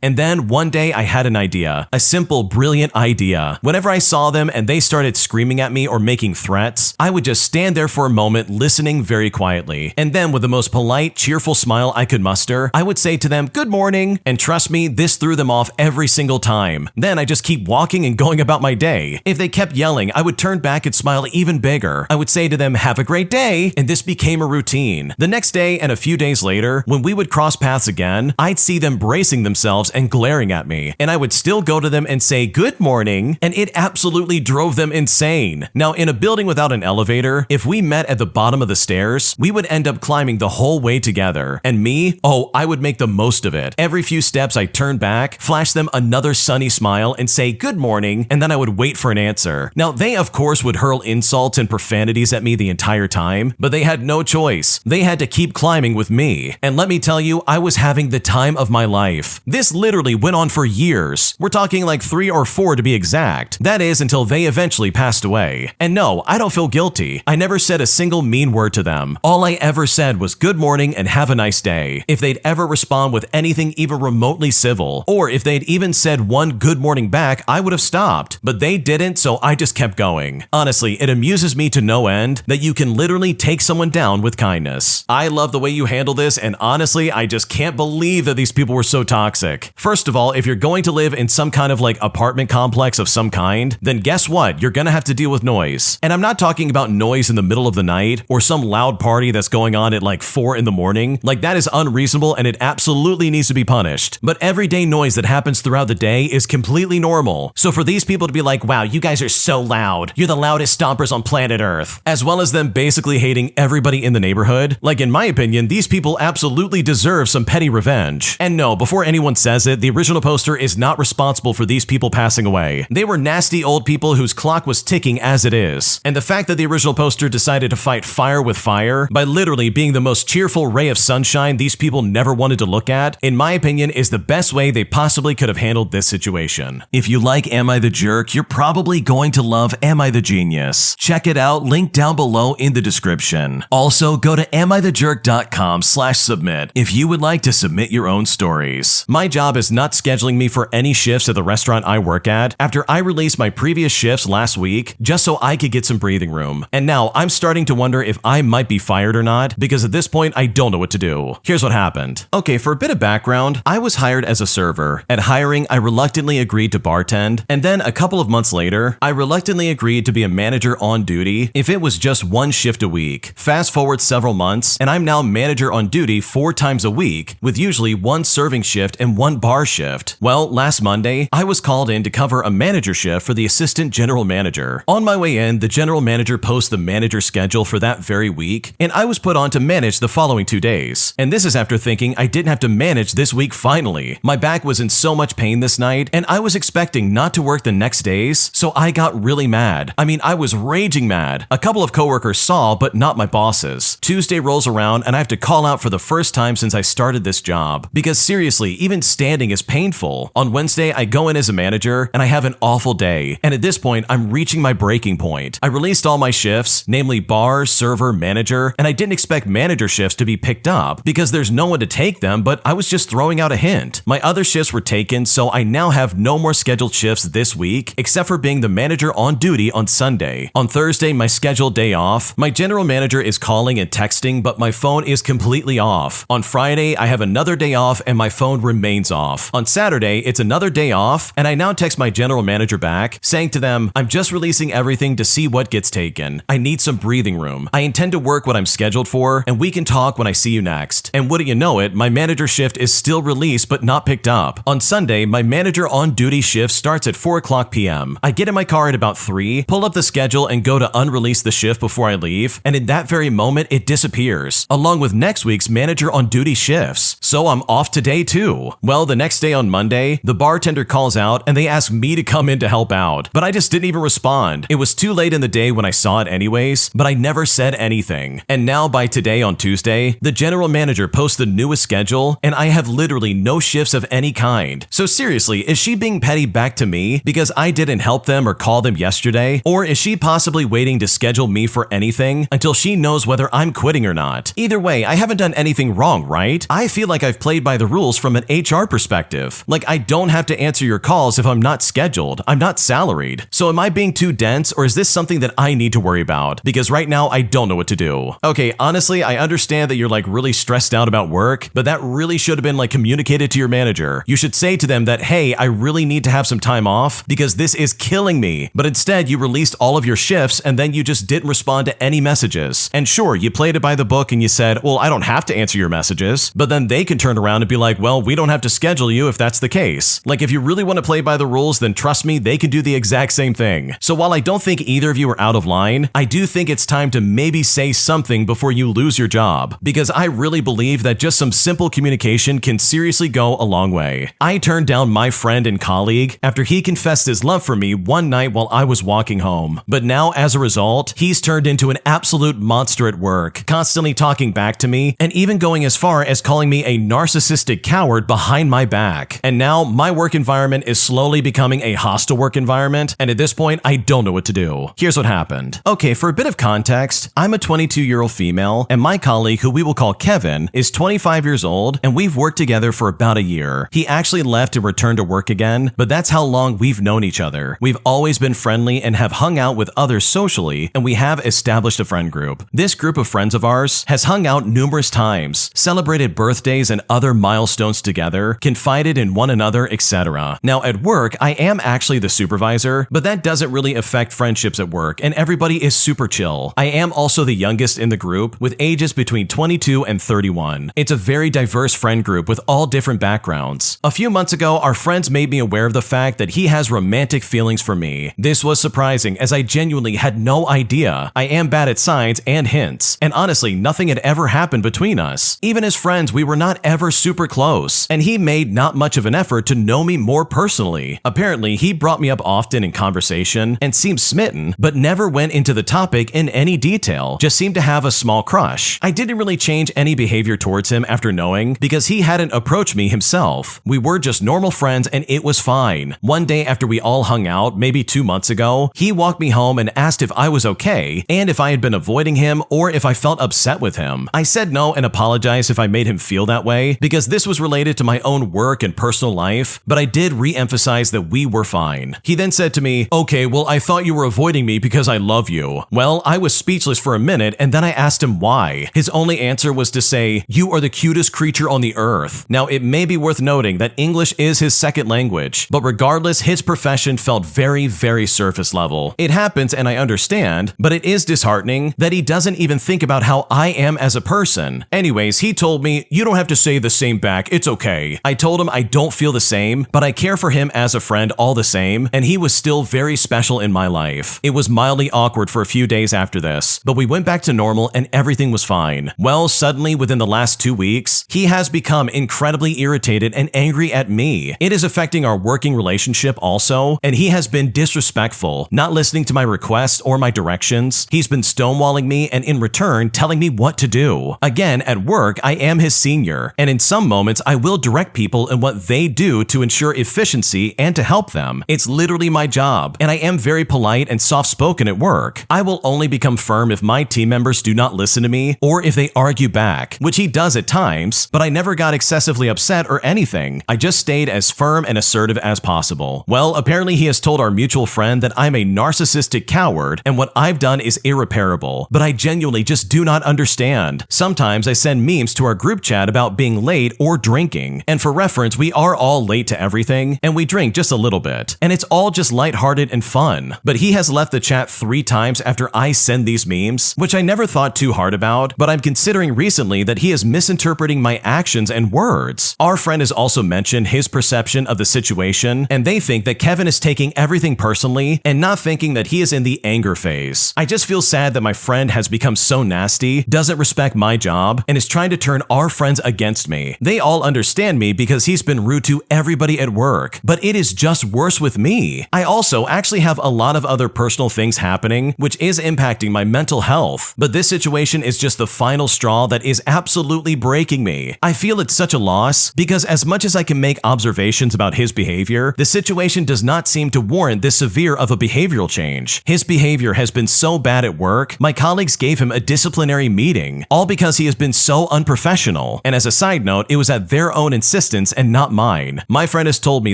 And then one day I had an idea. A simple, brilliant idea. Whenever I saw them and they started screaming at me or making threats, I would just stand there for a moment listening very quietly. And then with the most polite, cheerful smile I could muster, I would say to them, "Good morning." And trust me, this threw them off every single time. Then I just keep walking and going about my day. If they kept yelling, I would turn back and smile even bigger. I would say to them, "Have a great day." And this became a routine. The next day and a few days later, when we would cross paths again, I'd see them bracing themselves and glaring at me. And I would still go to them and say, "Good morning." And it absolutely drove them insane. Now, in a building without an elevator, if we met at the bottom of the stairs, we would end up climbing the whole way together. And me, oh, I would make the most of it. Every few steps I'd turn back, flash them another sunny smile and say, "Good morning," and then I would wait for an answer. Now, they of course would hurl insults and profanities at me the entire time, but they had no choice. They had to keep climbing with me. And let me tell you, I was having the time of my life. This literally went on for years. We're talking like 3 or 4 to be exact. That is until they eventually passed away. And no, I don't feel guilty. I never said a single mean word to them. All I ever said was good morning and have a nice day. If they'd ever respond with anything even remotely civil, or if they'd even said one good morning back, I would have stopped. But they didn't, so I just kept going. Honestly, it amuses me to no end that you can literally take someone down with kindness. I love the way you handle this, and honestly, I just can't believe that these people were so toxic. First of all, if you're going to live in some kind of like apartment complex of some kind, then guess what? You're gonna have to deal with noise. And I'm not talking about noise in the middle of the night or some loud party that's going on at like 4 in the morning. Like, that is unreasonable and it absolutely needs to be punished. But everyday noise that happens throughout the day is completely normal. So for these people to be like, "Wow, you guys are so loud. You're the loudest stompers on planet Earth," as well as them basically hating everybody in the neighborhood, like, in my opinion, these people absolutely deserve some petty revenge. And no, before anyone says it, the original poster is not responsible for these people passing away. They were nasty old people whose clock was ticking as it is. And the fact that the original poster decided to fight fire with fire by literally being the most cheerful ray of sunshine these people never wanted to look at, in my opinion, is the best way they possibly could have handled this situation. If you like Am I the Jerk, you're probably going to love Am I the Genius. Check it out, link down below in the description. Also, go to amithejerk.com/submit if you would like to submit your own stories. My job is not scheduling me for any shifts at the restaurant I work at after I released my previous shifts last week just so I could get some breathing room. And now I'm starting to wonder if I might be fired or not, because at this point I don't know what to do. Here's what happened. Okay, for a bit of background, I was hired as a server. At hiring, I reluctantly agreed to bartend, and then a couple of months later, I reluctantly agreed to be a manager on duty if it was just one shift a week. Fast forward several months, and I'm now manager on duty 4 times a week, with usually 1 serving shift and 1 bar shift. Well, last Monday, I was called in to cover a manager shift for the assistant general manager. On my way in, the general manager posts the manager schedule for that very week, and I was put on to manage the following 2 days. And this is after thinking I didn't have to manage this week finally. My back was in so much pain this night, and I was expecting not to work the next days, so I got really mad. I mean, I was raging mad. A couple of coworkers saw, but not my bosses. Tuesday rolls around, and I have to call out for the first time since I started this job. Because seriously, even standing is painful. On Wednesday, I go in as a manager, and I have an awful day. And at this point, I'm reaching my breaking point. I released all my shifts, namely bar, server, manager, and I didn't expect manager shifts to be picked up because there's no one to take them, but I was just throwing out a hint. My other shifts were taken, so I now have no more scheduled shifts this week, except for being the manager on duty on Sunday. On Thursday, my scheduled day off, my general manager is calling and texting, but my phone is completely off. On Friday, I have another day off and my phone remains off. On Saturday, it's another day off, and I now text my general manager back, saying to them, "I'm just releasing everything to see what gets taken. I need some breathing room. I intend to work what I'm scheduled for, and we can talk when I see you next." And wouldn't you know it, my manager shift is still released but not picked up. On Sunday, my manager on duty shift starts at 4:00 p.m. I get in my car at about 3, pull up the schedule and go to unrelease the shift before I leave, and in that very moment, it disappears, along with next week's manager on duty shifts. So I'm off today too. Well, the next day on Monday, the bartender calls out and they ask me to come in to help out, but I just didn't even respond. It was too late in the day when I saw it anyways, but I never said anything. And now by today on Tuesday, the general manager posts the newest schedule and I have literally no shifts of any kind. So seriously, is she being petty back to me because I didn't help them or call them yesterday? Or is she possibly waiting to schedule me for anything until she knows whether I'm quitting or not? Either way, I haven't done anything wrong, right? I feel like I've played by the rules from an HR perspective. Like I don't have to answer your calls if I'm not scheduled. I'm not salaried. So am I being too dense or is this something that I need to worry about? Because right now I don't know what to do. Okay, honestly, I understand that you're like really stressed out about work, but that really should have been like communicated to your manager. You should say to them that, hey, I really need to have some time off because this is killing me. But instead you released all of your shifts and then you just didn't respond to any messages. And sure, you played it by the book and you said, well, I don't have to answer your messages, but then they can turn around and be like, well, we don't have to schedule you if that's the case. Like if you really want to play by the rules, then trust me, they can do the exact same thing. So while I don't think either of you are out of line, I do think it's time to maybe say something before you lose your job, because I really believe that just some simple communication can seriously go a long way. I turned down my friend and colleague after he confessed his love for me one night while I was walking home. But now as a result, he's turned into an absolute monster at work, constantly talking back to me and even going as far as calling me a narcissistic coward behind my back. And now my work environment is slowly becoming a hostile work environment, and at this point, I don't know what to do. Here's what happened. Okay, for a bit of context, I'm a 22-year-old female, and my colleague, who we will call Kevin, is 25 years old, and we've worked together for about a year. He actually left and returned to work again, but that's how long we've known each other. We've always been friendly and have hung out with others socially, and we have established a friend group. This group of friends of ours has hung out numerous times, celebrated birthdays and other milestones together, confided in one another, etc. Now at work, I am actually the supervisor, but that doesn't really affect friendships at work, and everybody is super chill. I am also the youngest in the group, with ages between 22 and 31. It's a very diverse friend group with all different backgrounds. A few months ago, our friends made me aware of the fact that he has romantic feelings for me. This was surprising, as I genuinely had no idea. I am bad at signs and hints, and honestly, nothing had ever happened between us. Even as friends, we were not ever super close, and he made not much of an effort to know me more personally. Apparently, he brought me up often in conversation and seemed smitten, but never went into the topic in any detail, just seemed to have a small crush. I didn't really change any behavior towards him after knowing, because he hadn't approached me himself. We were just normal friends and it was fine. One day after we all hung out, maybe 2 months ago, he walked me home and asked if I was okay and if I had been avoiding him or if I felt upset with him. I said no and apologized if I made him feel that way, because this was related to my own work and personal life, but I did re-emphasize that we were fine. He then said to me, okay, well, I thought you were avoiding me because I love you. Well, I was speechless for a minute and then I asked him why. His only answer was to say, you are the cutest creature on the earth. Now, it may be worth noting that English is his second language, but regardless, his profession felt very, very surface level. It happens and I understand, but it is disheartening that he doesn't even think about how I am as a person. Anyways, he told me, you don't have to say the same back, it's okay. I told him I don't feel the same, but I care for him as a friend all the same, and he was still very special in my life. It was mildly awkward for a few days after this, but we went back to normal and everything was fine. Well, suddenly within the last 2 weeks, he has become incredibly irritated and angry at me. It is affecting our working relationship also, and he has been disrespectful, not listening to my requests or my directions. He's been stonewalling me and in return telling me what to do. Again, at work, I am his senior, and in some moments I will direct people in what they do to ensure efficiency and to help them. It's literally my job, and I am very polite and soft-spoken at work. I will only become firm if my team members do not listen to me or if they argue back, which he does at times, but I never got excessively upset or anything. I just stayed as firm and assertive as possible. Well, apparently he has told our mutual friend that I'm a narcissistic coward and what I've done is irreparable, but I genuinely just do not understand. Sometimes I send memes to our group chat about being late or drinking, and for reference, we are all late to everything, and we drink just a little bit, and it's all just lighthearted and fun. But he has left the chat 3 times after I send these memes, which I never thought too hard about, but I'm considering recently that he is misinterpreting my actions and words. Our friend has also mentioned his perception of the situation, and they think that Kevin is taking everything personally and not thinking that he is in the anger phase. I just feel sad that my friend has become so nasty nasty, doesn't respect my job, and is trying to turn our friends against me. They all understand me because he's been rude to everybody at work, but it is just worse with me. I also actually have a lot of other personal things happening, which is impacting my mental health, but this situation is just the final straw that is absolutely breaking me. I feel it's such a loss because as much as I can make observations about his behavior, the situation does not seem to warrant this severe of a behavioral change. His behavior has been so bad at work, my colleagues gave him a disciplinary meeting, all because he has been so unprofessional. And as a side note, it was at their own insistence and not mine. My friend has told me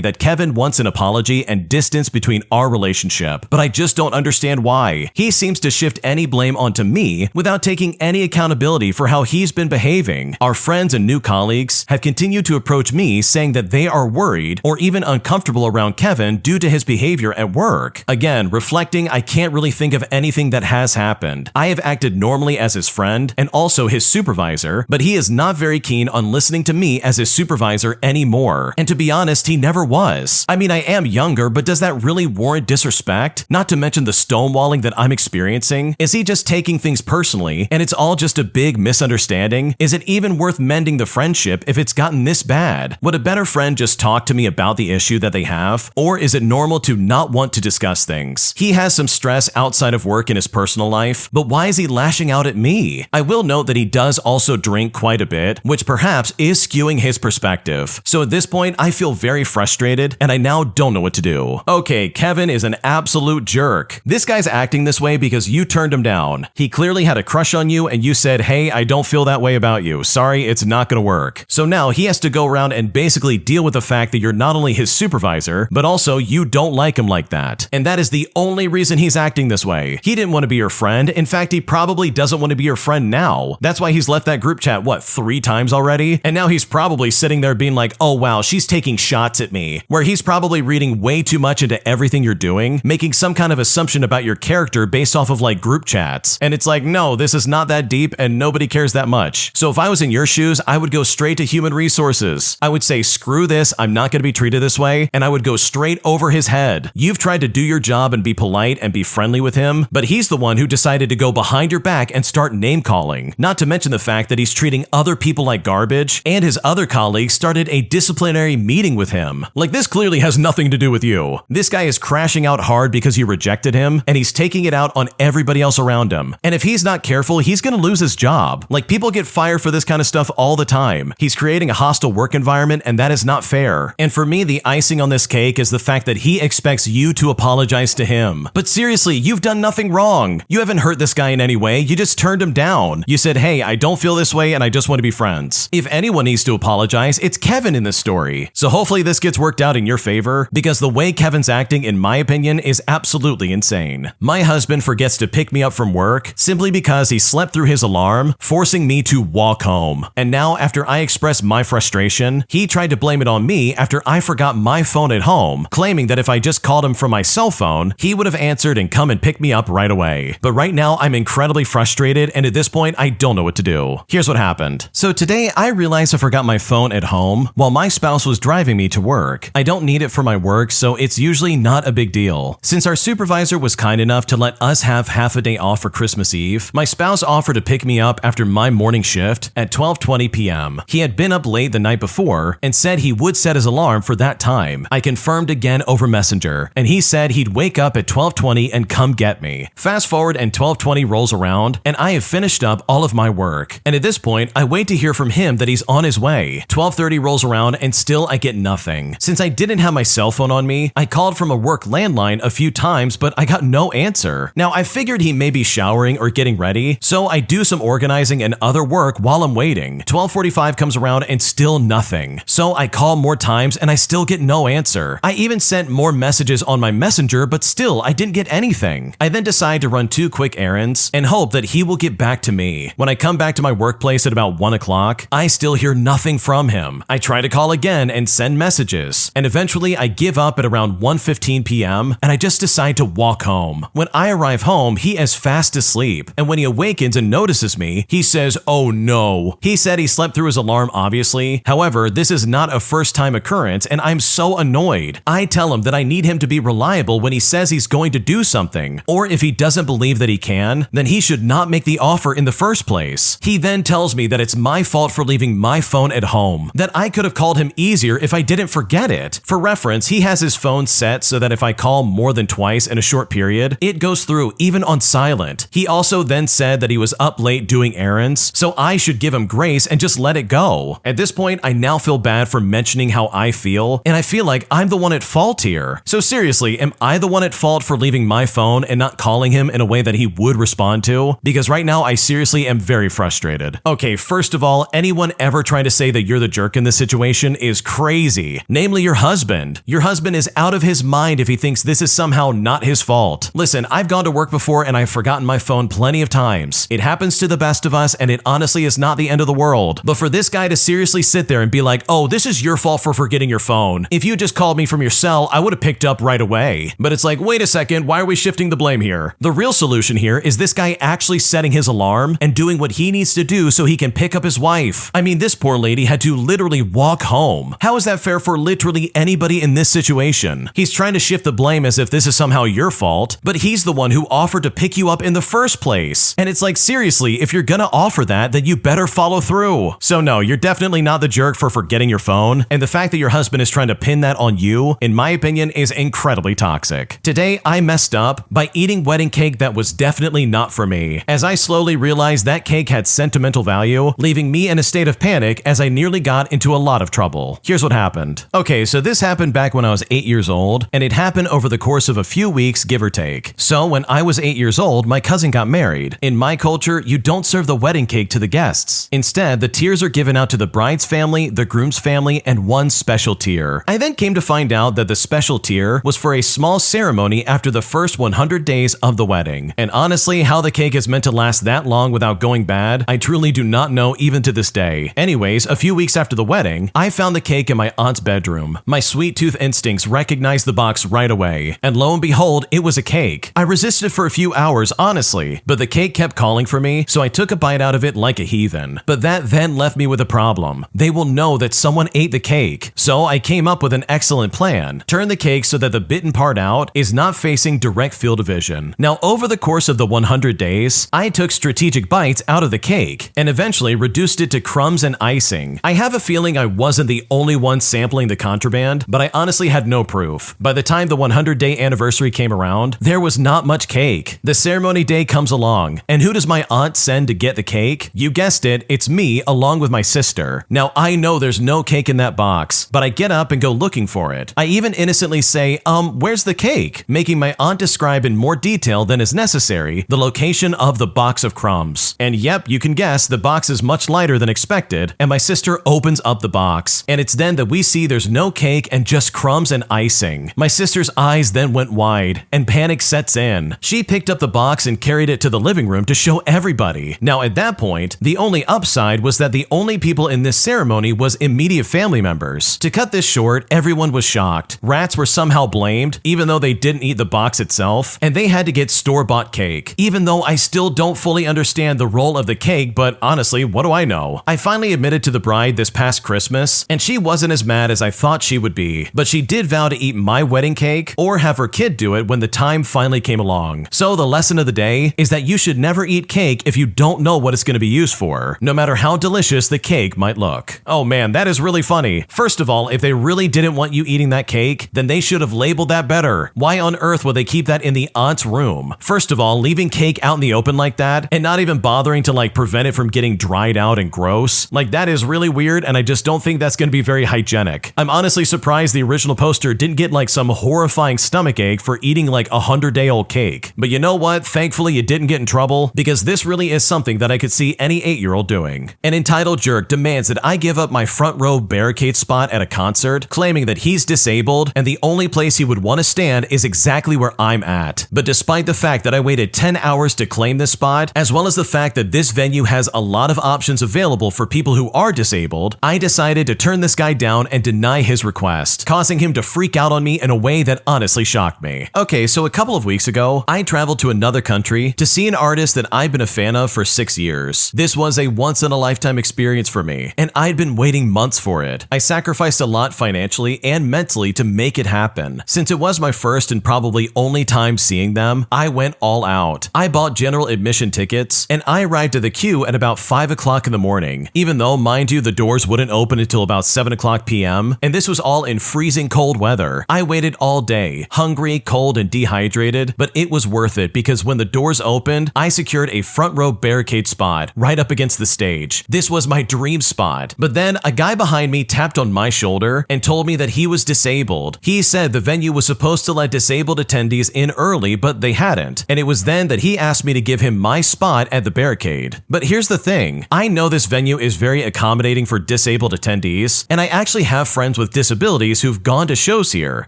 that Kevin wants an apology and distance between our relationship, but I just don't understand why. He seems to shift any blame onto me without taking any accountability for how he's been behaving. Our friends and new colleagues have continued to approach me saying that they are worried or even uncomfortable around Kevin due to his behavior at work. Again, reflecting, I can't really think of anything that has happened. I have acted normally as his friend and also his supervisor, but he is not very keen on listening to me as his supervisor anymore. And to be honest, he never was. I mean, I am younger, but does that really warrant disrespect? Not to mention the stonewalling that I'm experiencing. Is he just taking things personally and it's all just a big misunderstanding? Is it even worth mending the friendship if it's gotten this bad? Would a better friend just talk to me about the issue that they have? Or is it normal to not want to discuss things? He has some stress outside of work in his personal life, but why is he lashing out at me? I will note that he does also drink quite a bit, which perhaps is skewing his perspective. So at this point, I feel very frustrated and I now don't know what to do. Okay, Kevin is an absolute jerk. This guy's acting this way because you turned him down. He clearly had a crush on you and you said, hey, I don't feel that way about you. Sorry, it's not gonna work. So now he has to go around and basically deal with the fact that you're not only his supervisor, but also you don't like him like that. And that is the only reason he's acting this way. He didn't want to be your friend. In fact, he probably doesn't want to be your friend now. That's why he's left that group chat, what, 3 times already? And now he's probably sitting there being like, oh wow, she's taking shots at me. Where he's probably reading way too much into everything you're doing, making some kind of assumption about your character based off of like group chats. And it's like, no, this is not that deep and nobody cares that much. So if I was in your shoes, I would go straight to human resources. I would say, screw this, I'm not going to be treated this way, and I would go straight over his head. You've tried to do your job and be polite and be friendly with him, but he's the one who decided to go behind your back and start name calling. Not to mention the fact that he's treating other people like garbage, and his other colleagues started a disciplinary meeting with him. Like, this clearly has nothing to do with you. This guy is crashing out hard because you rejected him, and he's taking it out on everybody else around him. And if he's not careful, he's gonna lose his job. Like, people get fired for this kind of stuff all the time. He's creating a hostile work environment, and that is not fair. And for me, the icing on this cake is the fact that he expects you to apologize to him. But seriously, you've done nothing wrong. You haven't hurt this guy in any way. You just turned him down. You said, hey, I don't feel this way and I just want to be friends. If anyone needs to apologize, it's Kevin in this story. So hopefully this gets worked out in your favor, because the way Kevin's acting, in my opinion, is absolutely insane. My husband forgets to pick me up from work simply because he slept through his alarm, forcing me to walk home. And now, after I expressed my frustration, he tried to blame it on me after I forgot my phone at home, claiming that if I just called him from my cell phone, he would have answered and come and pick me up right away. But right now, I'm incredibly frustrated, and at this point, I don't know what to do. Here's what happened. So today, I realized I forgot my phone at home while my spouse was driving me to work. I don't need it for my work, so it's usually not a big deal. Since our supervisor was kind enough to let us have half a day off for Christmas Eve, my spouse offered to pick me up after my morning shift at 12:20 p.m. He had been up late the night before and said he would set his alarm for that time. I confirmed again over Messenger, and he said he'd wake up at 12:20 and come get me. Fast forward and 12:20 rolls around, and I have finished up all of my work. And at this point, I wait to hear from him that he's on his way. 12:30 rolls around, and still I get nothing. Since I didn't have my cell phone on me, I called from a work landline a few times, but I got no answer. Now, I figured he may be showering or getting ready, so I do some organizing and other work while I'm waiting. 12:45 comes around and still nothing. So I call more times and I still get no answer. I even sent more messages on my messenger, but still I didn't get anything. I then decide to run 2 quick errands and hope that he will get back to me. When I come back to my workplace at about 1 o'clock, I still hear nothing from him. I try to call again and send messages, and eventually I give up at around 1:15 p.m. and I just decide to walk home. When I arrive home, he is fast asleep, and when he awakens and notices me, he says, oh no. He said he slept through his alarm, obviously. However, this is not a first-time occurrence, and I'm so annoyed. I tell him that I need him to be reliable when he says he's going to do something, or if he doesn't believe that he can, then he should not make the offer in the first place. He then tells me that it's my fault for leaving my phone at home, that I could have called him easier if I didn't forget it. For reference, he has his phone set so that if I call more than twice in a short period, it goes through even on silent. He also then said that he was up late doing errands, so I should give him grace and just let it go. At this point, I now feel bad for mentioning how I feel, and I feel like I'm the one at fault here. So seriously, am I the one at fault for leaving my phone and not calling him in a way that he would respond to? Because right now, I seriously am very frustrated. Okay, first of all, anyone ever trying to say that you're the jerk in this situation is crazy. Namely, your husband. Your husband is out of his mind if he thinks this is somehow not his fault. Listen, I've gone to work before and I've forgotten my phone plenty of times. It happens to the best of us, and it honestly is not the end of the world. But for this guy to seriously sit there and be like, oh, this is your fault for forgetting your phone. If you just called me from your cell, I would have picked up right away. But it's like, wait a second, why are we shifting the blame here? The real solution here is this guy actually setting his alarm and doing what he needs to do so he can pick up his wife. I mean, this poor lady had to literally walk home. How is that fair for literally anybody in this situation? He's trying to shift the blame as if this is somehow your fault, but he's the one who offered to pick you up in the first place. And it's like, seriously, if you're gonna offer that, then you better follow through. So no, you're definitely not the jerk for forgetting your phone, and the fact that your husband is trying to pin that on you, in my opinion, is incredibly toxic. Today, I messed up by eating wedding cake that was definitely not for me, as I slowly realized that cake had sentimental value, leaving me in a state of panic as I nearly got into a lot of trouble. Here's what happened. Okay, so this happened back when I was 8 years old, and it happened over the course of a few weeks, give or take. So when I was 8 years old, my cousin got married. In my culture, you don't serve the wedding cake to the guests. Instead, the tiers are given out to the bride's family, the groom's family, and one special tier. I then came to find out that the special tier was for a small ceremony after the first 100 days of the wedding. And honestly, how the cake is meant to last that long without going bad, I truly do not know even to this day. Anyways, a few weeks after the wedding, I found the cake in my aunt's bedroom. My sweet tooth instincts recognized the box right away, and lo and behold, it was a cake. I resisted for a few hours, honestly, but the cake kept calling for me, so I took a bite out of it like a heathen. But that then left me with a problem. They will know that someone ate the cake. So I came up with an excellent plan. Turn the cake so that the bitten part out is not facing direct field of vision. Now, over the course of the 100 days, I took strategic bites out of the cake and eventually reduced it to crumbs and icing. I have a feeling I wasn't the only one sampling the contraband, but I honestly had no proof. By the time the 100-day anniversary came around, there was not much cake. The ceremony day comes along, and who does my aunt send to get the cake? You guessed it, it's me along with my sister. Now, I know there's no cake in that box, but I get up and go looking for it. I even innocently say, where's the cake? Making my aunt describe in more detail than is necessary the location of the box of crumbs. And yep, you can guess, the box is much lighter than expected, and my sister opens up the box. And it's then that we see there's no cake and just crumbs and icing. My sister's eyes then went wide, and panic sets in. She picked up the box and carried it to the living room to show everybody. Now at that point, the only upside was that the only people in this ceremony was immediate family members. To cut this short, everyone was shocked. Rats were somehow blamed, even though they didn't eat the box itself, and they had to get store-bought cake. Even though I still don't fully understand the role of the cake, but honestly, what do I know? I finally admitted to the bride this past Christmas, and she wasn't as mad as I thought she would be, but she did vow to eat my wedding cake or have her kid do it when the time finally came along. So the lesson of the day is that you should never eat cake if you don't know what it's going to be used for, no matter how delicious the cake might look. Oh man, that is really funny. First of all, if they really didn't want you eating that cake, then they should have labeled that better. Why on earth would they keep that in the aunt's room? First of all, leaving cake out in the open like that and not even bothering to prevent it from getting dried out and gross, that is really weird, and I just don't think that's going to be very hygienic. I'm honestly surprised the original poster didn't get some horrifying stomachache for eating a 100-day-old cake. But you know what? Thankfully, it didn't get in trouble, because this really is something that I could see any 8-year-old doing. An entitled jerk demands that I give up my front row barricade spot at a concert, claiming that he's disabled and the only place he would want to stand is exactly where I'm at. But despite the fact that I waited 10 hours to claim this spot, as well as the fact that this venue has a lot of options available for people who are disabled, I decided to turn this guy down and deny his request, causing him to freak out on me in a way that honestly shocked me. Okay, so a couple of weeks ago, I traveled to another country to see an artist that I've been a fan of for 6 years. This was a once-in-a-lifetime experience for me, and I'd been waiting months for it. I sacrificed a lot financially and mentally to make it happen. Since it was my first and probably only time seeing them, I went all out. I bought general admission admission tickets, and I arrived at the queue at about 5 o'clock in the morning, even though, mind you, the doors wouldn't open until about 7 o'clock p.m., and this was all in freezing cold weather. I waited all day, hungry, cold, and dehydrated, but it was worth it because when the doors opened, I secured a front row barricade spot right up against the stage. This was my dream spot. But then a guy behind me tapped on my shoulder and told me that he was disabled. He said the venue was supposed to let disabled attendees in early, but they hadn't. And it was then that he asked me to give him my spot at the barricade. But here's the thing. I know this venue is very accommodating for disabled attendees, and I actually have friends with disabilities who've gone to shows here,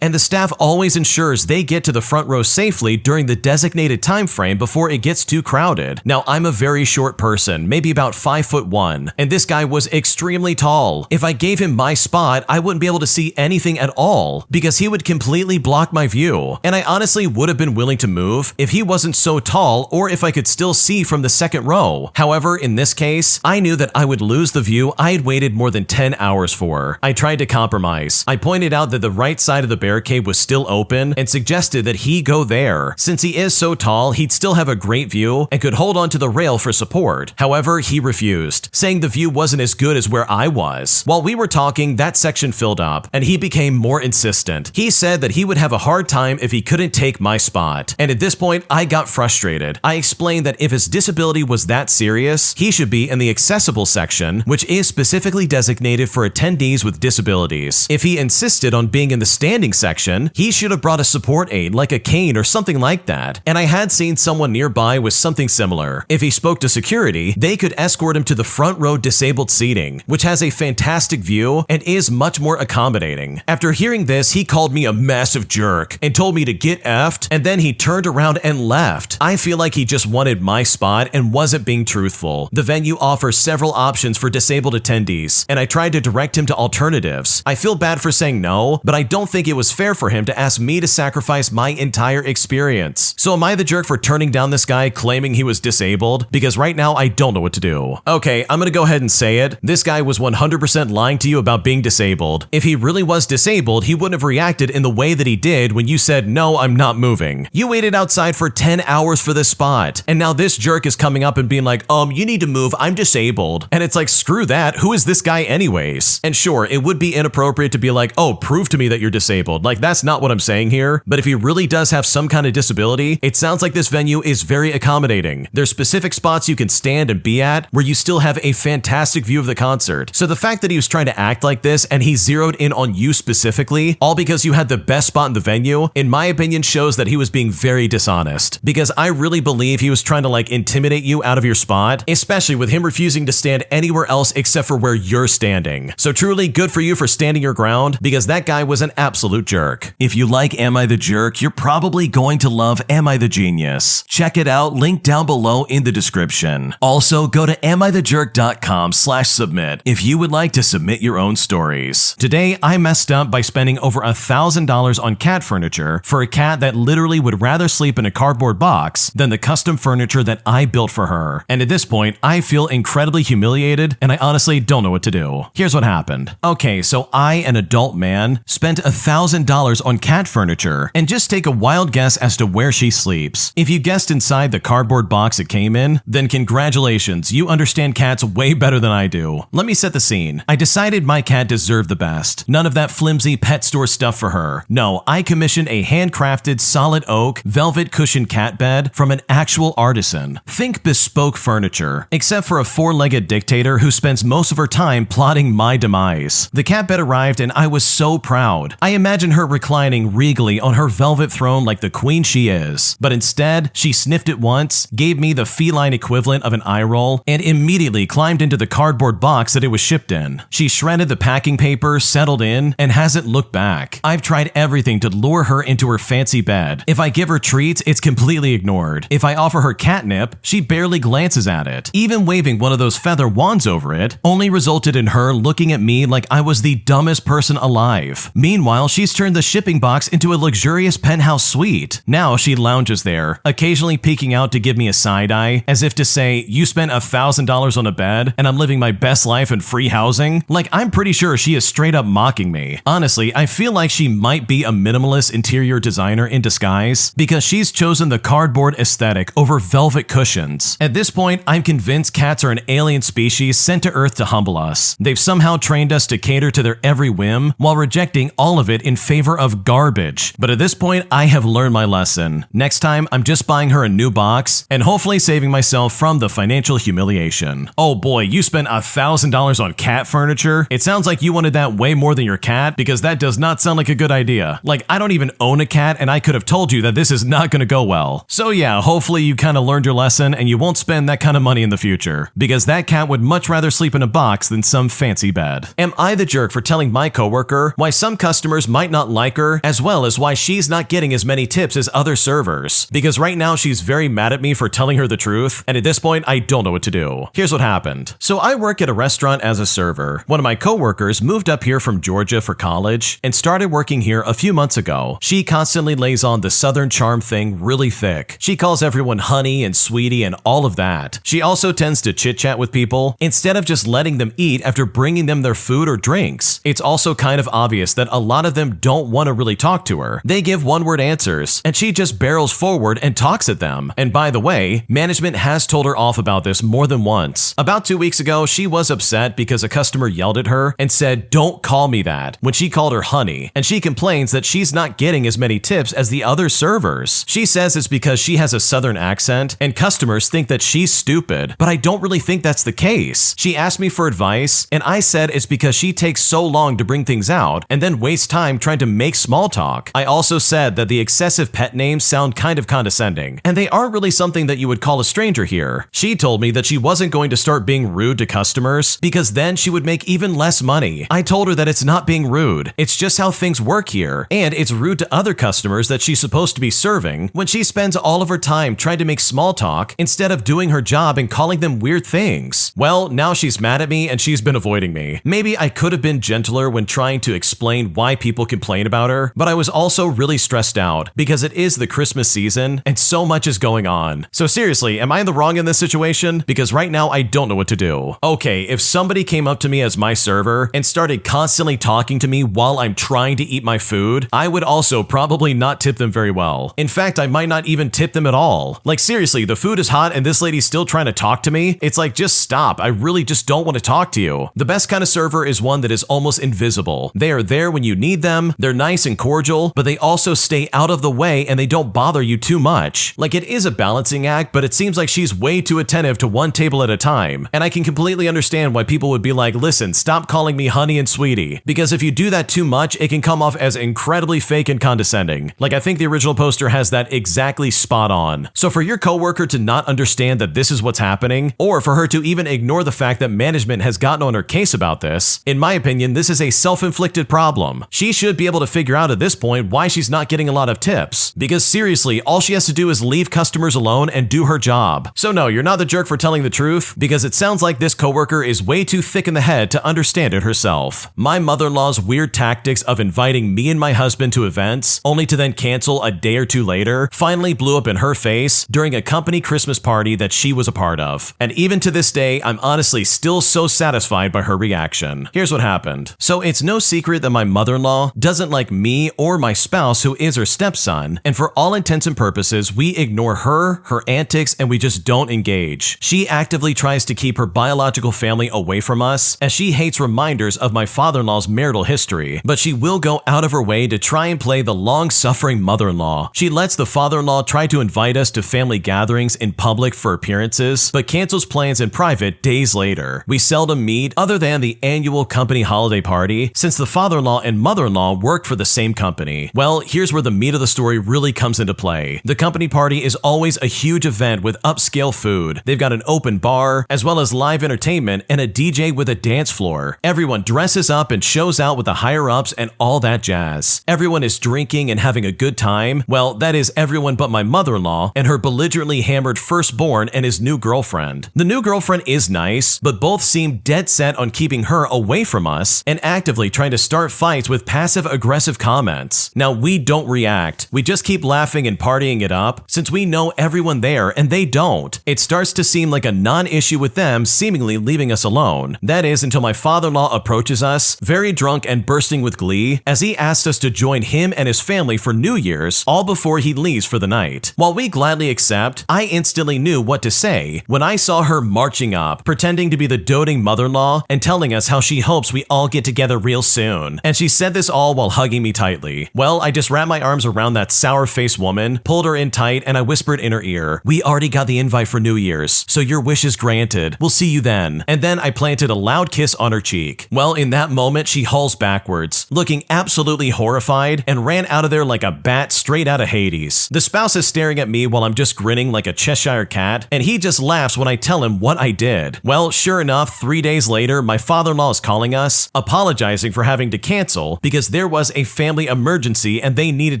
and the staff always ensures they get to the front row safely during the designated time frame before it gets too crowded. Now, I'm a very short person, maybe about 5'1", and this guy was extremely tall. If I gave him my spot, I wouldn't be able to see anything at all because he would completely block my view. And I honestly would have been willing to move if he wasn't so tall or if I could still see from the second row. However, in this case, I knew that I would lose the view I had waited more than 10 hours for. I tried to compromise. I pointed out that the right side of the barricade was still open and suggested that he go there. Since he is so tall, he'd still have a great view and could hold on to the rail for support. However, he refused, saying the view wasn't as good as where I was. While we were talking, that section filled up, and he became more insistent. He said that he would have a hard time if he couldn't take my spot. And at this point, I got frustrated. I explained that if his disability was that serious, he should be in the accessible section, which is specifically designated for attendees with disabilities. If he insisted on being in the standing section, he should have brought a support aid like a cane or something like that. And I had seen someone nearby with something similar. If he spoke to security, they could escort him to the front row disabled seating, which has a fantastic view and is much more accommodating. After hearing this, he called me a massive jerk and told me to get effed, and then he turned around and left. I feel like he just wanted my spot and wasn't being truthful. The venue offers several options for disabled attendees, and I tried to direct him to alternatives. I feel bad for saying no, but I don't think it was fair for him to ask me to sacrifice my entire experience. So am I the jerk for turning down this guy claiming he was disabled? Because right now I don't know what to do. Okay, I'm gonna go ahead and say it. This guy was 100% lying to you about being disabled. If he really was disabled, he wouldn't have reacted in the way that he did when you said, "No, I'm not moving." You waited outside for 10 hours for this spot, and now this jerk is coming up and being like, you need to move, I'm disabled. And it's like, screw that, who is this guy anyways? And sure, it would be inappropriate to be like, oh, prove to me that you're disabled. Like, that's not what I'm saying here. But if he really does have some kind of disability, it sounds like this venue is very accommodating. There's specific spots you can stand and be at where you still have a fantastic view of the concert. So the fact that he was trying to act like this and he zeroed in on you specifically, all because you had the best spot in the venue, in my opinion shows that he was being very dishonest. Because I really believe he was trying to like intimidate you out of your spot, especially with him refusing to stand anywhere else except for where you're standing. So truly good for you for standing your ground, because that guy was an absolute jerk. If you like Am I the Jerk, you're probably going to love Am I the Genius. Check it out, link down below in the description. Also, go to amithejerk.com/submit if you would like to submit your own stories. Today, I messed up by spending over $1,000 on cat furniture for a cat that literally would rather sleep in a cardboard box than the custom furniture that I built for her. And at this point, I feel incredibly humiliated, and I honestly don't know what to do. Here's what happened. Okay, so I, an adult man, spent $1,000 on cat furniture, and just take a wild guess as to where she sleeps. If you guessed inside the cardboard box it came in, then congratulations, you understand cats way better than I do. Let me set the scene. I decided my cat deserved the best. None of that flimsy pet store stuff for her. No, I commissioned a handcrafted solid oak velvet cushioned cat bed from an actual artisan. Think bespoke furniture, except for a four-legged dictator who spends most of her time plotting my demise. The cat bed arrived and I was so proud. I imagined her reclining regally on her velvet throne like the queen she is. But instead, she sniffed it once, gave me the feline equivalent of an eye roll, and immediately climbed into the cardboard box that it was shipped in. She shredded the packing paper, settled in, and hasn't looked back. I've tried everything to lure her into her fancy bed. If I give her treats, it's completely ignored. If I offer her catnip, she barely glances at it. Even waving one of those feather wands over it only resulted in her looking at me like I was the dumbest person alive. Meanwhile, she's turned the shipping box into a luxurious penthouse suite. Now she lounges there, occasionally peeking out to give me a side eye, as if to say, you spent $1,000 on a bed and I'm living my best life in free housing? Like, I'm pretty sure she is straight up mocking me. Honestly, I feel like she might be a minimalist interior designer in disguise, because she's chosen the cardboard aesthetic over velvet cushions. At this point, I'm convinced cats are an alien species sent to Earth to humble us. They've somehow trained us to cater to their every whim while rejecting all of it in favor of garbage. But at this point, I have learned my lesson. Next time, I'm just buying her a new box and hopefully saving myself from the financial humiliation. Oh boy, you spent $1,000 on cat furniture? It sounds like you wanted that way more than your cat, because that does not sound like a good idea. Like, I don't even own a cat and I could have told you that this is not going to go well. So yeah, hopefully you kind of learned your lesson and you won't spend that kind of money in the future, because that cat would much rather sleep in a box than some fancy bed. Am I the jerk for telling my coworker why some customers might not like her, as well as why she's not getting as many tips as other servers? Because right now she's very mad at me for telling her the truth, and at this point I don't know what to do. Here's what happened. So I work at a restaurant as a server. One of my coworkers moved up here from Georgia for college and started working here a few months ago. She constantly lays on the Southern charm thing really thick. She calls everyone honey and sweetie and all of that. She also tends to chit-chat with people instead of just letting them eat after bringing them their food or drinks. It's also kind of obvious that a lot of them don't want to really talk to her. They give one-word answers, and she just barrels forward and talks at them. And by the way, management has told her off about this more than once. About 2 weeks ago, she was upset because a customer yelled at her and said, "Don't call me that," when she called her honey, and she complains that she's not getting as many tips as the other servers. She says it's because she has a Southern accent and customers think that she's stupid, but I don't really think that's the case. She asked me for advice, and I said it's because she takes so long to bring things out and then wastes time trying to make small talk. I also said that the excessive pet names sound kind of condescending, and they aren't really something that you would call a stranger here. She told me that she wasn't going to start being rude to customers because then she would make even less money. I told her that it's not being rude, it's just how things work here, and it's rude to other customers that she's supposed to be serving when she spends all of her time trying to make small talk instead of doing her job and calling them weird things. Well, now she's mad at me and she's been avoiding me. Maybe I could have been gentler when trying to explain why people complain about her, but I was also really stressed out because it is the Christmas season and so much is going on. So seriously, am I in the wrong in this situation? Because right now I don't know what to do. Okay, if somebody came up to me as my server and started constantly talking to me while I'm trying to eat my food, I would also probably not tip them very well. In fact, I might not even tip them at all. Like seriously, the food is hot and this lady's still trying to talk to me? It's like, just stop. I really just don't want to talk to you. The best kind of server is one that is almost invisible. They are there when you need them, they're nice and cordial, but they also stay out of the way and they don't bother you too much. Like, it is a balancing act, but it seems like she's way too attentive to one table at a time. And I can completely understand why people would be like, listen, stop calling me honey and sweetie. Because if you do that too much, it can come off as incredibly fake and condescending. Like, I think the original poster has that exactly spot on. So for your coworker to not understand that this is what's happening, or for her to even ignore the fact that management has gotten on her case about this, in my opinion, this is a self-inflicted problem. She should be able to figure out at this point why she's not getting a lot of tips. Because seriously, all she has to do is leave customers alone and do her job. So no, you're not the jerk for telling the truth, because it sounds like this coworker is way too thick in the head to understand it herself. My mother-in-law's weird tactics of inviting me and my husband to events, only to then cancel a day or two later, finally blew up in her face during a company Christmas party that she was a part of. And even to this day, I'm honestly still so satisfied by her reaction. Here's what happened. So it's no secret that my mother-in-law doesn't like me or my spouse, who is her stepson, and for all intents and purposes, we ignore her, her antics, and we just don't engage. She actively tries to keep her biological family away from us, as she hates reminders of my father-in-law's marital history, but she will go out of her way to try and play the long-suffering mother-in-law. She lets the father-in-law try to invite us to family gatherings in public for appearances, but cancels plans in private days later. We seldom meet other than the annual company holiday party, since the father-in-law and mother-in-law work for the same company. Well, here's where the meat of the story really comes into play. The company party is always a huge event with upscale food. They've got an open bar, as well as live entertainment and a DJ with a dance floor. Everyone dresses up and shows out with the higher-ups and all that jazz. Everyone is drinking and having a good time. Well, that is everyone but my mother-in-law and her belligerently hammered firstborn and his new girlfriend. The new girlfriend is nice, but both seem dead set on keeping her away from us and actively trying to start fights with passive-aggressive comments. Now, we don't react. We just keep laughing and partying it up, since we know everyone there and they don't. It starts to seem like a non-issue with them seemingly leaving us alone. That is until my father-in-law approaches us, very drunk and bursting with glee, as he asks us to join him and his family for New Year's, all before he leaves for the night. While we gladly accept Except, I instantly knew what to say when I saw her marching up, pretending to be the doting mother-in-law and telling us how she hopes we all get together real soon. And she said this all while hugging me tightly. Well, I just wrapped my arms around that sour-faced woman, pulled her in tight, and I whispered in her ear, "We already got the invite for New Year's, so your wish is granted. We'll see you then." And then I planted a loud kiss on her cheek. Well, in that moment, she hauls backwards, looking absolutely horrified, and ran out of there like a bat straight out of Hades. The spouse is staring at me while I'm just grinning like a Cheshire cat, and he just laughs when I tell him what I did. Well, sure enough, 3 days later, my father-in-law is calling us, apologizing for having to cancel because there was a family emergency and they needed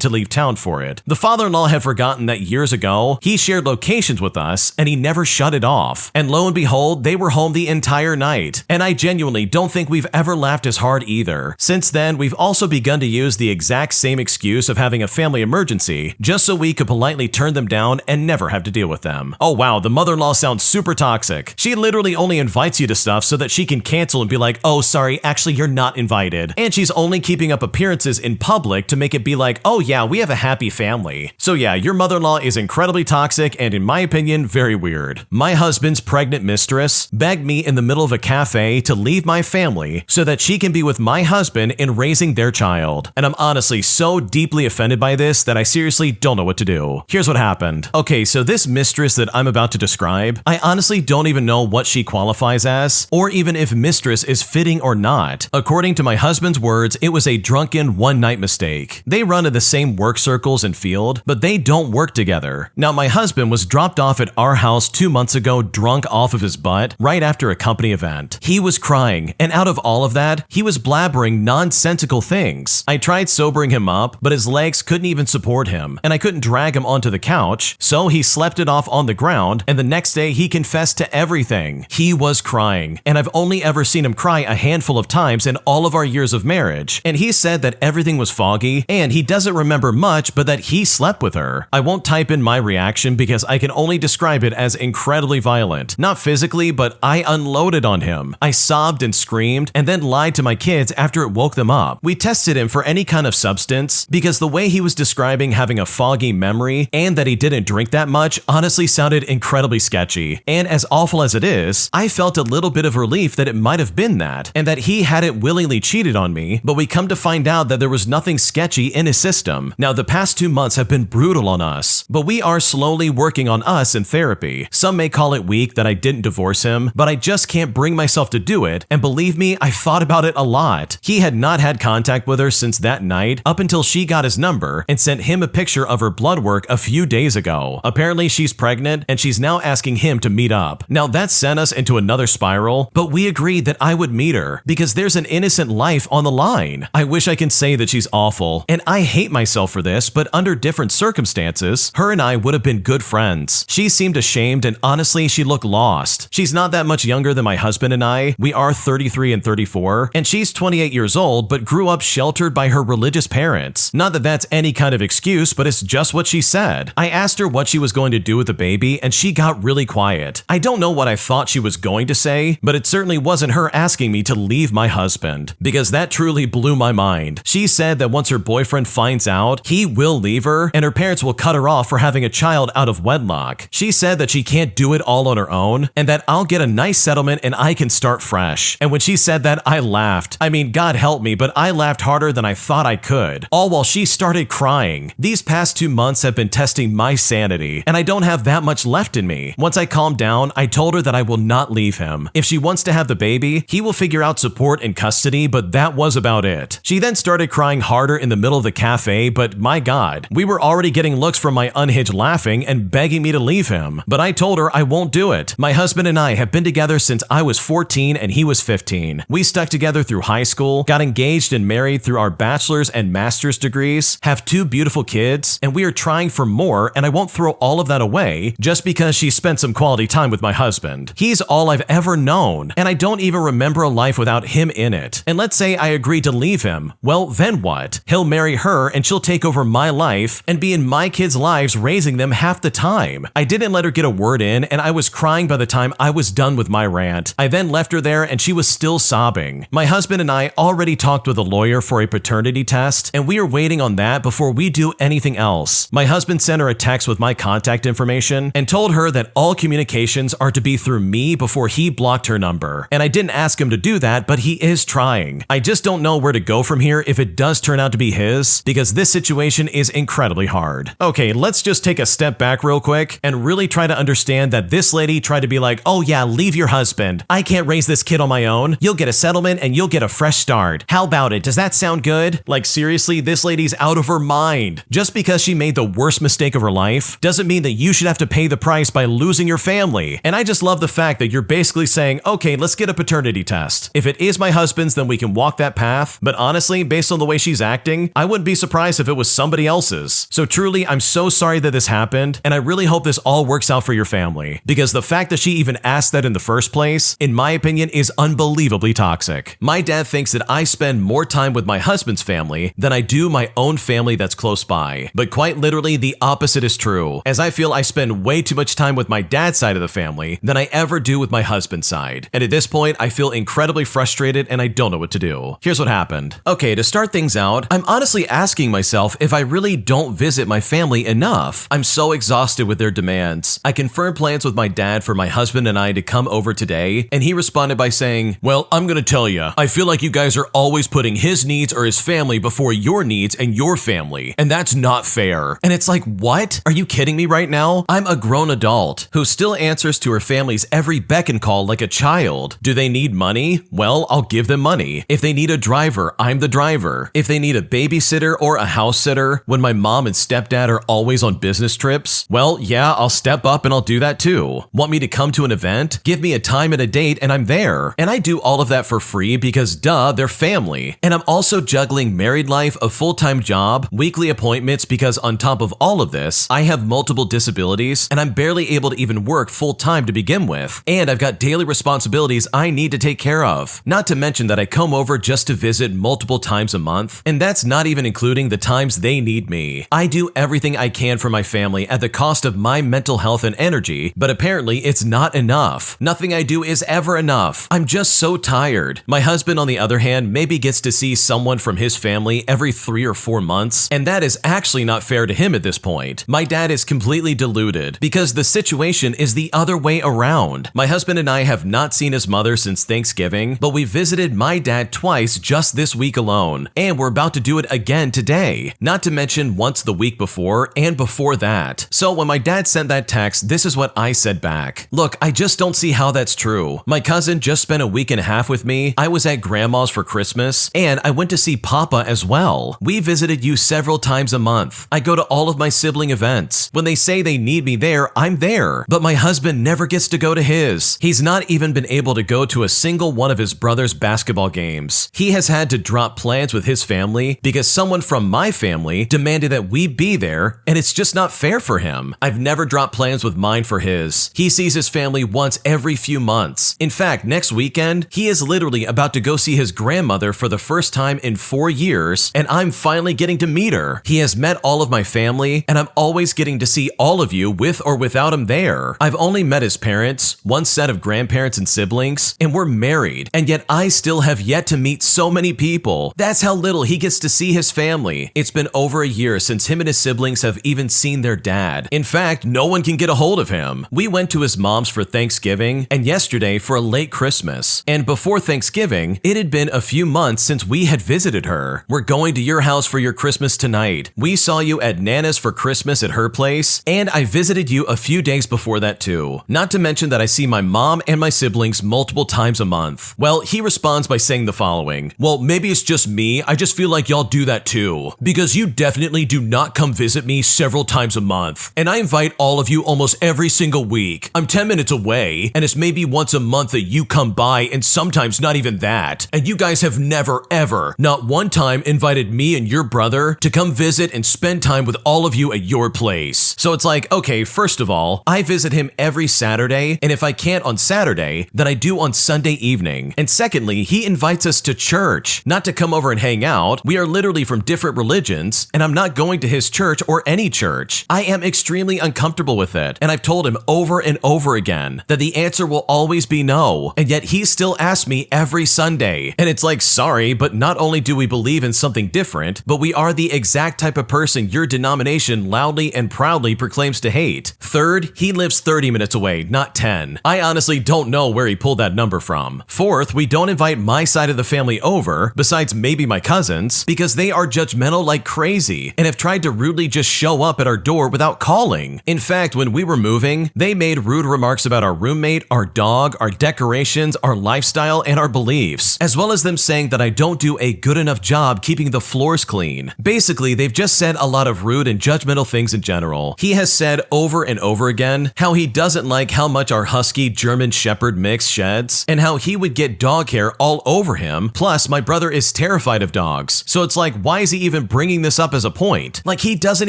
to leave town for it. The father-in-law had forgotten that years ago, he shared locations with us and he never shut it off. And lo and behold, they were home the entire night. And I genuinely don't think we've ever laughed as hard either. Since then, we've also begun to use the exact same excuse of having a family emergency just so we could politely turn them down and never have to deal with them. Oh wow, the mother-in-law sounds super toxic. She literally only invites you to stuff so that she can cancel and be like, "Oh, sorry, actually you're not invited." And she's only keeping up appearances in public to make it be like, "Oh yeah, we have a happy family." So yeah, your mother-in-law is incredibly toxic and in my opinion, very weird. My husband's pregnant mistress begged me in the middle of a cafe to leave my family so that she can be with my husband in raising their child. And I'm honestly so deeply offended by this that I seriously don't know what to do. Here's what happened. Okay, so this mistress that I'm about to describe, I honestly don't even know what she qualifies as, or even if mistress is fitting or not. According to my husband's words, it was a drunken one-night mistake. They run in the same work circles and field, but they don't work together. Now, my husband was dropped off at our house 2 months ago drunk off of his butt right after a company event. He was crying, and out of all of that, he was blabbering nonsensical things. I tried sobering him up, but his legs couldn't even support him, and I couldn't drag him onto the couch, so he slept it off on the ground, and the next day he confessed to everything. He was crying, and I've only ever seen him cry a handful of times in all of our years of marriage, and he said that everything was foggy, and he doesn't remember much, but that he slept with her. I won't type in my reaction because I can only describe it as incredibly violent. Not physically, but I unloaded on him. I sobbed and screamed, and then lied to my kids after it woke them up. We tested him for any kind of substance because the way he was describing having a foggy memory and that he didn't drink that much honestly sounded incredibly sketchy. And as awful as it is, I felt a little bit of relief that it might have been that, and that he hadn't willingly cheated on me, but we come to find out that there was nothing sketchy in his system. Now, the past 2 months have been brutal on us, but we are slowly working on us in therapy. Some may call it weak that I didn't divorce him, but I just can't bring myself to do it, and believe me, I thought about it a lot. He had not had contact with her since that night up until she got his number and sent him a picture of her blood work a few days ago. Apparently, she's pregnant, and she's now asking him to meet up. Now, that sent us into another spiral, but we agreed that I would meet her because there's an innocent life on the line. I wish I can say that she's awful, and I hate myself for this, but under different circumstances, her and I would have been good friends. She seemed ashamed, and honestly, she looked lost. She's not that much younger than my husband and I. We are 33 and 34, and she's 28 years old, but grew up sheltered by her religious parents. Not that that's any kind of excuse, but it's just what she said. I asked her what she was going to do with the baby, and she got really quiet. I don't know what I thought she was going to say, but it certainly wasn't her asking me to leave my husband, because that truly blew my mind. She said that once her boyfriend finds out, he will leave her, and her parents will cut her off for having a child out of wedlock. She said that she can't do it all on her own, and that I'll get a nice settlement and I can start fresh. And when she said that, I laughed. I mean, God help me, but I laughed harder than I thought I could, all while she started crying. These past 2 months have been testing my sanity, and I don't have that much left in me. Once I calmed down, I told her that I will not leave him. If she wants to have the baby, he will figure out support and custody, but that was about it. She then started crying harder in the middle of the cafe, but my God, we were already getting looks from my unhinged laughing and begging me to leave him. But I told her I won't do it. My husband and I have been together since I was 14 and he was 15. We stuck together through high school, got engaged and married through our bachelor's and master's degrees, have 2 beautiful kids, and we are trying for more, and I won't throw all of that away just because she spent some quality time with my husband. He's all I've ever known, and I don't even remember a life without him in it. And let's say I agree to leave him. Well, then what? He'll marry her and she'll take over my life and be in my kids' lives raising them half the time. I didn't let her get a word in, and I was crying by the time I was done with my rant. I then left her there and she was still sobbing. My husband and I already talked with a lawyer for a paternity test, and we are waiting on that before we do anything else. My husband sent her a text with my contact information and told her that all communications are to be through me before he blocked her number. And I didn't ask him to do that, but he is trying. I just don't know where to go from here if it does turn out to be his, because this situation is incredibly hard. Okay, let's just take a step back real quick and really try to understand that this lady tried to be like, oh yeah, leave your husband. I can't raise this kid on my own. You'll get a settlement and you'll get a fresh start. How about it? Does that sound good? Like seriously, this lady's out of her mind. Just because she made the worst mistake of her life doesn't mean that you should have to pay the price by losing your family. And I just love the fact that you're basically saying, okay, let's get a paternity test. If it is my husband's, then we can walk that path. But honestly, based on the way she's acting, I wouldn't be surprised if it was somebody else's. So truly, I'm so sorry that this happened, and I really hope this all works out for your family, because the fact that she even asked that in the first place, in my opinion, is unbelievably toxic. My dad thinks that I spend more time with my husband's family than I do my own family that's close by. But quite literally, the opposite is true, as I feel I spend way too much time with my dad's side of the family than I ever do with my husband's side. And at this point, I feel incredibly frustrated and I don't know what to do. Here's what happened. Okay, to start things out, I'm honestly asking myself if I really don't visit my family enough. I'm so exhausted with their demands. I confirmed plans with my dad for my husband and I to come over today, and he responded by saying, well, I'm gonna tell you, I feel like you guys are always putting his needs or his family before your needs and your family, and that's not fair. And it's like, what? Are you kidding me right now? I'm a grown adult who still answers to her family's every beck and call like a child. Do they need money? Well, I'll give them money. If they need a driver, I'm the driver. If they need a babysitter or a house sitter, when my mom and stepdad are always on business trips, well, yeah, I'll step up and I'll do that too. Want me to come to an event? Give me a time and a date and I'm there. And I do all of that for free because duh, they're family. And I'm also juggling married life, a full-time job, weekly appointments, because on top of all of this, I have multiple disabilities and I'm barely able to even work full-time to begin with. And I've got daily responsibilities I need to take care of. Not to mention that I come over just to visit multiple times a month, and that's not even including the times they need me. I do everything I can for my family at the cost of my mental health and energy, but apparently it's not enough. Nothing I do is ever enough. I'm just so tired. My husband, on the other hand, maybe gets to see someone from his family every 3 or 4 months, and that is actually not fair to him at this point. My dad is completely deluded because the situation is the other way around. My husband and I have not seen his mother since Thanksgiving, but we visited my dad twice just this week alone, and we're about to do it again today. Not to mention once the week before and before that. So when my dad sent that text, this is what I said back. Look, I just don't see how that's true. My cousin just spent a week and a half with me. I was at grandma's for Christmas, and I went to see Papa as well. We visited you several times a month. I go to all of my sibling events. When they say they need me there, I'm there. But my husband never gets to go to his. He's not even been able to go to a single one of his brother's basketball games. He has had to drop plans with his family because someone from my family demanded that we be there, and it's just not fair for him. I've never dropped plans with mine for his. He sees his family once every few months. In fact, next weekend, he is literally about to go see his grandmother for the first time in 4 years, and I'm finally getting to meet her. He has met all of my family, and I'm always getting to see all of you with or without him there. I've only met his parents, one set of grandparents and siblings, and we're married, and yet I still have yet to meet so many people. That's how little he gets to see his family. It's been over a year since him and his siblings have even seen their dad. In fact, no one can get a hold of him. We went to his mom's for Thanksgiving and yesterday for a late Christmas. And before Thanksgiving, it had been a few months since we had visited her. We're going to your house for your Christmas tonight. We saw you at Nana's for Christmas at her place, and I visited you a few days before that too. Not to mention that I see my mom and my siblings multiple times a month. Well, he responds by saying the following. Well, maybe it's just me. I just feel like y'all do that too. Because you definitely do not come visit me several times a month. And I invite all of you almost every single week. I'm 10 minutes away, and it's maybe once a month that you come by, and sometimes not even that. And you guys have never, ever, not one time invited me and your brother to come visit and spend time with all of you at your place. So it's like, okay, first of all, I visit him every Saturday, and if I can't on Saturday, then I do on Sunday evening. And secondly, he invites us to church, not to come over and hang out. We are literally from different religions, and I'm not going to his church or any church. I am extremely uncomfortable with it, and I've told him over and over again that the answer will always be no, and yet he still asks me every Sunday. And it's like, sorry, but not only do we believe in something different, but we are the exact type of person your denomination loudly and proudly proudly proclaims to hate. Third, he lives 30 minutes away, not 10. I honestly don't know where he pulled that number from. Fourth, we don't invite my side of the family over, besides maybe my cousins, because they are judgmental like crazy and have tried to rudely just show up at our door without calling. In fact, when we were moving, they made rude remarks about our roommate, our dog, our decorations, our lifestyle, and our beliefs, as well as them saying that I don't do a good enough job keeping the floors clean. Basically, they've just said a lot of rude and judgmental things in general. He has said over and over again how he doesn't like how much our husky German Shepherd mix sheds, and how he would get dog hair all over him. Plus, my brother is terrified of dogs. So it's like, why is he even bringing this up as a point? Like, he doesn't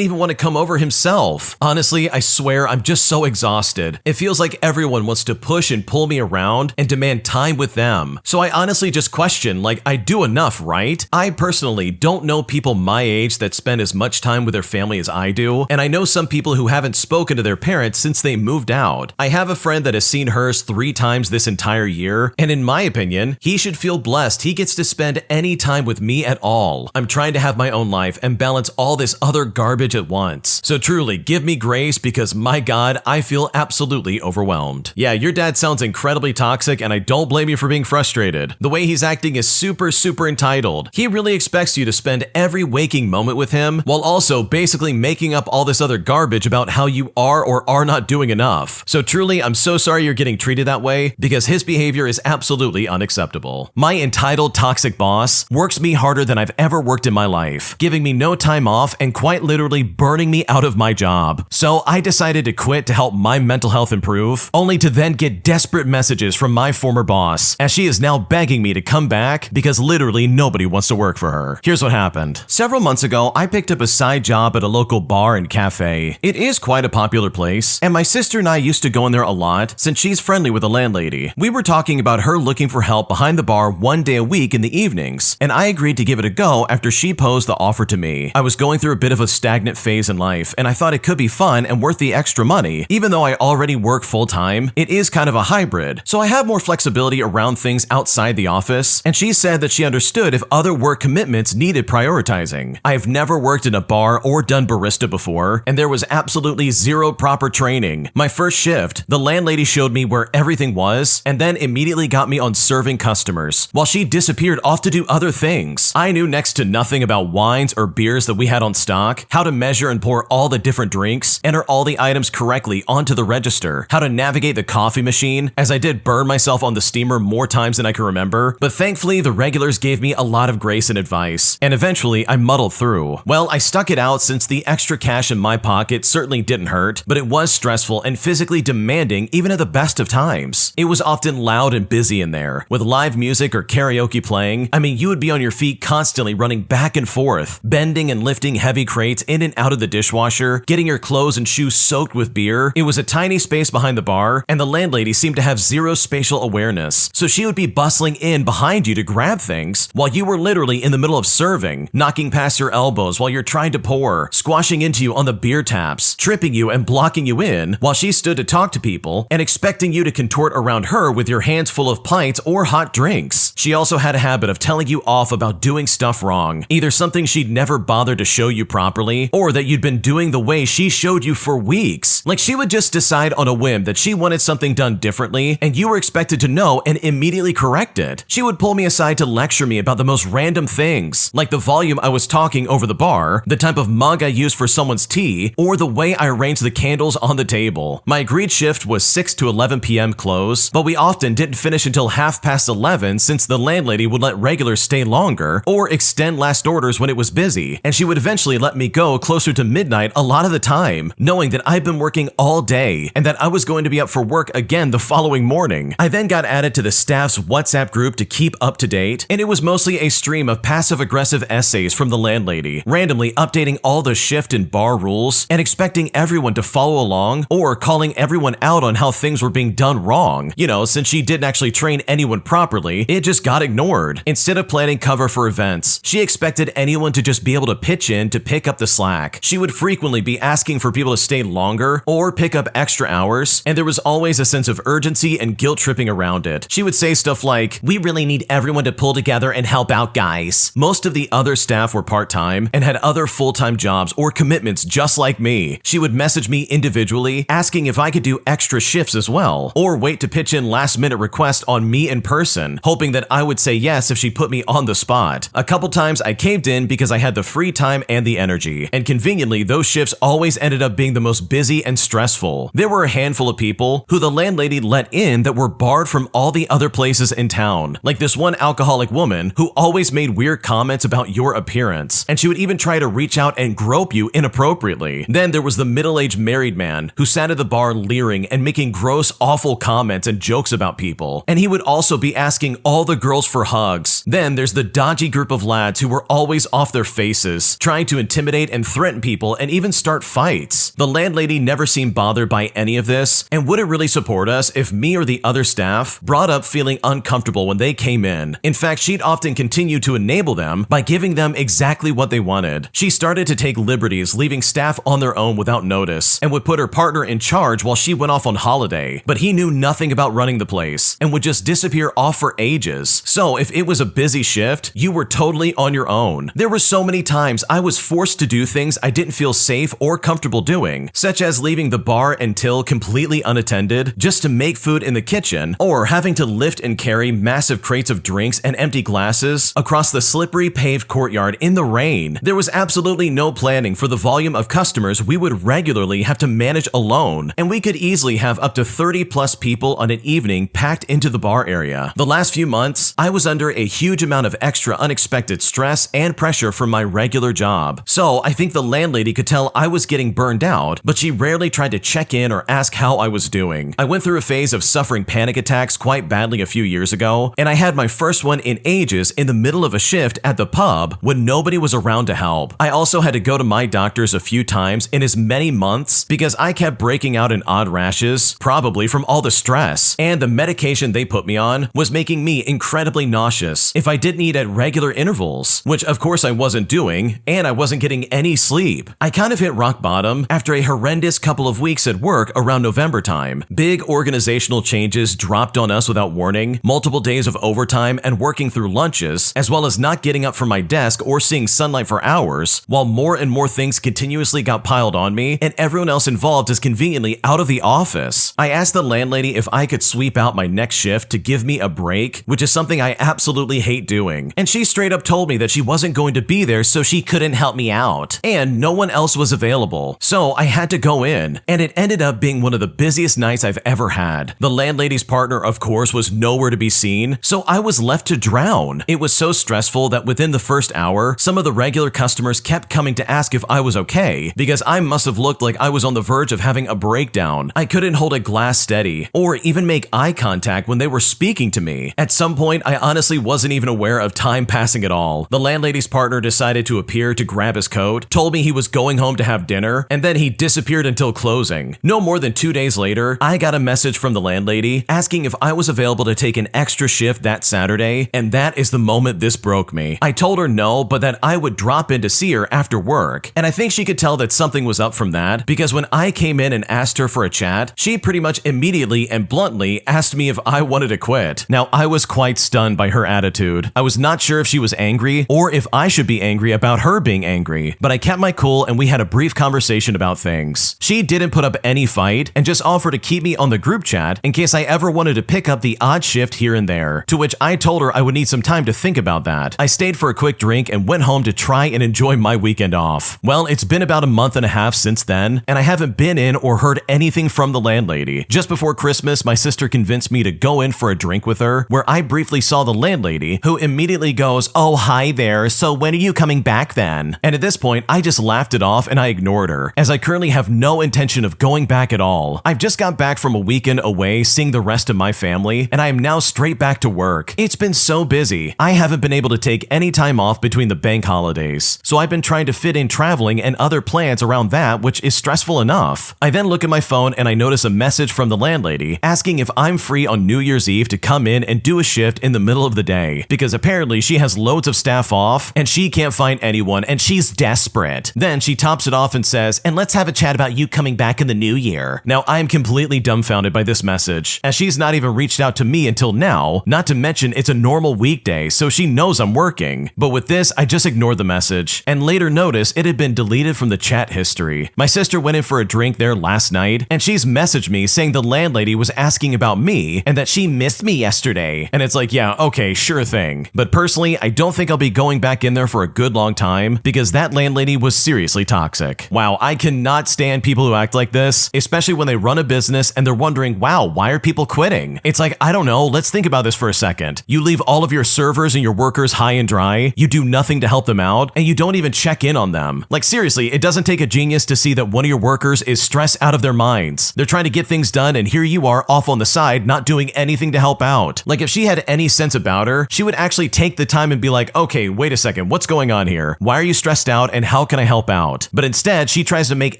even want to come over himself. Honestly, I swear I'm just so exhausted. It feels like everyone wants to push and pull me around and demand time with them. So I honestly just question, like, I do enough, right? I personally don't know people my age that spend as much time with their family as I do, and I know some people who haven't spoken to their parents since they moved out. I have a friend that has seen hers 3 times this entire year, and in my opinion, he should feel blessed he gets to spend any time with me at all. I'm trying to have my own life and balance all this other garbage at once. So truly, give me grace because my God, I feel absolutely overwhelmed. Yeah, your dad sounds incredibly toxic, and I don't blame you for being frustrated. The way he's acting is super entitled. He really expects you to spend every waking moment with him, while also basically making up all this other garbage about how you are or are not doing enough. So truly, I'm so sorry you're getting treated that way, because his behavior is absolutely unacceptable. My entitled toxic boss works me harder than I've ever worked in my life, giving me no time off and quite literally burning me out of my job. So I decided to quit to help my mental health improve, only to then get desperate messages from my former boss, as she is now begging me to come back because literally nobody wants to work for her. Here's what happened. Several months ago, I picked up a side job at a local bar and cafe. It is quite a popular place, and my sister and I used to go in there a lot since she's friendly with the landlady. We were talking about her looking for help behind the bar 1 day a week in the evenings, and I agreed to give it a go after she posed the offer to me. I was going through a bit of a stagnant phase in life, and I thought it could be fun and worth the extra money. Even though I already work full-time, it is kind of a hybrid, so I have more flexibility around things outside the office, and she said that she understood if other work commitments needed prioritizing. I've never worked in a bar or done barista before, and there was absolutely zero proper training. My first shift, the landlady showed me where everything was, and then immediately got me on serving customers, while she disappeared off to do other things. I knew next to nothing about wines or beers that we had on stock, how to measure and pour all the different drinks, enter all the items correctly onto the register, how to navigate the coffee machine, as I did burn myself on the steamer more times than I can remember. But thankfully, the regulars gave me a lot of grace and advice, and eventually I muddled through. Well, I stuck it out since the extra cash in my pocket certainly didn't hurt, but it was stressful and physically demanding even at the best of times. It was often loud and busy in there, with live music or karaoke playing. I mean, you would be on your feet constantly running back and forth, bending and lifting heavy crates in and out of the dishwasher, getting your clothes and shoes soaked with beer. It was a tiny space behind the bar, and the landlady seemed to have zero spatial awareness, so she would be bustling in behind you to grab things while you were literally in the middle of serving, knocking past your elbows while you're trying to pour, squashing into you on the beer taps, tripping you and blocking you in while she stood to talk to people and expecting you to contort around her with your hands full of pints or hot drinks. She also had a habit of telling you off about doing stuff wrong, either something she'd never bothered to show you properly, or that you'd been doing the way she showed you for weeks. Like, she would just decide on a whim that she wanted something done differently, and you were expected to know and immediately correct it. She would pull me aside to lecture me about the most random things, like the volume I was talking over the bar, the type of mug I used for someone's tea, or the way I arranged the candles on the table. My agreed shift was 6 to 11 p.m. close, but we often didn't finish until 11:30 since the landlady would let regulars stay longer or extend last orders when it was busy, and she would eventually let me go closer to midnight a lot of the time, knowing that I'd been working all day and that I was going to be up for work again the following morning. I then got added to the staff's WhatsApp group to keep up to date, and it was mostly a stream of passive-aggressive essays from the landlady, randomly updating all the shift and bar rules and expecting everyone to follow along, or calling everyone out on how things were being done wrong. You know, since she didn't actually train anyone properly, it just got ignored. Instead of planning cover for events, she expected anyone to just be able to pitch in to pick up the slack. She would frequently be asking for people to stay longer or pick up extra hours, and there was always a sense of urgency and guilt tripping around it. She would say stuff like, "We really need everyone to pull together and help out, guys." Most of the other staff were part-time and had other full-time jobs or commitments just like like me. She would message me individually, asking if I could do extra shifts as well, or wait to pitch in last-minute requests on me in person, hoping that I would say yes if she put me on the spot. A couple times I caved in because I had the free time and the energy, and conveniently those shifts always ended up being the most busy and stressful. There were a handful of people who the landlady let in that were barred from all the other places in town, like this one alcoholic woman who always made weird comments about your appearance, and she would even try to reach out and grope you inappropriately. Then there was the middle-aged married man who sat at the bar leering and making gross, awful comments and jokes about people, and he would also be asking all the girls for hugs. Then there's the dodgy group of lads who were always off their faces, trying to intimidate and threaten people and even start fights. The landlady never seemed bothered by any of this and wouldn't really support us if me or the other staff brought up feeling uncomfortable when they came in. In fact, she'd often continue to enable them by giving them exactly what they wanted. She started to take liberties, leaving staff on their own without notice, and would put her partner in charge while she went off on holiday. But he knew nothing about running the place and would just disappear off for ages. So if it was a busy shift, you were totally on your own. There were so many times I was forced to do things I didn't feel safe or comfortable doing, such as leaving the bar and till completely unattended just to make food in the kitchen, or having to lift and carry massive crates of drinks and empty glasses across the slippery paved courtyard in the rain. There was absolutely no planning for the volume of customers we would regularly have to manage alone, and we could easily have up to 30 plus people on an evening packed into the bar area. The last few months, I was under a huge amount of extra unexpected stress and pressure from my regular job. So I think the landlady could tell I was getting burned out, but she rarely tried to check in or ask how I was doing. I went through a phase of suffering panic attacks quite badly a few years ago, and I had my first one in ages in the middle of a shift at the pub when nobody was around to help. I also had to go to my doctor's a few times in as many months because I kept breaking out in odd rashes, probably from all the stress, and the medication they put me on was making me incredibly nauseous if I didn't eat at regular intervals, which of course I wasn't doing, and I wasn't getting any sleep. I kind of hit rock bottom after a horrendous couple of weeks at work around November time. Big organizational changes dropped on us without warning, multiple days of overtime and working through lunches, as well as not getting up from my desk or seeing sunlight for hours, while more and more things continuously got piled on me and everyone else involved is conveniently out of the office. I asked the landlady if I could sweep out my next shift to give me a break, which is something I absolutely hate doing, and she straight up told me that she wasn't going to be there so she couldn't help me out, and no one else was available. So I had to go in, and it ended up being one of the busiest nights I've ever had. The landlady's partner, of course, was nowhere to be seen, so I was left to drown. It was so stressful that within the first hour, some of the regular customers kept coming to ask if I was okay, because I must have looked like I was on the verge of having a breakdown. I couldn't hold a glass steady, or even make eye contact when they were speaking to me. At some point, I honestly wasn't even aware of time passing at all. The landlady's partner decided to appear to grab his coat, told me he was going home to have dinner, and then he disappeared until closing. No more than 2 days later, I got a message from the landlady asking if I was available to take an extra shift that Saturday, and that is the moment this broke me. I told her no, but that I would drop in to see her after work, and I think she could tell that something was up from that, because when I came in and asked her for a chat, she pretty much immediately and bluntly asked me if I wanted to quit. Now, I was quite stunned by her attitude. I was not sure if she was angry or if I should be angry about her being angry, but I kept my cool and we had a brief conversation about things. She didn't put up any fight and just offered to keep me on the group chat in case I ever wanted to pick up the odd shift here and there, to which I told her I would need some time to think about that. I stayed for a quick drink and went home to try and enjoy my weekend off. Well, it's been about a month and a half since then, and I haven't been in or heard anything from the landlady. Just before Christmas, my sister convinced me to go in for a drink with her, where I briefly saw the landlady, who immediately goes, "Oh, hi there, so when are you coming back then?" And at this point, I just laughed it off and I ignored her, as I currently have no intention of going back at all. I've just got back from a weekend away seeing the rest of my family, and I am now straight back to work. It's been so busy. I haven't been able to take any time off between the bank holidays, so I've been trying to fit in traveling and other plans around that, which is stressful enough. I then look at my phone and I notice a message from the landlady asking if I'm free on New Year's Eve to come in and do a shift in the middle of the day, because apparently she has loads of staff off and she can't find anyone and she's desperate. Then she tops it off and says, "And let's have a chat about you coming back in the new year." Now, I am completely dumbfounded by this message, as she's not even reached out to me until now, not to mention it's a normal weekday, so she knows I'm working. But with this, I just ignored the message and later noticed it had been deleted from the chat chat history. My sister went in for a drink there last night, and she's messaged me saying the landlady was asking about me and that she missed me yesterday. And it's like, yeah, okay, sure thing. But personally, I don't think I'll be going back in there for a good long time because that landlady was seriously toxic. Wow, I cannot stand people who act like this, especially when they run a business and they're wondering, wow, why are people quitting? It's like, I don't know, let's think about this for a second. You leave all of your servers and your workers high and dry, you do nothing to help them out, and you don't even check in on them. Like seriously, it doesn't take a genius to see that one of your workers is stressed out of their minds. They're trying to get things done and here you are off on the side not doing anything to help out. Like if she had any sense about her, she would actually take the time and be like, okay, wait a second, what's going on here? Why are you stressed out and how can I help out? But instead, she tries to make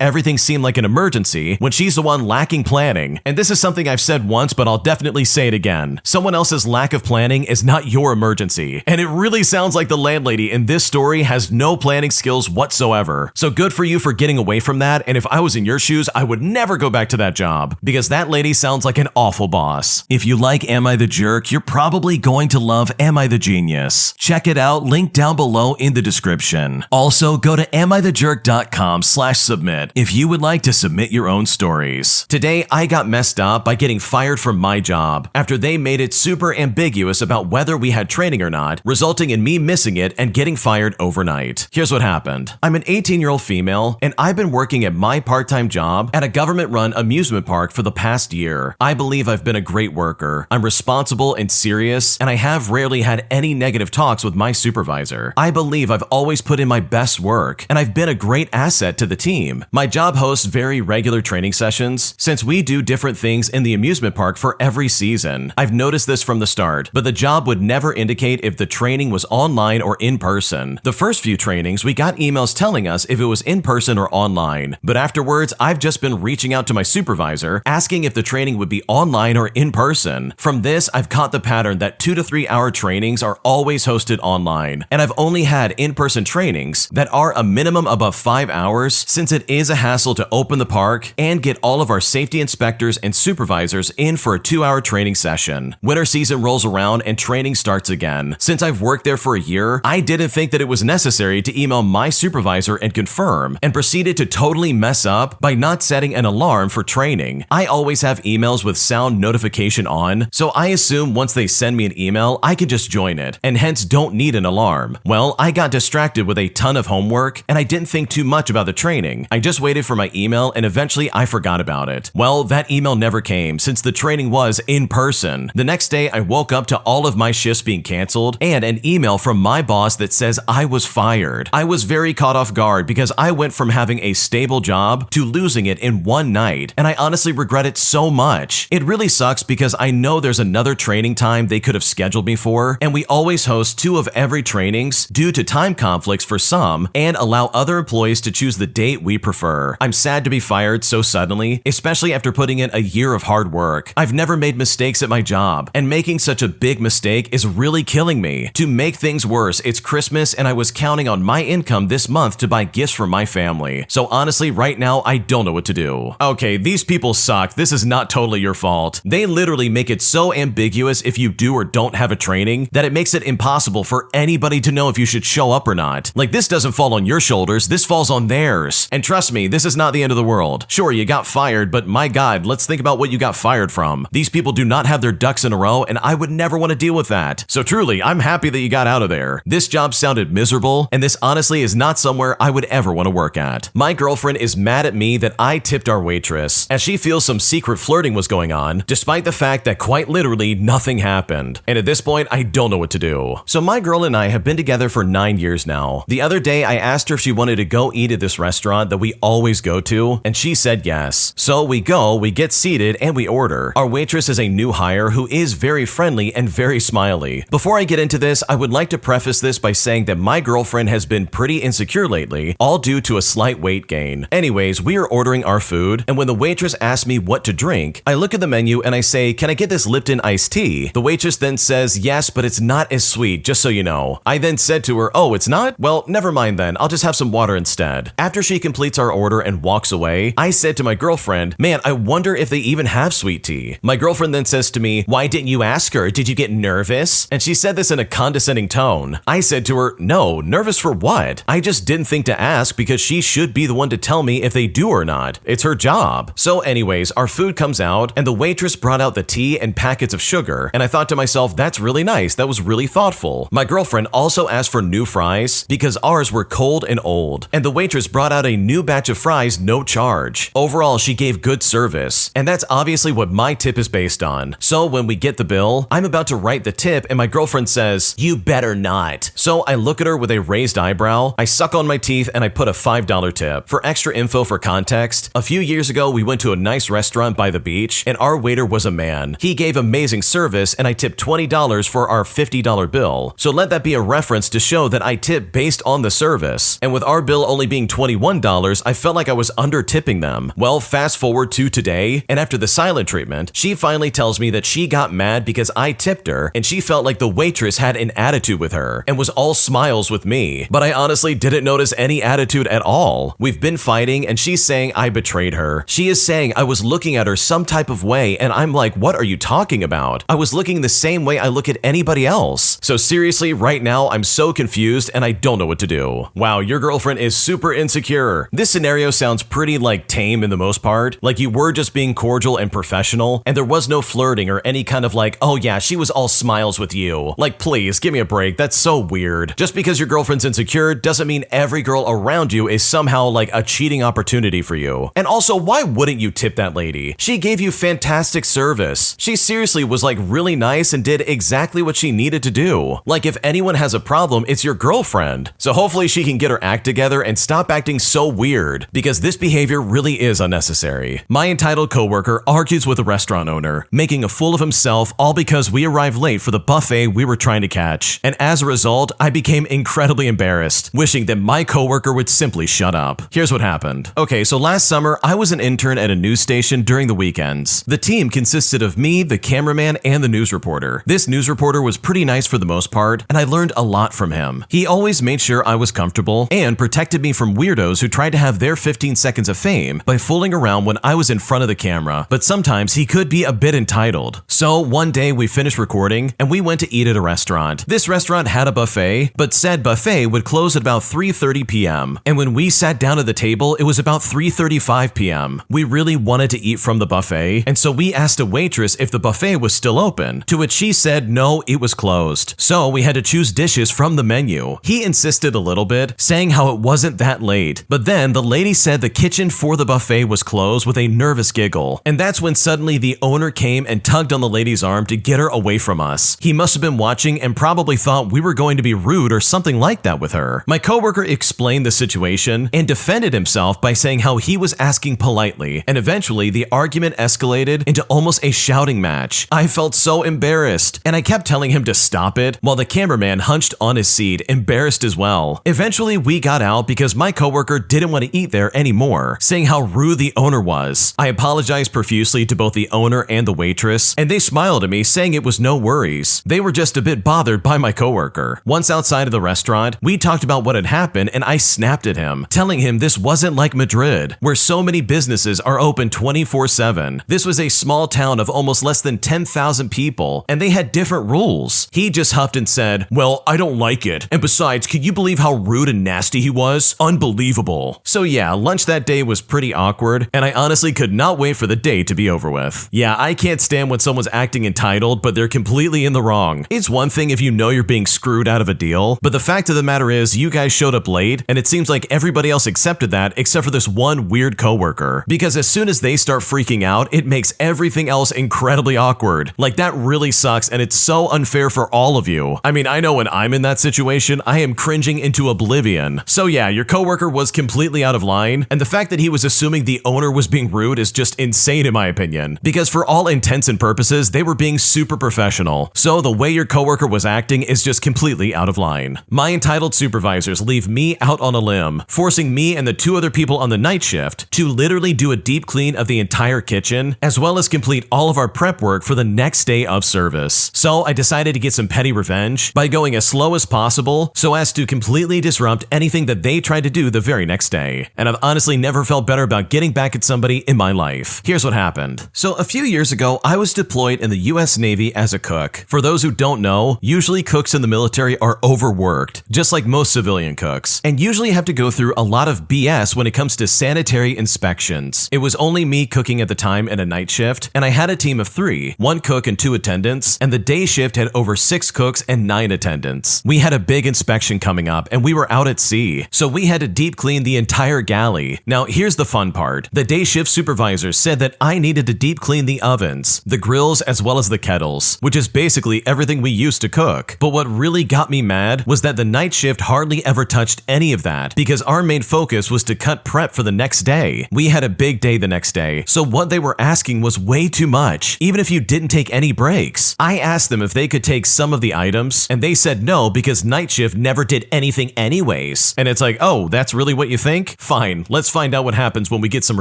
everything seem like an emergency when she's the one lacking planning. And this is something I've said once, but I'll definitely say it again. Someone else's lack of planning is not your emergency. And it really sounds like the landlady in this story has no planning skills whatsoever. So good for you for getting away from that. And if I was in your shoes, I would never go back to that job because that lady sounds like an awful boss. If you like Am I the Jerk, you're probably going to love Am I the Genius. Check it out, link down below in the description. Also, go to amithejerk.com/submit if you would like to submit your own stories. Today, I got messed up by getting fired from my job after they made it super ambiguous about whether we had training or not, resulting in me missing it and getting fired overnight. Here's what happened. I'm an 18-year-old female, and I've been working at my part-time job at a government-run amusement park for the past year. I believe I've been a great worker. I'm responsible and serious, and I have rarely had any negative talks with my supervisor. I believe I've always put in my best work, and I've been a great asset to the team. My job hosts very regular training sessions, since we do different things in the amusement park for every season. I've noticed this from the start, but the job would never indicate if the training was online or in person. The first few trainings, we got emails telling us if it was in person or online, but afterwards, I've just been reaching out to my supervisor, asking if the training would be online or in person. From this, I've caught the pattern that 2 to 3 hour trainings are always hosted online, and I've only had in-person trainings that are a minimum above 5 hours since it is a hassle to open the park and get all of our safety inspectors and supervisors in for a 2-hour training session. Winter season rolls around and training starts again. Since I've worked there for a year, I didn't think that it was necessary to email my supervisor and confirm, and proceeded to totally mess up by not setting an alarm for training. I always have emails with sound notification on, so I assume once they send me an email, I can just join it, and hence don't need an alarm. Well, I got distracted with a ton of homework, and I didn't think too much about the training. I just waited for my email, and eventually I forgot about it. Well, that email never came since the training was in person. The next day, I woke up to all of my shifts being canceled and an email from my boss that says I was fired. I was very caught off guard because I went from having a stable job to losing it in one night, and I honestly regret it so much. It really sucks because I know there's another training time they could have scheduled me for, and we always host 2 of every trainings due to time conflicts for some and allow other employees to choose the date we prefer. I'm sad to be fired so suddenly, especially after putting in a year of hard work. I've never made mistakes at my job, and making such a big mistake is really killing me. To make things worse, it's Christmas and I was counting on my income this month to buy gifts for my family. So honestly, right now, I don't know what to do. Okay, these people suck. This is not totally your fault. They literally make it so ambiguous if you do or don't have a training that it makes it impossible for anybody to know if you should show up or not. Like, this doesn't fall on your shoulders, this falls on theirs. And trust me, this is not the end of the world. Sure, you got fired, but my God, let's think about what you got fired from. These people do not have their ducks in a row, and I would never want to deal with that. So truly, I'm happy that you got out of there. This job sounded miserable, and this honestly is not somewhere I would ever want to work at. My girlfriend is mad at me that I tipped our waitress, as she feels some secret flirting was going on, despite the fact that quite literally nothing happened. And at this point, I don't know what to do. So my girl and I have been together for 9 years now. The other day, I asked her if she wanted to go eat at this restaurant that we always go to, and she said yes. So we go, we get seated, and we order. Our waitress is a new hire who is very friendly and very smiley. Before I get into this, I would like to preface this by saying that my girlfriend has been pretty insecure lately, all due to a slight weight gain. Anyways, we are ordering our food, and when the waitress asks me what to drink, I look at the menu and I say, "Can I get this Lipton iced tea?" The waitress then says, "Yes, but it's not as sweet, just so you know." I then said to her, "Oh, it's not? Well, never mind then, I'll just have some water instead." After she completes our order and walks away, I said to my girlfriend, "Man, I wonder if they even have sweet tea." My girlfriend then says to me, "Why didn't you ask her? Did you get nervous?" And she said this in a condescending tone. I said to her, "No, nervous for what? I just didn't think to ask because she should be the one to tell me if they do or not. It's her job. So anyways, our food comes out and the waitress brought out the tea and packets of sugar, and I thought to myself, that's really nice. That was really thoughtful. My girlfriend also asked for new fries because ours were cold and old, and the waitress brought out a new batch of fries, no charge. Overall, she gave good service, and that's obviously what my tip is based on. So when we get the bill, I'm about to write the tip and my girlfriend says, "You better not." So I look at her with a raised eyebrow, I suck on my teeth, and I put a $5 tip. For extra info for context, a few years ago we went to a nice restaurant by the beach and our waiter was a man. He gave amazing service and I tipped $20 for our $50 bill. So let that be a reference to show that I tip based on the service. And with our bill only being $21, I felt like I was under tipping them. Well, fast forward to today, and after the silent treatment, she finally tells me that she got mad because I tipped her and she felt like the waitress had an attitude with her and was all smiles with me. But I honestly didn't notice any attitude at all. We've been fighting and she's saying I betrayed her. She is saying I was looking at her some type of way and I'm like, what are you talking about? I was looking the same way I look at anybody else. So seriously, right now I'm so confused and I don't know what to do. Wow, your girlfriend is super insecure. This scenario sounds pretty tame in the most part. Like you were just being cordial and professional and there was no flirting or any kind of oh yeah, she was all smiles with you. Please, give me a break. That's so weird. Just because your girlfriend's insecure doesn't mean every girl around you is somehow a cheating opportunity for you. And also, why wouldn't you tip that lady? She gave you fantastic service. She seriously was really nice and did exactly what she needed to do. If anyone has a problem, it's your girlfriend. So hopefully she can get her act together and stop acting so weird, because this behavior really is unnecessary. My entitled coworker argues with a restaurant owner, making a fool of himself, all because we arrived late for the buffet we were trying to catch. And as a result, I became incredibly embarrassed, wishing that my coworker would simply shut up. Here's what happened. Okay, so last summer, I was an intern at a news station during the weekends. The team consisted of me, the cameraman, and the news reporter. This news reporter was pretty nice for the most part, and I learned a lot from him. He always made sure I was comfortable and protected me from weirdos who tried to have their 15 seconds of fame by fooling around when I was in front of the camera, but sometimes he could be a bit entitled. So one day we finished recording and we went to eat at a restaurant. This restaurant had a buffet, but said buffet would close at about 3:30 p.m. And when we sat down at the table, it was about 3:35 p.m. We really wanted to eat from the buffet, and so we asked a waitress if the buffet was still open, to which she said no, it was closed. So we had to choose dishes from the menu. He insisted a little bit, saying how it wasn't that late, but then the lady said the kitchen for the buffet was closed with a nervous giggle. And that's when suddenly the owner came and tugged on the lady's arm to get her away from us. He must have been watching and probably thought we were going to be rude or something like that with her. My coworker explained the situation and defended himself by saying how he was asking politely, and eventually the argument escalated into almost a shouting match. I felt so embarrassed, and I kept telling him to stop it, while the cameraman hunched on his seat, embarrassed as well. Eventually we got out because my coworker didn't want to eat there anymore, saying how rude the owner was. I apologized profusely to both the owner and the waitress, and they smiled at me, saying it was no worries. They were just a bit bothered by my coworker. Once outside of the restaurant, we talked about what had happened and I snapped at him, telling him this wasn't like Madrid, where so many businesses are open 24/7. This was a small town of almost less than 10,000 people, and they had different rules. He just huffed and said, "Well, I don't like it. And besides, can you believe how rude and nasty he was? Unbelievable." So yeah, lunch that day was pretty awkward, and I honestly could not wait for the day to be over with. Yeah, I can't stand when someone's acting entitled, but they're completely in the wrong. It's one thing if you know you're being screwed out of a deal, but the fact of the matter is you guys showed up late, and it seems like everybody else accepted that except for this one weird coworker. Because as soon as they start freaking out, it makes everything else incredibly awkward. That really sucks, and it's so unfair for all of you. I mean, I know when I'm in that situation, I am cringing into oblivion. So yeah, your coworker was completely out of line, and the fact that he was assuming the owner was being rude is just insane in my opinion. Because for all intents and purposes, they were being super professional. So the way your coworker was acting is just completely out of line. My entitled supervisors leave me out on a limb, forcing me and the two other people on the night shift to literally do a deep clean of the entire kitchen, as well as complete all of our prep work for the next day of service. So I decided to get some petty revenge by going as slow as possible so as to completely disrupt anything that they tried to do the very next day. And I've honestly never felt better about getting back at somebody in my life. Here's what happened. So a few years ago, I was deployed in the US Navy as a cook. For those who don't know, usually cooks in the military are overworked, just like most civilian cooks, and usually have to go through a lot of BS when it comes to sanitary inspections. It was only me cooking at the time in a night shift, and I had a team of 3, 1 cook and 2 attendants, and the day shift had over 6 cooks and 9 attendants. We had a big inspection coming up, and we were out at sea, so we had to deep clean the entire galley. Now, here's the fun part. The day shift supervisor said that I needed to deep clean the ovens, the grills, as well as the kettles, which is basically everything we used to cook. But what really got me mad was that the night shift hardly ever touched any of that, because our main focus was to cut prep for the next day. We had a big day the next day, so what they were asking was way too much, even if you didn't take any breaks. I asked them if they could take some of the items, and they said no because night shift never did anything anyways. And it's like, oh, that's really what you think? Fine, let's find out what happens when we get some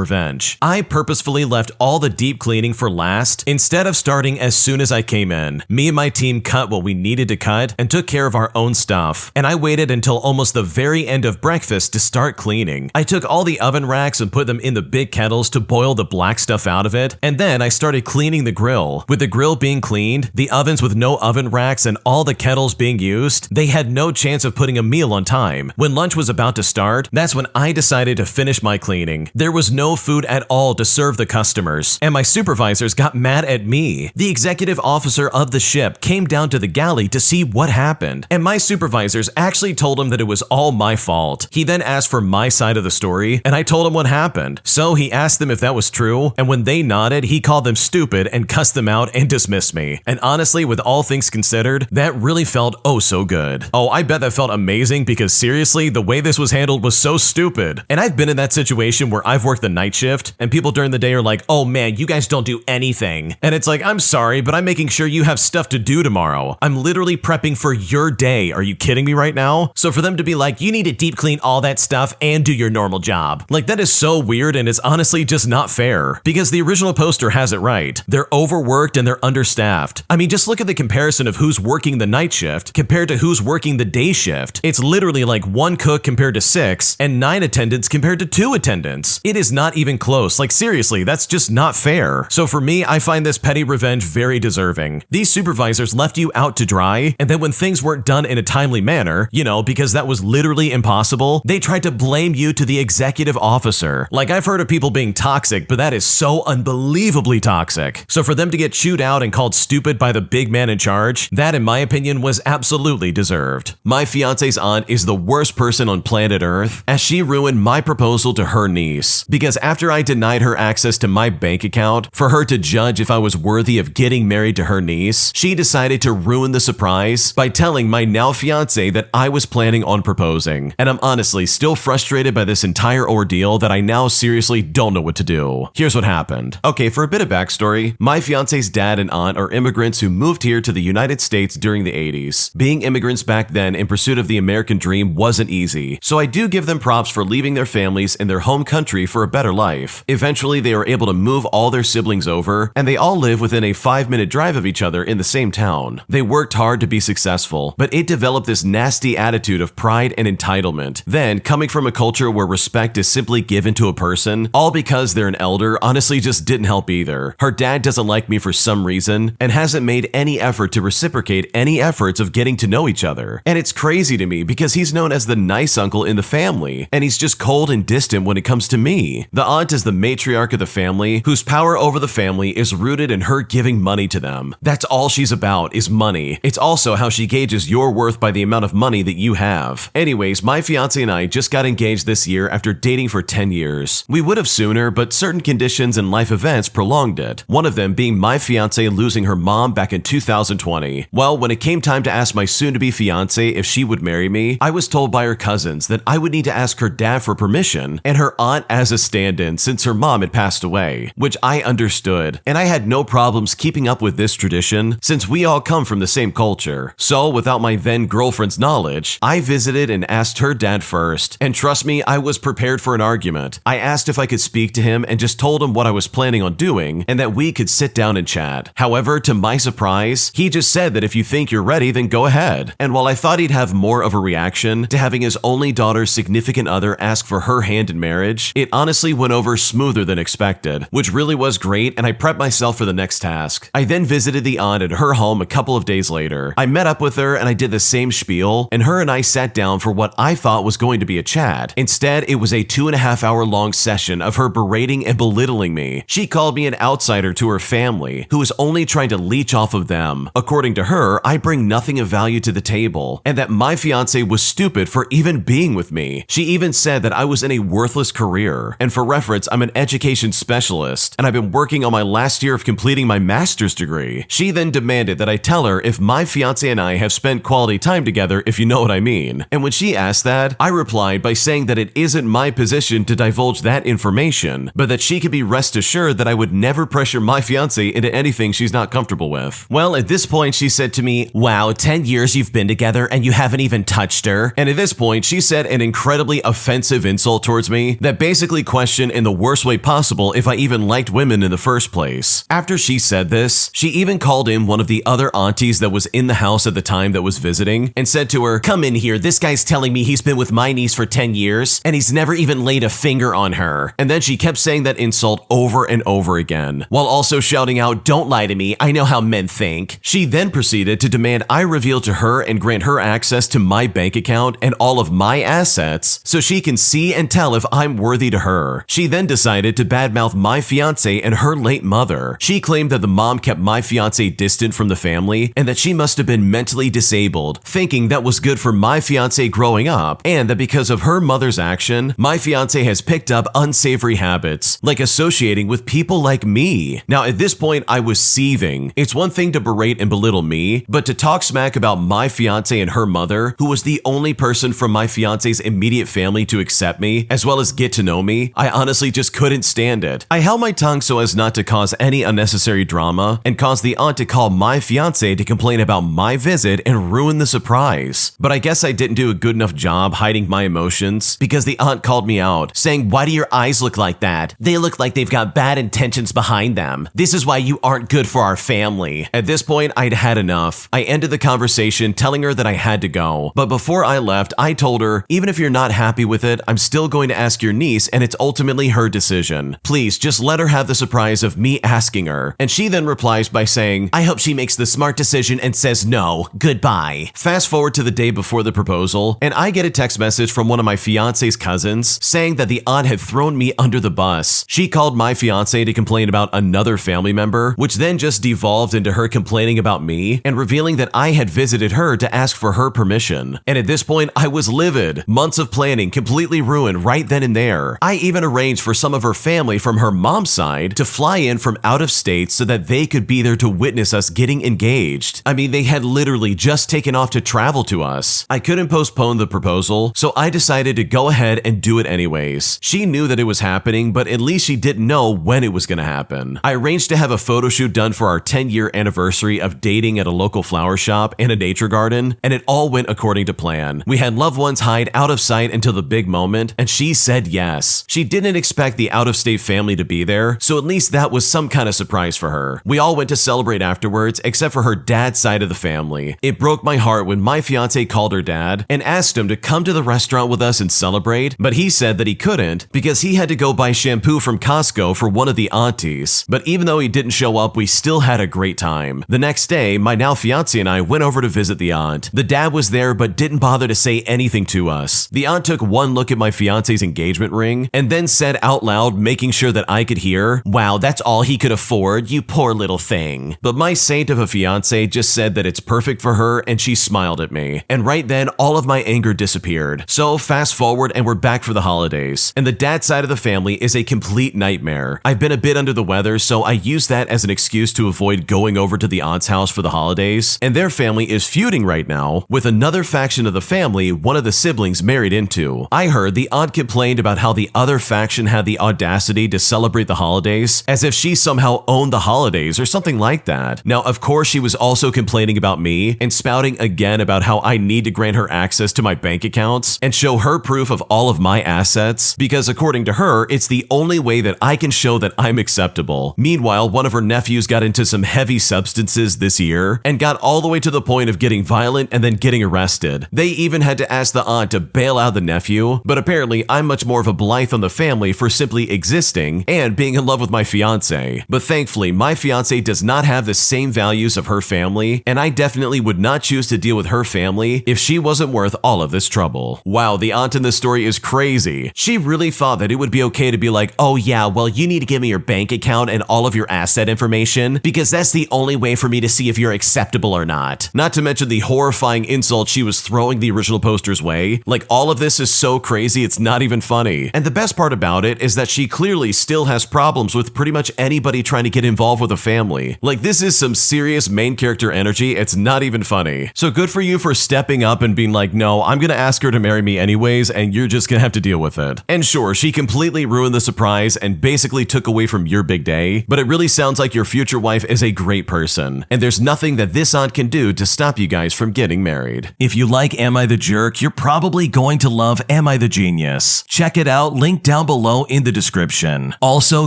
revenge. I purposefully left all the deep cleaning for last instead of starting as soon as I came in. Me and my team cut what we needed to cut and took care of our own stuff, and I waited until almost the very end of breakfast to start cleaning. I took all the oven racks and put them in the big kettles to boil the black stuff out of it, and then I started cleaning the grill. With the grill being cleaned, the ovens with no oven racks, and all the kettles being used, they had no chance of putting a meal on time. When lunch was about to start, that's when I decided to finish my cleaning. There was no food at all to serve the customers, and my supervisors got mad at me. The executive officer of the ship came down to the galley to see what happened, and my supervisors actually told him that it was all my fault. He then asked for my side of the story, and I told him what happened. So he asked them if that was true, and when they nodded, he called them stupid and cussed them out and dismissed me. And honestly, with all things considered, that really felt oh so good. Oh, I bet that felt amazing, because seriously, the way this was handled was so stupid. And I've been in that situation where I've worked the night shift, and people during the day are like, oh man, you guys don't do anything. And it's like, I'm sorry, but I'm making sure you have stuff to do tomorrow. I'm literally prepping for your day. Are you kidding me right now? So for them to be like, you need to deep clean all that stuff and do your normal job. Like, that is so weird, and it's honestly just not fair, because the original poster has it right. They're overworked and they're understaffed. I mean, just look at the comparison of who's working the night shift compared to who's working the day shift. It's literally like 1 cook compared to 6 and 9 attendants compared to 2 attendants. It is not even close. Like, seriously, that's just not fair. So for me, I find this petty revenge very deserving. These supervisors left you out to dry, and then when things weren't done in a timely manner, you know, because that was literally impossible, they tried to blame you to the executive officer. Like, I've heard of people being toxic, but that is so unbelievably toxic. So for them to get chewed out and called stupid by the big man in charge, that in my opinion was absolutely deserved. My fiance's aunt is the worst person on planet Earth, as she ruined my proposal to her niece. Because after I denied her access to my bank account for her to judge if I was worthy of getting married to her niece, she decided to ruin the surprise by telling my now fiance that I was planning on proposing. And I'm honestly still frustrated by this entire ordeal that I now seriously don't know what to do. Here's what happened. Okay, for a bit of backstory, my fiance's dad and aunt are immigrants who moved here to the United States during the 80s. Being immigrants back then in pursuit of the American dream wasn't easy, so I do give them props for leaving their families in their home country for a better life. Eventually, they were able to move all their siblings over, and they all live within a 5-minute drive of each other in the same town. They worked hard to be successful, but it developed this nasty attitude of pride and entitlement. Then, coming from a culture where respect is simply given to a person, all because they're an elder, honestly just didn't help either. Her dad doesn't like me for some reason, and hasn't made any effort to reciprocate any efforts of getting to know each other. And it's crazy to me because he's known as the nice uncle in the family, and he's just cold and distant when it comes to me. The aunt is the matriarch of the family, whose power over the family is rooted in her giving money to them. That's all she's about, is money. It's also how she gauges your worth by the amount of money that you have. Anyways, my fiance and I just got engaged this year after dating for 10 years. We would have sooner, but certain conditions and life events prolonged it. One of them being my fiance losing her mom back in 2020. Well, when it came time to ask my soon-to-be fiance if she would marry me, I was told by her cousins that I would need to ask her dad for permission and her aunt as a stand-in since her mom had passed away, which I understood, and I had no problems keeping up with this tradition since we all come from the same culture. So, without my then girlfriend's knowledge, I visited and asked her dad first, and trust me, I was prepared for an argument. I asked if I could speak to him and just told him what I was planning on doing and that we could sit down and chat. However, to my surprise, he just said that if you think you're ready, then go ahead. And while I thought he'd have more of a reaction to having his only daughter's significant other ask for her hand in marriage, it honestly went over smoother than expected, which really was great, and I prepped myself for the next task. I then visited the aunt at her home a couple of days later. I met up with her and I did the same spiel, and her and I sat down for what I thought was going to be a chat. Instead, it was a 2.5 hour long session of her berating and belittling me. She called me an outsider to her family, who was only trying to leech off of them. According to her, I bring nothing of value to the table, and that my fiance was stupid for even being with me. She even said that I was in a worthless career. And for reference, I'm an education specialist, and I've been working on my last year of completing my master's degree. She then demanded that I tell her if my fiance and I have spent quality time together, if you know what I mean. And when she asked that, I replied by saying that it isn't my position to divulge that information, but that she could be rest assured that I would never pressure my fiance into anything she's not comfortable with. Well, at this point, she said to me, "Wow, 10 years you've been together and you haven't even touched her." And at this point, she said an incredibly offensive insult towards me that basically questioned in the worst way possible if I even liked women in the first place. After she said this, she even called in one of the other aunties that was in the house at the time that was visiting and said to her, "Come in here, this guy's telling me he's been with my niece for 10 years and he's never even laid a finger on her." And then she kept saying that insult over and over again, while also shouting out, "Don't lie to me, I know how men think." She then proceeded to demand I reveal to her and grant her access to my bank account and all of my assets so she can see and tell if I'm worthy to her. She then decided to badmouth my fiance and her late mother. She claimed that the mom kept my fiance distant from the family and that she must have been mentally disabled, thinking that was good for my fiance growing up, and that because of her mother's action, my fiance has picked up unsavory habits, like associating with people like me. Now, at this point, I was seething. It's one thing to berate and belittle me, but to talk smack about my fiance and her mother, who was the only person from my fiance's immediate family to accept me, as well as get to know me, I honestly just couldn't stand it. I held my tongue so as not to cause any unnecessary drama and cause the aunt to call my fiance to complain about my visit and ruin the surprise. But I guess I didn't do a good enough job hiding my emotions because the aunt called me out, saying, "Why do your eyes look like that? They look like they've got bad intentions behind them. This is why you aren't good for our family." At this point, I'd had enough. I ended the conversation telling her that I had to go. But before I left, I told her, "Even if you're not happy with it, I'm still going to ask your niece and it's ultimately her decision. Please just let her have the surprise of me asking her." And she then replies by saying, "I hope she makes the smart decision and says no. Goodbye." Fast forward to the day before the proposal, and I get a text message from one of my fiance's cousins saying that the aunt had thrown me under the bus. She called my fiance to complain about another family member, which then just devolved into her complaining about me and revealing that I had visited her to ask for her permission. And at this point, I was livid. Months of planning completely ruined right then and there. I even arranged for some of her family from her mom's side to fly in from out of state so that they could be there to witness us getting engaged. I mean, they had literally just taken off to travel to us. I couldn't postpone the proposal, so I decided to go ahead and do it anyways. She knew that it was happening, but at least she didn't know when it was going to happen. I arranged to have a photo shoot done for our 10-year anniversary of dating at a local flower shop and a nature garden, and it all went according to plan. We had loved ones hide out of sight until the big moment, and she said yes. She didn't expect the out-of-state family to be there, so at least that was some kind of surprise for her. We all went to celebrate afterwards, except for her dad's side of the family. It broke my heart when my fiance called her dad and asked him to come to the restaurant with us and celebrate, but he said that he couldn't because he had to go buy shampoo from Costco for one of the aunties. But even though he didn't show up, we still had a great time. The next day, my now fiance and I went over to visit the aunt. The dad was there but didn't bother to say anything to us. The aunt took one look at my fiance's engagement ring and then said out loud, making sure that I could hear, "Wow, that's all he could afford, you poor little thing." But my saint of a fiance just said that it's perfect for her and she smiled at me. And right then, all of my anger disappeared. So fast forward and we're back for the holidays. And the dad side of the family is a complete nightmare. I've been a bit under the weather, so I used that as an excuse to avoid going over to the aunt's house for the holidays. And their family is feuding right now with another faction of the family one of the siblings married into. I heard the aunt complained about how the other faction had the audacity to celebrate the holidays as if she somehow owned the holidays or something like that. Now, of course, she was also complaining about me and spouting again about how I need to grant her access to my bank accounts and show her proof of all of my assets because according to her, it's the only way that I can show that I'm acceptable. Meanwhile, one of her nephews got into some heavy substances this year and got all the way to the point of getting violent and then getting arrested. They even had to ask the aunt to bail out the nephew, but apparently I'm much more of a blight on the family for simply existing and being in love with my fiance. But thankfully, my fiance does not have the same values of her family, and I definitely would not choose to deal with her family if she wasn't worth all of this trouble. Wow, the aunt in this story is crazy. She really thought that it would be okay to be like, oh yeah, well you need to give me your bank account and all of your asset information because that's the only way for me to see if you're acceptable or not. Not to mention the horrifying insult she was throwing the original poster's way. Like, all of this is so crazy it's not even funny. And the best part about it is that she clearly still has problems with pretty much anybody trying to get involved with a family. Like, this is some serious main character energy. It's not even funny. So good for you for stepping up and being like, no, I'm gonna ask her to marry me anyways and you're just gonna have to deal with it. And sure, she completely ruined the surprise and basically took away from your big day, but it really sounds like your future wife is a great person, and there's nothing that this aunt can do to stop you guys from getting married. If you like Am I the Jerk, you're probably going to love Am I the Genius. Check it out, link down below in the description. Also,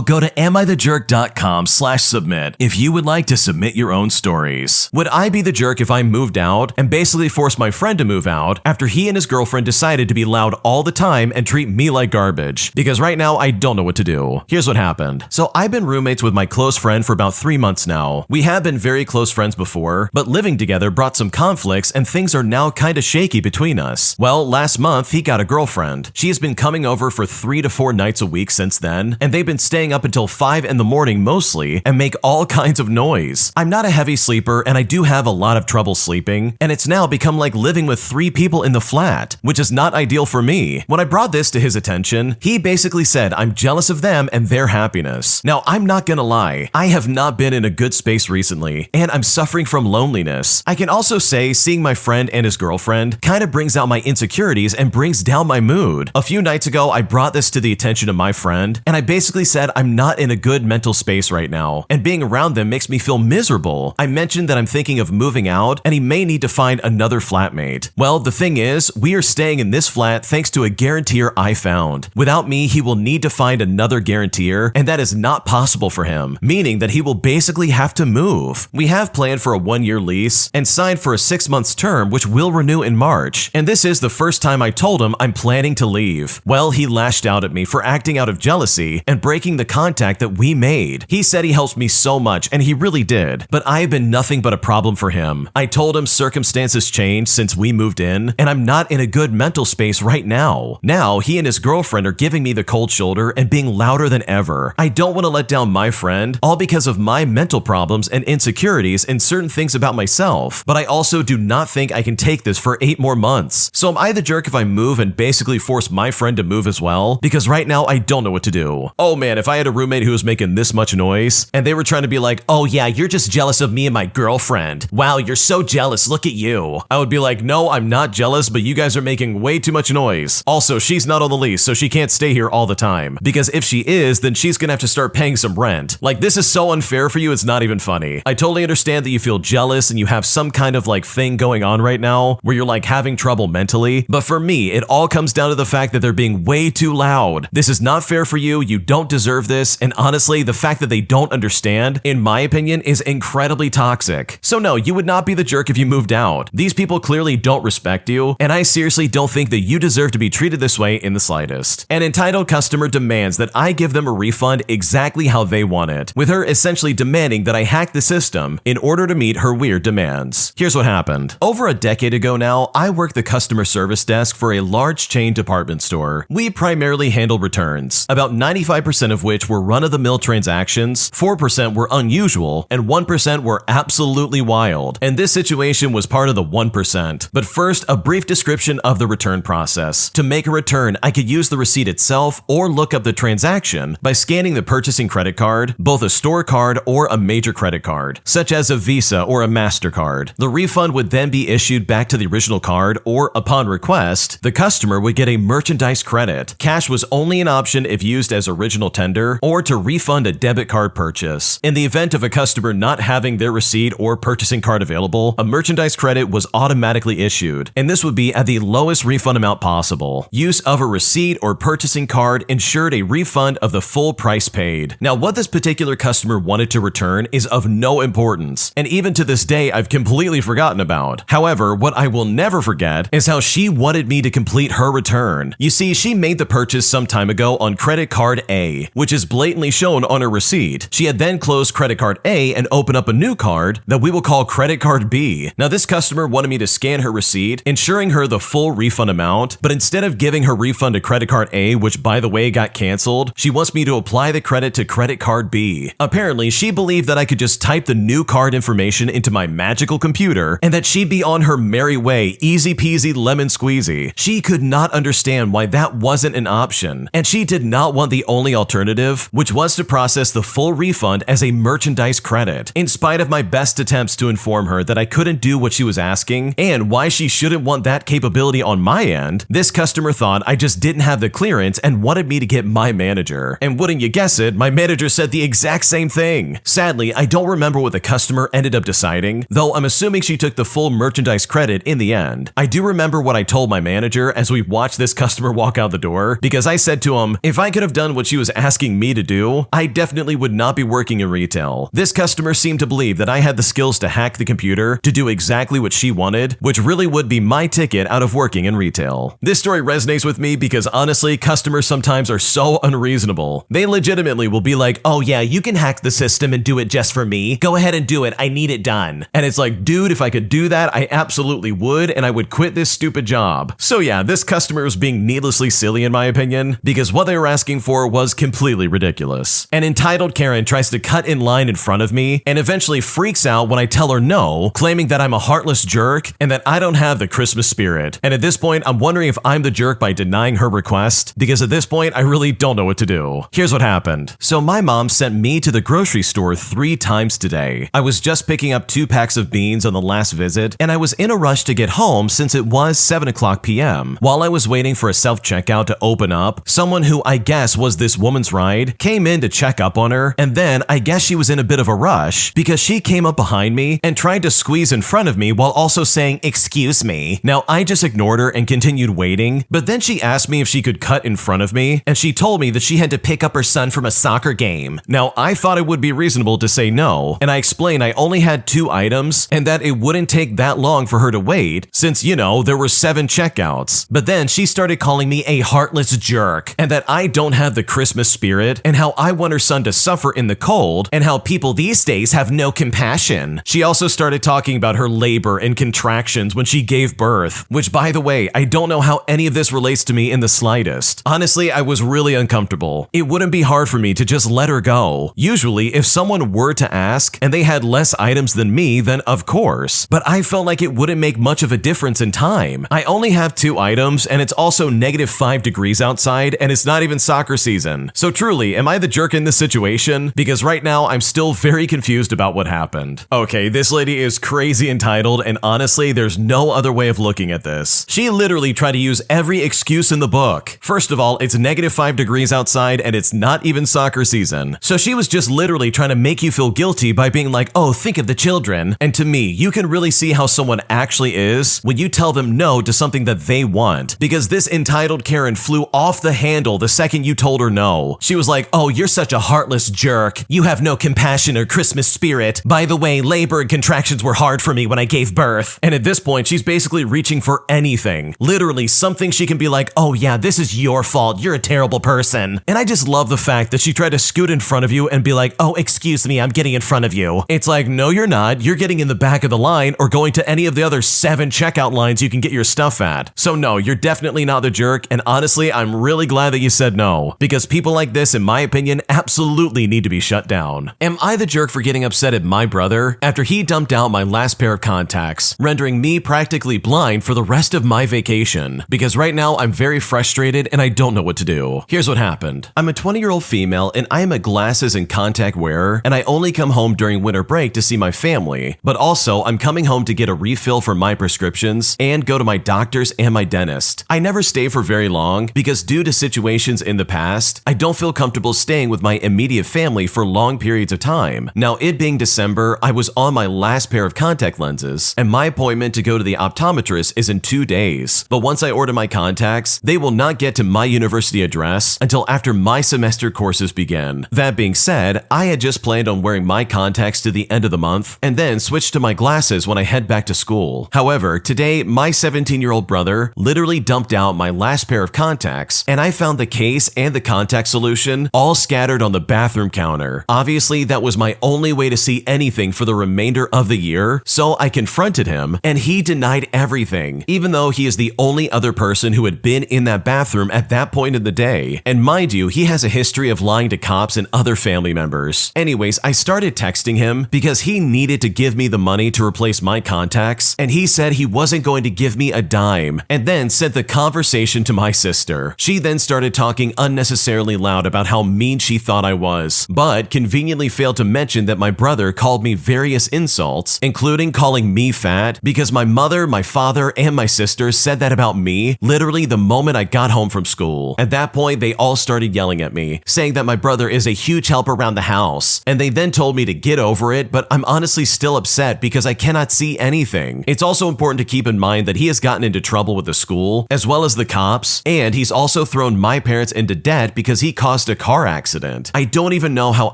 go to amithejerk.com/submit if you would like to submit your own stories. Would I be the jerk if I moved out and basically forced my friend to move out after he and his girlfriend decided to be loud all the time and treat me like garbage? Because right now I don't know what to do. Here's what happened. So I've been roommates with my close friend for about 3 months now. We have been very close friends before, but living together brought some conflicts and things are now kinda shaky between us. Well, last month he got a girlfriend. She has been coming over for 3 to 4 nights a week since then, and they've been staying up until 5 in the morning mostly and make all kinds of noise. I'm not a heavy sleeper and I do have a lot of trouble sleeping, and it's now become like living with 3 people in the flat, which is not ideal for me. When I brought this to his attention, he basically said I'm jealous of them and their happiness. Now, I'm not gonna lie, I have not been in a good space recently, and I'm suffering from loneliness. I can also say seeing my friend and his girlfriend kind of brings out my insecurities and brings down my mood. A few nights ago, I brought this to the attention of my friend, and I basically said I'm not in a good mental space right now, and being around them makes me feel miserable. I mentioned that I'm thinking of moving out, and he may need to find another flatmate. Well, the thing is, we are staying in this flat thanks to a guarantor I found. Without me, he will need to find another guarantor, and that is not possible for him, meaning that he will basically have to move. We have planned for a 1-year lease and signed for a 6-month term, which will renew in March, and this is the first time I told him I'm planning to leave. Well, he lashed out at me for acting out of jealousy and breaking the contact that we made. He said he helps me so much, and he really did, but I have been nothing but a problem for him. I told him circumstances changed since we moved in, and I'm not in a good mental space right now. Now, he and his girlfriend are giving me the cold shoulder and being louder than ever. I don't want to let down my friend, all because of my mental problems and insecurities and certain things about myself, but I also do not think I can take this for 8 more months. So am I the jerk if I move and basically force my friend to move as well? Because right now I don't know what to do. Oh man, if I had a roommate who was making this much noise and they were trying to be like, oh yeah, you're just jealous of me and my girlfriend. Wow, you're so jealous, look at you. I would be like, no, I'm not jealous, but you guys are making way too much noise. Also, she's not on the lease, so she can't stay here all the time. Because if she is, then she's gonna have to start paying some rent. Like, this is so unfair for you, it's not even funny. I totally understand that you feel jealous and you have some kind of like thing going on right now where you're like having trouble mentally, but for me, it all comes down to the fact that they're being way too loud. This is not fair for you, you don't deserve this, and honestly, the fact that they don't understand, in my opinion, is incredibly toxic. So no, you would not be the jerk if you moved out. These people clearly don't respect you, and I seriously don't think that you deserve to be treated this way in the slightest. An entitled customer demands that I give them a refund exactly how they want it, with her essentially demanding that I hack the system in order to meet her weird demands. Here's what happened. Over a decade ago now, I worked the customer service desk for a large chain department store. We primarily handled returns, about 95% of which were run-of-the-mill transactions, 4% were unusual, and 1% were absolutely wild. And this situation was part of the 1%. But first, a brief description of the return process. To make a return, I could use the receipt itself or look up the transaction by scanning the purchasing credit card, both a store card or a major credit card, such as a Visa or a MasterCard. The refund would then be issued back to the original card, or upon request, the customer would get a merchandise credit. Cash was only an option if used as original tender or to refund a debit card purchase. In the event of a customer not having their receipt or purchasing card available, a merchandise credit was automatically issued, and this would be at the lowest refund amount possible. Use of a receipt or purchasing card ensured a refund of the full price paid. Now, what this particular customer wanted to return is of no importance, and even to this day, I've completely forgotten about. However, what I will never forget is how she wanted me to complete her return. You see, she made the purchase some time ago on credit card A, which is blatantly shown on her receipt. She had then closed credit card A and opened up a new card that we will call credit card B. Now, this customer wanted me to scan her receipt, ensuring her the full refund refund amount, but instead of giving her refund to credit card A, which by the way got canceled, she wants me to apply the credit to credit card B. Apparently, she believed that I could just type the new card information into my magical computer and that she'd be on her merry way, easy peasy lemon squeezy. She could not understand why that wasn't an option, and she did not want the only alternative, which was to process the full refund as a merchandise credit. In spite of my best attempts to inform her that I couldn't do what she was asking and why she shouldn't want that capability on my end, this customer thought I just didn't have the clearance and wanted me to get my manager. And wouldn't you guess it, my manager said the exact same thing. Sadly, I don't remember what the customer ended up deciding, though I'm assuming she took the full merchandise credit in the end. I do remember what I told my manager as we watched this customer walk out the door, because I said to him, if I could have done what she was asking me to do, I definitely would not be working in retail. This customer seemed to believe that I had the skills to hack the computer to do exactly what she wanted, which really would be my ticket out of working in retail. This story resonates with me because honestly, customers sometimes are so unreasonable. They legitimately will be like, oh yeah, you can hack the system and do it just for me. Go ahead and do it. I need it done. And it's like, dude, if I could do that, I absolutely would, and I would quit this stupid job. So yeah, this customer was being needlessly silly in my opinion, because what they were asking for was completely ridiculous. An entitled Karen tries to cut in line in front of me and eventually freaks out when I tell her no, claiming that I'm a heartless jerk and that I don't have the Christmas spirit. And at this point, I'm wondering if I'm the jerk by denying her request, because at this point, I really don't know what to do. Here's what happened. So my mom sent me to the grocery store 3 times today. I was just picking up 2 packs of beans on the last visit, and I was in a rush to get home since it was 7:00 p.m. While I was waiting for a self-checkout to open up, someone who I guess was this woman's ride came in to check up on her, and then I guess she was in a bit of a rush because she came up behind me and tried to squeeze in front of me while also saying, "Excuse me." Now, I just ignored her and continued waiting, but then she asked me if she could cut in front of me, and she told me that she had to pick up her son from a soccer game. Now, I thought it would be reasonable to say no, and I explained I only had 2 items and that it wouldn't take that long for her to wait since, you know, there were 7 checkouts. But then she started calling me a heartless jerk and that I don't have the Christmas spirit and how I want her son to suffer in the cold and how people these days have no compassion. She also started talking about her labor and contractions when she gave birth, which by the way, I don't know how any of this relates to me in the slightest. Honestly, I was really uncomfortable. It wouldn't be hard for me to just let her go. Usually, if someone were to ask and they had less items than me, then of course. But I felt like it wouldn't make much of a difference in time. I only have 2 items and it's also -5 degrees outside and it's not even soccer season. So truly, am I the jerk in this situation? Because right now, I'm still very confused about what happened. Okay, this lady is crazy entitled, and honestly, there's no other way of looking at this. She literally tried to use every excuse in the book. First of all, it's -5 degrees outside and it's not even soccer season. So she was just literally trying to make you feel guilty by being like, oh, think of the children. And to me, you can really see how someone actually is when you tell them no to something that they want. Because this entitled Karen flew off the handle the second you told her no. She was like, oh, you're such a heartless jerk. You have no compassion or Christmas spirit. By the way, labor and contractions were hard for me when I gave birth. And at this point, she's basically reaching for anything. Literally something she can be like, oh yeah, this is your fault. You're a terrible person. And I just love the fact that she tried to scoot in front of you and be like, oh, excuse me, I'm getting in front of you. It's like, no, you're not. You're getting in the back of the line or going to any of the other 7 checkout lines you can get your stuff at. So no, you're definitely not the jerk. And honestly, I'm really glad that you said no, because people like this, in my opinion, absolutely need to be shut down. Am I the jerk for getting upset at my brother after he dumped out my last pair of contacts, rendering me practically blind for the rest of my vacation? Because right now I'm very frustrated and I don't know what to do. Here's what happened. I'm a 20-year-old female and I am a glasses and contact wearer, and I only come home during winter break to see my family, but also I'm coming home to get a refill for my prescriptions and go to my doctor's and my dentist. I never stay for very long because due to situations in the past, I don't feel comfortable staying with my immediate family for long periods of time. Now, it being December, I was on my last pair of contact lenses, and my appointment to go to the optometrist is in 2 days. But once I order my contacts, they will not get to my university address until after my semester courses begin. That being said, I had just planned on wearing my contacts to the end of the month and then switch to my glasses when I head back to school. However, today, my 17-year-old brother literally dumped out my last pair of contacts, and I found the case and the contact solution all scattered on the bathroom counter. Obviously, that was my only way to see anything for the remainder of the year, so I confronted him, and he denied everything, even though he he is the only other person who had been in that bathroom at that point in the day. And mind you, he has a history of lying to cops and other family members. Anyways, I started texting him because he needed to give me the money to replace my contacts, and he said he wasn't going to give me a dime, and then sent the conversation to my sister. She then started talking unnecessarily loud about how mean she thought I was, but conveniently failed to mention that my brother called me various insults, including calling me fat, because my mother, my father, and my sister said that about me literally the moment I got home from school. At that point, they all started yelling at me, saying that my brother is a huge help around the house, and they then told me to get over it, but I'm honestly still upset because I cannot see anything. It's also important to keep in mind that he has gotten into trouble with the school, as well as the cops, and he's also thrown my parents into debt because he caused a car accident. I don't even know how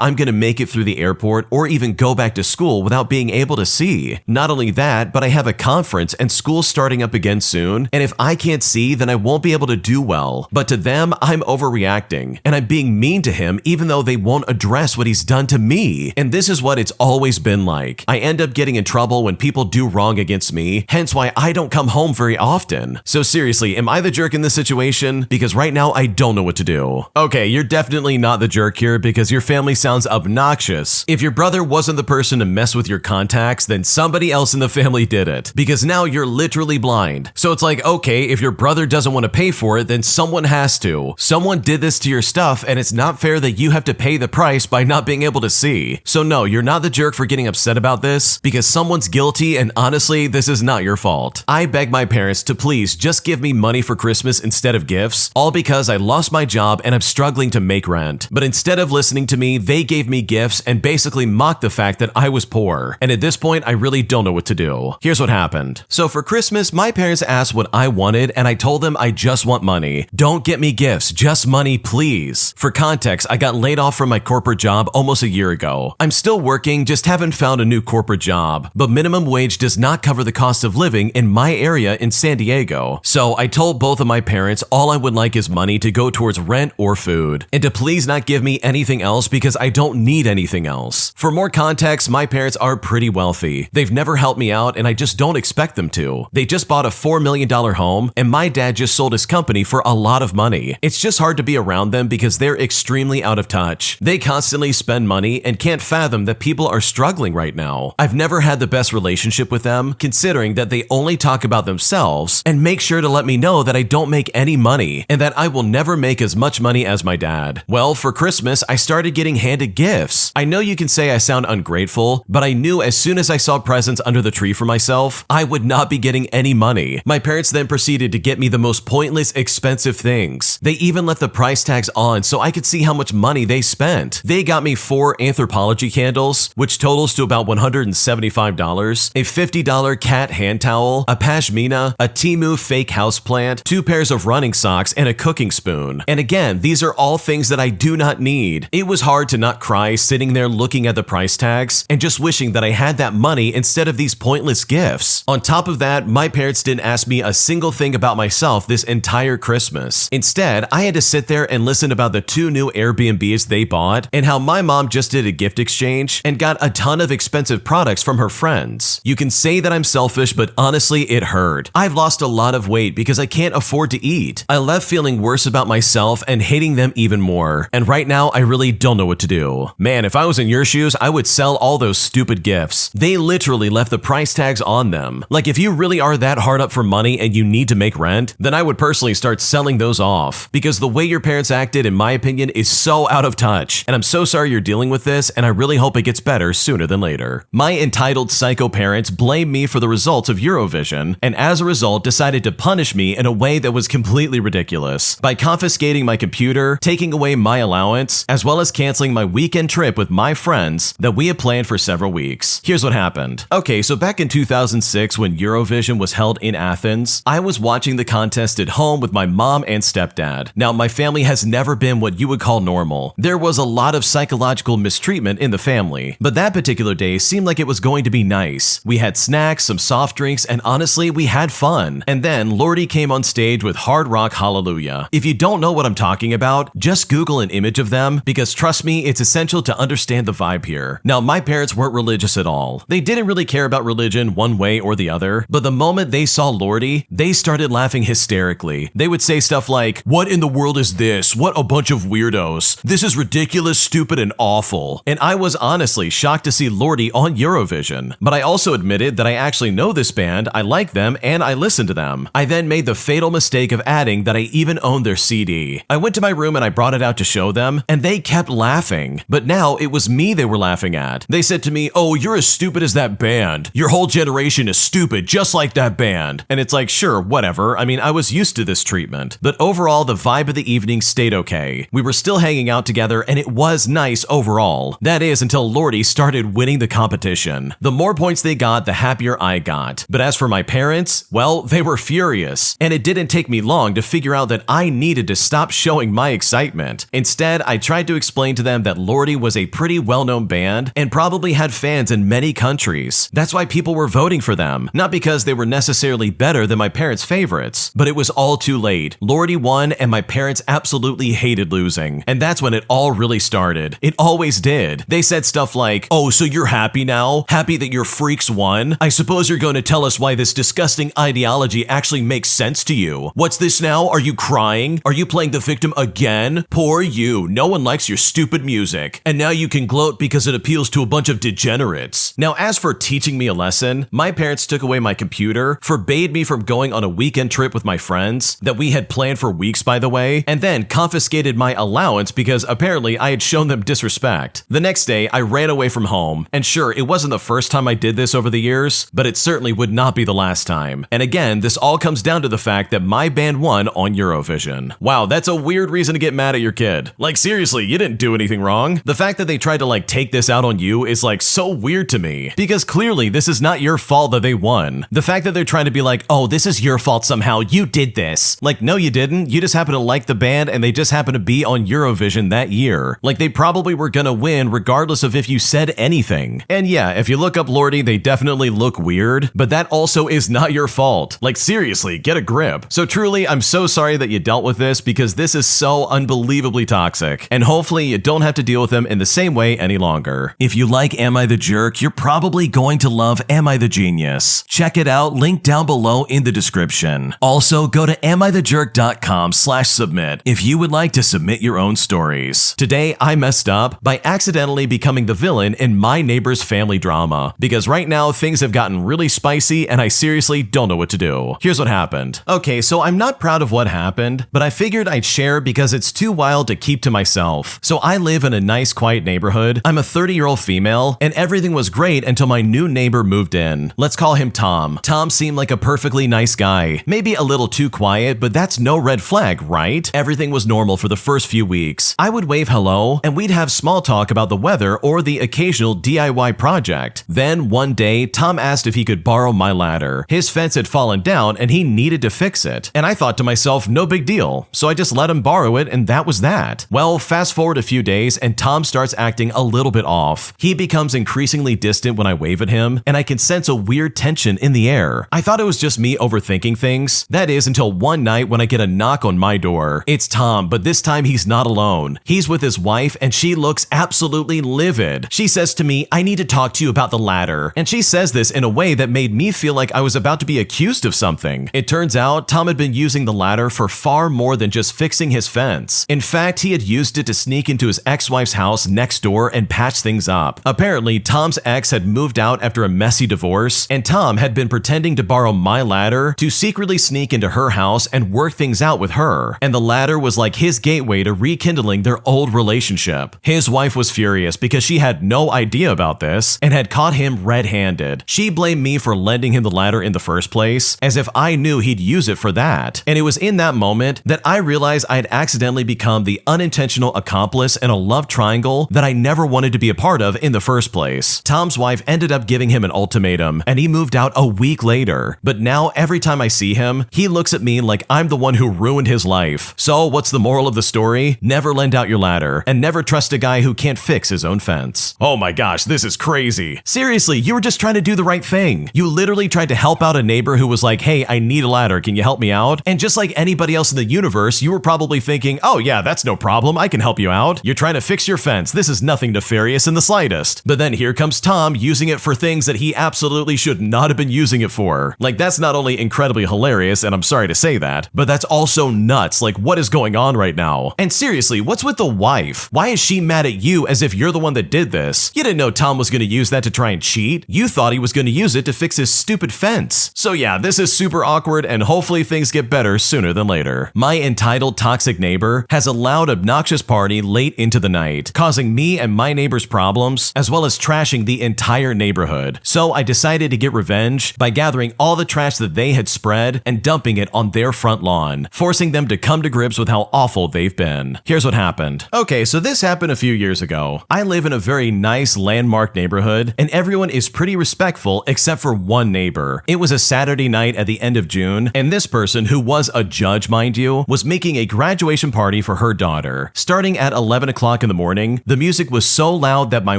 I'm gonna make it through the airport or even go back to school without being able to see. Not only that, but I have a conference and school's starting up again soon, and if I can't see, then I won't be able to do well. But to them, I'm overreacting, and I'm being mean to him even though they won't address what he's done to me. And this is what it's always been like. I end up getting in trouble when people do wrong against me, hence why I don't come home very often. So seriously, am I the jerk in this situation? Because right now I don't know what to do. Okay, you're definitely not the jerk here because your family sounds obnoxious. If your brother wasn't the person to mess with your contacts, then somebody else in the family did it, because now you're literally blind. So it's like, okay, if your brother doesn't want to pay for it, then someone has to. Someone did this to your stuff, and it's not fair that you have to pay the price by not being able to see. So no, you're not the jerk for getting upset about this, because someone's guilty, and honestly, this is not your fault. I beg my parents to please just give me money for Christmas instead of gifts, all because I lost my job and I'm struggling to make rent. But instead of listening to me, they gave me gifts and basically mocked the fact that I was poor. And at this point, I really don't know what to do. Here's what happened. So for Christmas, my parents asked what I wanted, and I told them I just want money. Don't get me gifts, just money, please. For context, I got laid off from my corporate job almost a year ago. I'm still working, just haven't found a new corporate job, but minimum wage does not cover the cost of living in my area in San Diego. So I told both of my parents all I would like is money to go towards rent or food, and to please not give me anything else because I don't need anything else. For more context, my parents are pretty wealthy. They've never helped me out, and I just don't expect them to. They just bought a $4 million home, and my dad just sold his company for a lot of money. It's just hard to be around them because they're extremely out of touch. They constantly spend money and can't fathom that people are struggling right now. I've never had the best relationship with them, considering that they only talk about themselves and make sure to let me know that I don't make any money and that I will never make as much money as my dad. Well, for Christmas, I started getting handed gifts. I know you can say I sound ungrateful, but I knew as soon as I saw presents under the tree for myself, I would not be getting any money. My parents then proceeded to get me the most pointless, expensive things. They even left the price tags on so I could see how much money they spent. They got me 4 Anthropology candles, which totals to about $175, a $50 cat hand towel, a pashmina, a Temu fake houseplant, 2 pairs of running socks, and a cooking spoon. And again, these are all things that I do not need. It was hard to not cry sitting there looking at the price tags and just wishing that I had that money instead of these pointless gifts. On top of that, my parents didn't ask me a single thing about myself this entire Christmas. Instead, I had to sit there and listen about the 2 new Airbnbs they bought and how my mom just did a gift exchange and got a ton of expensive products from her friends. You can say that I'm selfish, but honestly, it hurt. I've lost a lot of weight because I can't afford to eat. I left feeling worse about myself and hating them even more. And right now, I really don't know what to do. Man, if I was in your shoes, I would sell all those stupid gifts. They literally left the price tags on them. Like, if you really are that hard up for money and you need to make rent, then I would personally start selling those off. Because the way your parents acted, in my opinion, is so out of touch. And I'm so sorry you're dealing with this, and I really hope it gets better sooner than later. My entitled psycho parents blamed me for the results of Eurovision, and as a result decided to punish me in a way that was completely ridiculous by confiscating my computer, taking away my allowance, as well as canceling my weekend trip with my friends that we had planned for several weeks. Here's what happened. Okay, so back in 2006 when Eurovision was held in Athens, I was watching the contest at home with my mom and stepdad. Now, my family has never been what you would call normal. There was a lot of psychological mistreatment in the family, but that particular day seemed like it was going to be nice. We had snacks, some soft drinks, and honestly, we had fun. And then Lordi came on stage with Hard Rock Hallelujah. If you don't know what I'm talking about, just Google an image of them, because trust me, it's essential to understand the vibe here. Now, my parents weren't religious at all. They didn't really care about religion one way or the other, but the moment they saw Lordi Lordi, they started laughing hysterically. They would say stuff like, "What in the world is this? What a bunch of weirdos. This is ridiculous, stupid, and awful." And I was honestly shocked to see Lordi on Eurovision. But I also admitted that I actually know this band, I like them, and I listen to them. I then made the fatal mistake of adding that I even owned their CD. I went to my room and I brought it out to show them, and they kept laughing. But now it was me they were laughing at. They said to me, "Oh, you're as stupid as that band. Your whole generation is stupid, just like that band." And it's like, sure, whatever. I mean, I was used to this treatment. But overall, the vibe of the evening stayed okay. We were still hanging out together, and it was nice overall. That is, until Lordi started winning the competition. The more points they got, the happier I got. But as for my parents, well, they were furious. And it didn't take me long to figure out that I needed to stop showing my excitement. Instead, I tried to explain to them that Lordi was a pretty well-known band and probably had fans in many countries. That's why people were voting for them, not because they were necessarily better than my parents' favorites. But it was all too late. Lordi won, and my parents absolutely hated losing. And that's when it all really started. It always did. They said stuff like, "Oh, so you're happy now? Happy that your freaks won? I suppose you're going to tell us why this disgusting ideology actually makes sense to you. What's this now? Are you crying? Are you playing the victim again? Poor you. No one likes your stupid music. And now you can gloat because it appeals to a bunch of degenerates." Now, as for teaching me a lesson, my parents took away my computer, forbade me from going on a weekend trip with my friends, that we had planned for weeks by the way, and then confiscated my allowance because apparently I had shown them disrespect. The next day, I ran away from home, and sure, it wasn't the first time I did this over the years, but it certainly would not be the last time. And again, this all comes down to the fact that my band won on Eurovision. Wow, that's a weird reason to get mad at your kid. Like seriously, you didn't do anything wrong. The fact that they tried to take this out on you is so weird to me, because clearly this is not your fault that they won. The fact that they're trying to be like, "Oh, this is your fault somehow, you did this." No, you didn't. You just happen to like the band and they just happen to be on Eurovision that year. They probably were gonna win regardless of if you said anything. And yeah, if you look up Lordi, they definitely look weird, but that also is not your fault. Seriously, get a grip. So truly, I'm so sorry that you dealt with this, because this is so unbelievably toxic, and hopefully you don't have to deal with them in the same way any longer. If you like Am I the Jerk, you're probably going to love Am I the Genius. Check it out, link down below in the description. Also, go to amithejjerk.com/submit if you would like to submit your own stories. Today, I messed up by accidentally becoming the villain in my neighbor's family drama, because right now things have gotten really spicy and I seriously don't know what to do. Here's what happened. Okay, so I'm not proud of what happened, but I figured I'd share because it's too wild to keep to myself. So I live in a nice, quiet neighborhood. I'm a 30-year-old female, and everything was great until my new neighbor moved in. Let's call him Tom. Tom seemed like a perfectly nice guy. Maybe a little too quiet, but that's no red flag, right? Everything was normal for the first few weeks. I would wave hello, and we'd have small talk about the weather or the occasional DIY project. Then one day, Tom asked if he could borrow my ladder. His fence had fallen down and he needed to fix it. And I thought to myself, no big deal. So I just let him borrow it, and that was that. Well, fast forward a few days and Tom starts acting a little bit off. He becomes increasingly distant when I wave at him, and I can sense a weird tension in the air. I thought it was just me overthinking things. That is, until one night when I get a knock on my door. It's Tom, but this time he's not alone. He's with his wife, and she looks absolutely livid. She says to me, "I need to talk to you about the ladder." And she says this in a way that made me feel like I was about to be accused of something. It turns out Tom had been using the ladder for far more than just fixing his fence. In fact, he had used it to sneak into his ex-wife's house next door and patch things up. Apparently, Tom's ex had moved out after a messy divorce, and Tom had been pretending to borrow my ladder to secretly sneak into her house and work things out with her. And the ladder was like his gateway to rekindling their old relationship. His wife was furious because she had no idea about this and had caught him red-handed. She blamed me for lending him the ladder in the first place, as if I knew he'd use it for that. And it was in that moment that I realized I had accidentally become the unintentional accomplice in a love triangle that I never wanted to be a part of in the first place. Tom's wife ended up giving him an ultimatum, and he moved out a week later. But now every time I see him, he looks at me like I'm the one who ruined his life. So what's the moral of the story? Never lend out your ladder, and never trust a guy who can't fix his own fence. Oh my gosh, this is crazy. Seriously, you were just trying to do the right thing. You literally tried to help out a neighbor who was like, "Hey, I need a ladder, can you help me out?" And just like anybody else in the universe, you were probably thinking, "Oh yeah, that's no problem, I can help you out. You're trying to fix your fence, this is nothing nefarious in the slightest." But then here comes Tom using it for things that he absolutely should not have been using it for. That's not only incredibly hilarious, and I'm sorry to say that, but that's also nuts. Like, what is going on right now? And seriously, what's with the wife? Why is she mad at you as if you're the one that did this? You didn't know Tom was going to use that to try and cheat. You thought he was going to use it to fix his stupid fence. So yeah, this is super awkward, and hopefully things get better sooner than later. My entitled toxic neighbor has a loud, obnoxious party late into the night, causing me and my neighbors problems, as well as trashing the entire neighborhood. So I decided to get revenge by gathering all the trash that they had spread and dumping it on their front lawn, forcing them to come to grips with how awful they've been. Here's what happened. Okay, so this happened a few years ago. I live in a very nice landmark neighborhood, and everyone is pretty respectful except for one neighbor. It was a Saturday night at the end of June, and this person, who was a judge mind you, was making a graduation party for her daughter. Starting at 11 o'clock in the morning, the music was so loud that my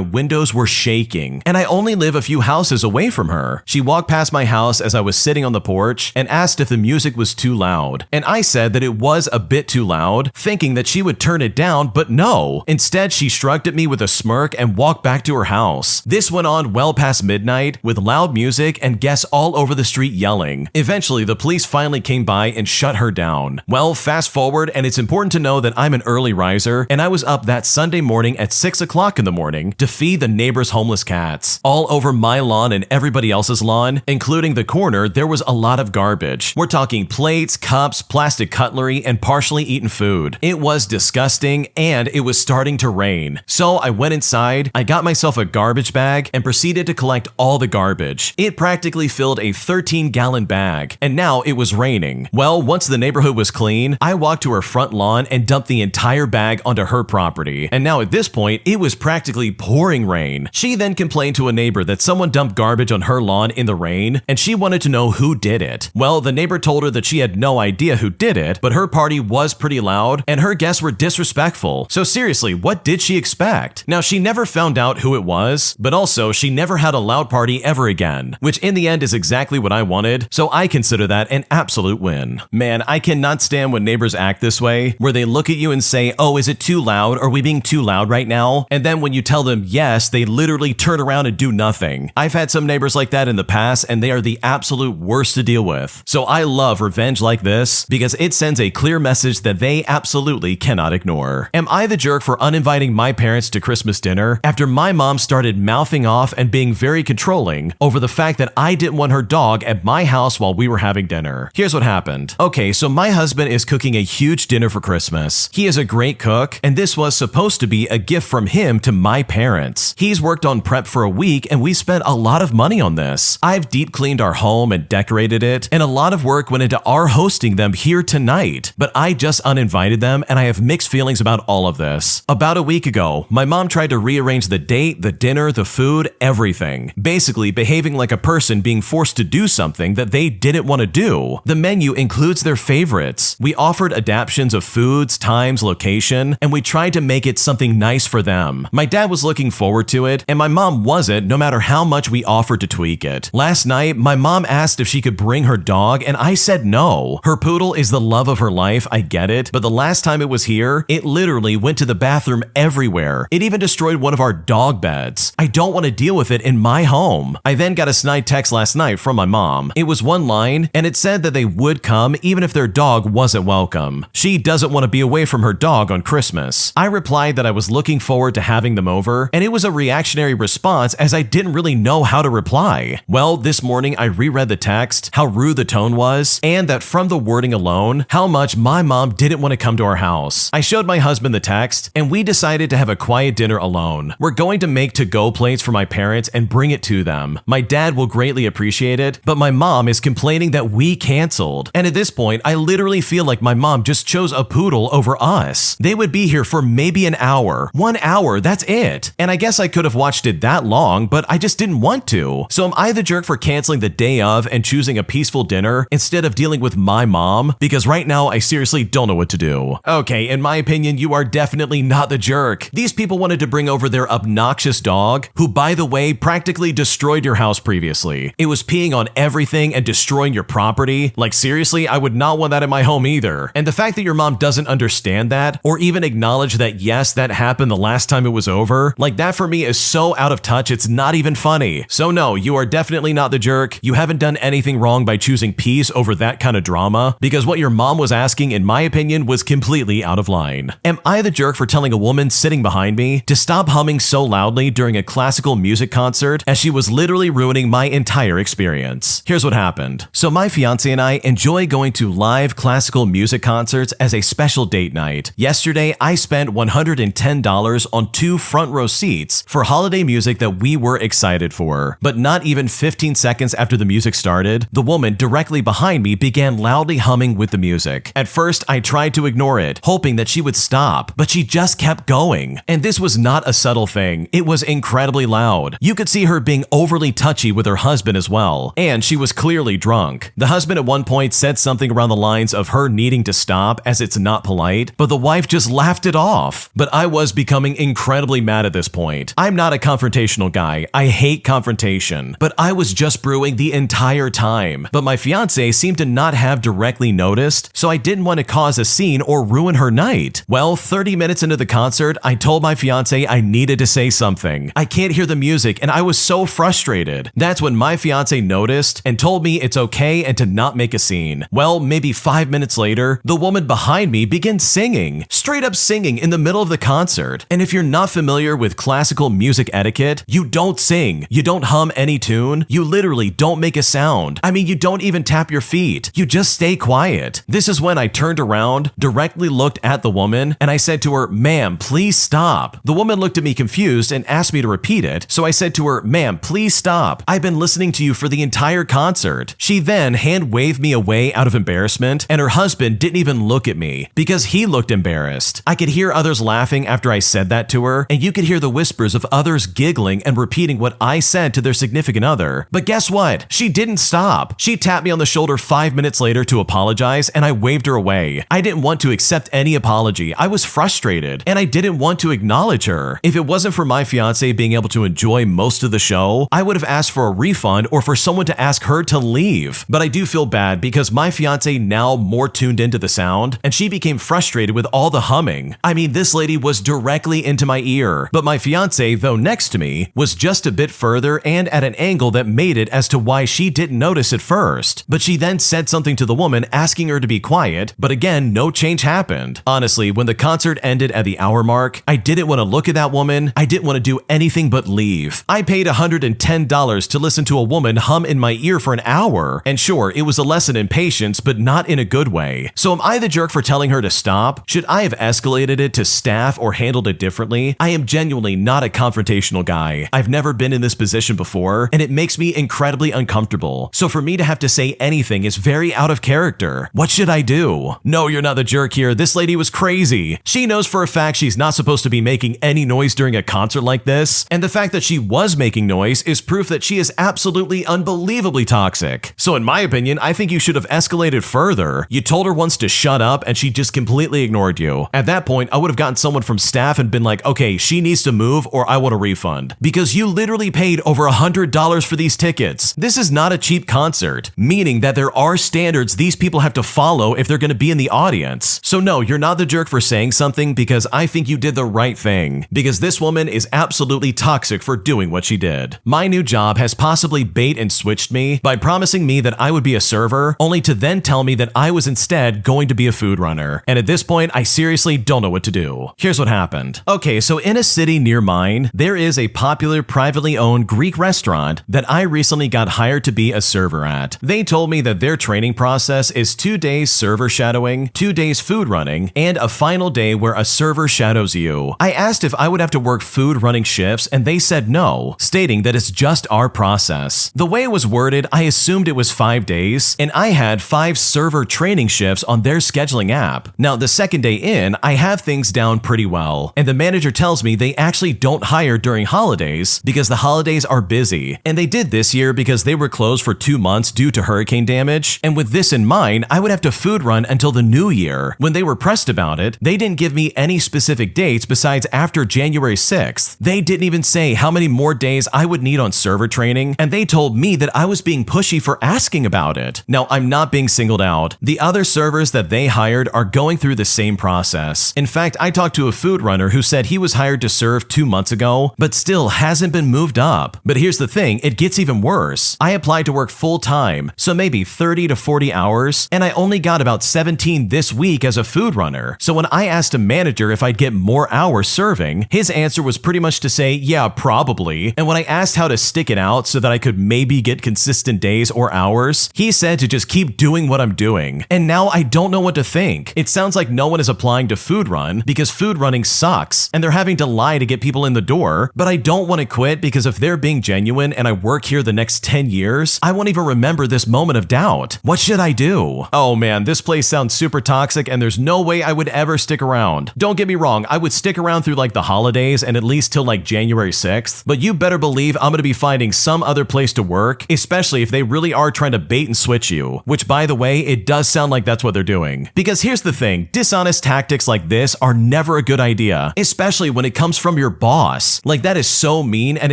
windows were shaking, and I only live a few houses away from her. She walked past my house as I was sitting on the porch and asked if the music was too loud, and I said that it was a bit too loud, thinking that she would turn it down, but no. Instead, she shrugged at me with a smirk and walked back to her house. This went on well past midnight with loud music and guests all over the street yelling. Eventually, the police finally came by and shut her down. Well, fast forward, and it's important to know that I'm an early riser, and I was up that Sunday morning at 6 o'clock in the morning to feed the neighbor's homeless cats. All over my lawn and everybody else's lawn, including the corner, there was a lot of garbage. We're talking plates, cups, plastic cutlery, and partially eaten food. It was disgusting, and it was starting to rain. So I went inside, I got myself a garbage bag, and proceeded to collect all the garbage. It practically filled a 13-gallon bag, and now it was raining. Well, once the neighborhood was clean, I walked to her front lawn and dumped the entire bag onto her property. And now at this point, it was practically pouring rain. She then complained to a neighbor that someone dumped garbage on her lawn in the rain, and she wanted to know who did it. Well, the neighbor told her that she had no idea who did it, but her party was pretty loud, and her guests were disrespectful. So seriously, what did she expect? Now, she never found out who it was, but also she never had a loud party ever again, which in the end is exactly what I wanted, so I consider that an absolute win. Man, I cannot stand when neighbors act this way, where they look at you and say, oh, is it too loud? Are we being too loud right now? And then when you tell them yes, they literally turn around and do nothing. I've had some neighbors like that in the past, and they are the absolute worst to deal with. So I love revenge like this because it sends a clear message that they absolutely cannot ignore. Am I the jerk for uninviting my parents to Christmas dinner after my mom started mouthing off and being very controlling over the fact that I didn't want her dog at my house while we were having dinner? Here's what happened. Okay, so my husband is cooking a huge dinner for Christmas. He is a great cook, and this was supposed to be a gift from him to my parents. He's worked on prep for a week, and we spent a lot of money on this. I've deep cleaned our home and decorated it, and a lot of work went into our hosting them here tonight. But I just uninvited them, and I have mixed feelings about all of this. About a week ago, my mom tried to rearrange the date, the dinner, the food, everything. Basically behaving like a person being forced to do something that they didn't want to do. The menu includes their favorites. We offered adaptions of foods, times, location, and we tried to make it something nice for them. My dad was looking forward to it, and my mom wasn't, no matter how much we offered to tweak it. Last night, my mom asked if she could bring her dog, and I said no. Her poodle is the love of her life, I get it, but the last time it was here, it literally went to the bathroom everywhere. It even destroyed one of our dog beds. I don't want to deal with it in my home. I then got a snide text last night from my mom. It was one line, and it said that they would come even if their dog wasn't welcome. She doesn't want to be away from her dog on Christmas. I replied that I was looking forward to having them over, and it was a reactionary response as I didn't really know how to reply. Well, this morning I reread the text, how rude the tone was, and that from the wording alone, how much my mom didn't want to come to our house. I showed my husband the text, and we decided to have a quiet dinner alone. We're going to make to-go plates for my parents and bring it to them. My dad will greatly appreciate it, but my mom is complaining that we canceled. And at this point, I literally feel like my mom just chose a poodle over us. They would be here for maybe an hour. 1 hour, that's it. And I guess I could have watched it that long, but I just didn't want to. So am I the jerk for canceling the day of and choosing a peaceful dinner instead of dealing with my mom? Because right now, I seriously don't know what to do. Okay, in my opinion, you are definitely not the jerk. These people wanted to bring over their obnoxious dog, who, by the way, practically destroyed your house previously. It was peeing on everything and destroying your property. Like, seriously, I would not want that in my home either. And the fact that your mom doesn't understand that, or even acknowledge that yes, that happened the last time it was over, like that for me is so out of touch, it's not even funny. So no, you are definitely not the jerk. You haven't done anything anything wrong by choosing peace over that kind of drama, because what your mom was asking, in my opinion, was completely out of line. Am I the jerk for telling a woman sitting behind me to stop humming so loudly during a classical music concert, as she was literally ruining my entire experience? Here's what happened. So my fiance and I enjoy going to live classical music concerts as a special date night. Yesterday, I spent $110 on 2 front row seats for holiday music that we were excited for. But not even 15 seconds after the music started, the woman directly behind me began loudly humming with the music. At first, I tried to ignore it, hoping that she would stop, but she just kept going. And this was not a subtle thing. It was incredibly loud. You could see her being overly touchy with her husband as well, and she was clearly drunk. The husband at one point said something around the lines of her needing to stop as it's not polite, but the wife just laughed it off. But I was becoming incredibly mad at this point. I'm not a confrontational guy. I hate confrontation, but I was just brewing the entire time. But my fiance seemed to not have directly noticed, so I didn't want to cause a scene or ruin her night. Well, 30 minutes into the concert, I told my fiance I needed to say something. I can't hear the music, and I was so frustrated. That's when my fiance noticed and told me it's okay and to not make a scene. Well, maybe 5 minutes later, the woman behind me began singing, straight up singing in the middle of the concert. And if you're not familiar with classical music etiquette, you don't sing, you don't hum any tune, you literally don't make a sound. I mean, you don't even tap your feet. You just stay quiet. This is when I turned around, directly looked at the woman, and I said to her, "Ma'am, please stop." The woman looked at me confused and asked me to repeat it, so I said to her, "Ma'am, please stop. I've been listening to you for the entire concert." She then hand waved me away out of embarrassment, and her husband didn't even look at me because he looked embarrassed. I could hear others laughing after I said that to her, and you could hear the whispers of others giggling and repeating what I said to their significant other. But guess what? She didn't stop. She tapped me on the shoulder 5 minutes later to apologize, and I waved her away. I didn't want to accept any apology. I was frustrated, and I didn't want to acknowledge her. If it wasn't for my fiance being able to enjoy most of the show, I would have asked for a refund or for someone to ask her to leave. But I do feel bad because my fiance now more tuned into the sound, and she became frustrated with all the humming. I mean, this lady was directly into my ear, but my fiance, though next to me, was just a bit further and at an angle that made it as to why she didn't notice at first. But she then said something to the woman asking her to be quiet, but again, no change happened. Honestly, when the concert ended at the hour mark, I didn't want to look at that woman. I didn't want to do anything but leave. I paid $110 to listen to a woman hum in my ear for an hour. And sure, it was a lesson in patience, but not in a good way. So am I the jerk for telling her to stop? Should I have escalated it to staff or handled it differently? I am genuinely not a confrontational guy. I've never been in this position before, and it makes me incredibly uncomfortable. So for me to have to say anything is very out of character. What should I do? No, you're not the jerk here. This lady was crazy. She knows for a fact she's not supposed to be making any noise during a concert like this, and the fact that she was making noise is proof that she is absolutely unbelievably toxic. So in my opinion, I think you should have escalated further. You told her once to shut up and she just completely ignored you. At that point, I would have gotten someone from staff and been like, okay, she needs to move or I want a refund. Because you literally paid over $100 for these tickets. This is not a cheap concert, meaning that there are standards these people have to follow if they're going to be in the audience. So no, you're not the jerk for saying something, because I think you did the right thing. Because this woman is absolutely toxic for doing what she did. My new job has possibly bait and switched me by promising me that I would be a server, only to then tell me that I was instead going to be a food runner. And at this point, I seriously don't know what to do. Here's what happened. Okay, so in a city near mine, there is a popular privately owned Greek restaurant that I recently got hired to be a server at. They told me that their training process is 2 days server shadowing, 2 days food running, and a final day where a server shadows you. I asked if I would have to work food running shifts, and they said no, stating that it's just our process. The way it was worded, I assumed it was 5 days, and I had 5 server training shifts on their scheduling app. Now, the second day in, I have things down pretty well, and the manager tells me they actually don't hire during holidays because the holidays are busy. And they did this year because they were closed for 2 months due to hurricane damage, and with this in mind, I would have to food run until the new year. When they were pressed about it, they didn't give me any specific dates besides after January 6th. They didn't even say how many more days I would need on server training, and they told me that I was being pushy for asking about it. Now, I'm not being singled out. The other servers that they hired are going through the same process. In fact, I talked to a food runner who said he was hired to serve 2 months ago, but still hasn't been moved up. But here's the thing, it gets even worse. I applied to work work full time, so maybe 30 to 40 hours, and I only got about 17 this week as a food runner. So when I asked a manager if I'd get more hours serving, his answer was pretty much to say, yeah, probably. And when I asked how to stick it out so that I could maybe get consistent days or hours, he said to just keep doing what I'm doing. And now I don't know what to think. It sounds like no one is applying to food run because food running sucks and they're having to lie to get people in the door, but I don't want to quit because if they're being genuine and I work here the next 10 years, I won't even remember this moment of doubt. What should I do? Oh man, this place sounds super toxic and there's no way I would ever stick around. Don't get me wrong, I would stick around through like the holidays and at least till like January 6th, but you better believe I'm gonna be finding some other place to work, especially if they really are trying to bait and switch you, which by the way, it does sound like that's what they're doing. Because here's the thing, dishonest tactics like this are never a good idea, especially when it comes from your boss. Like that is so mean and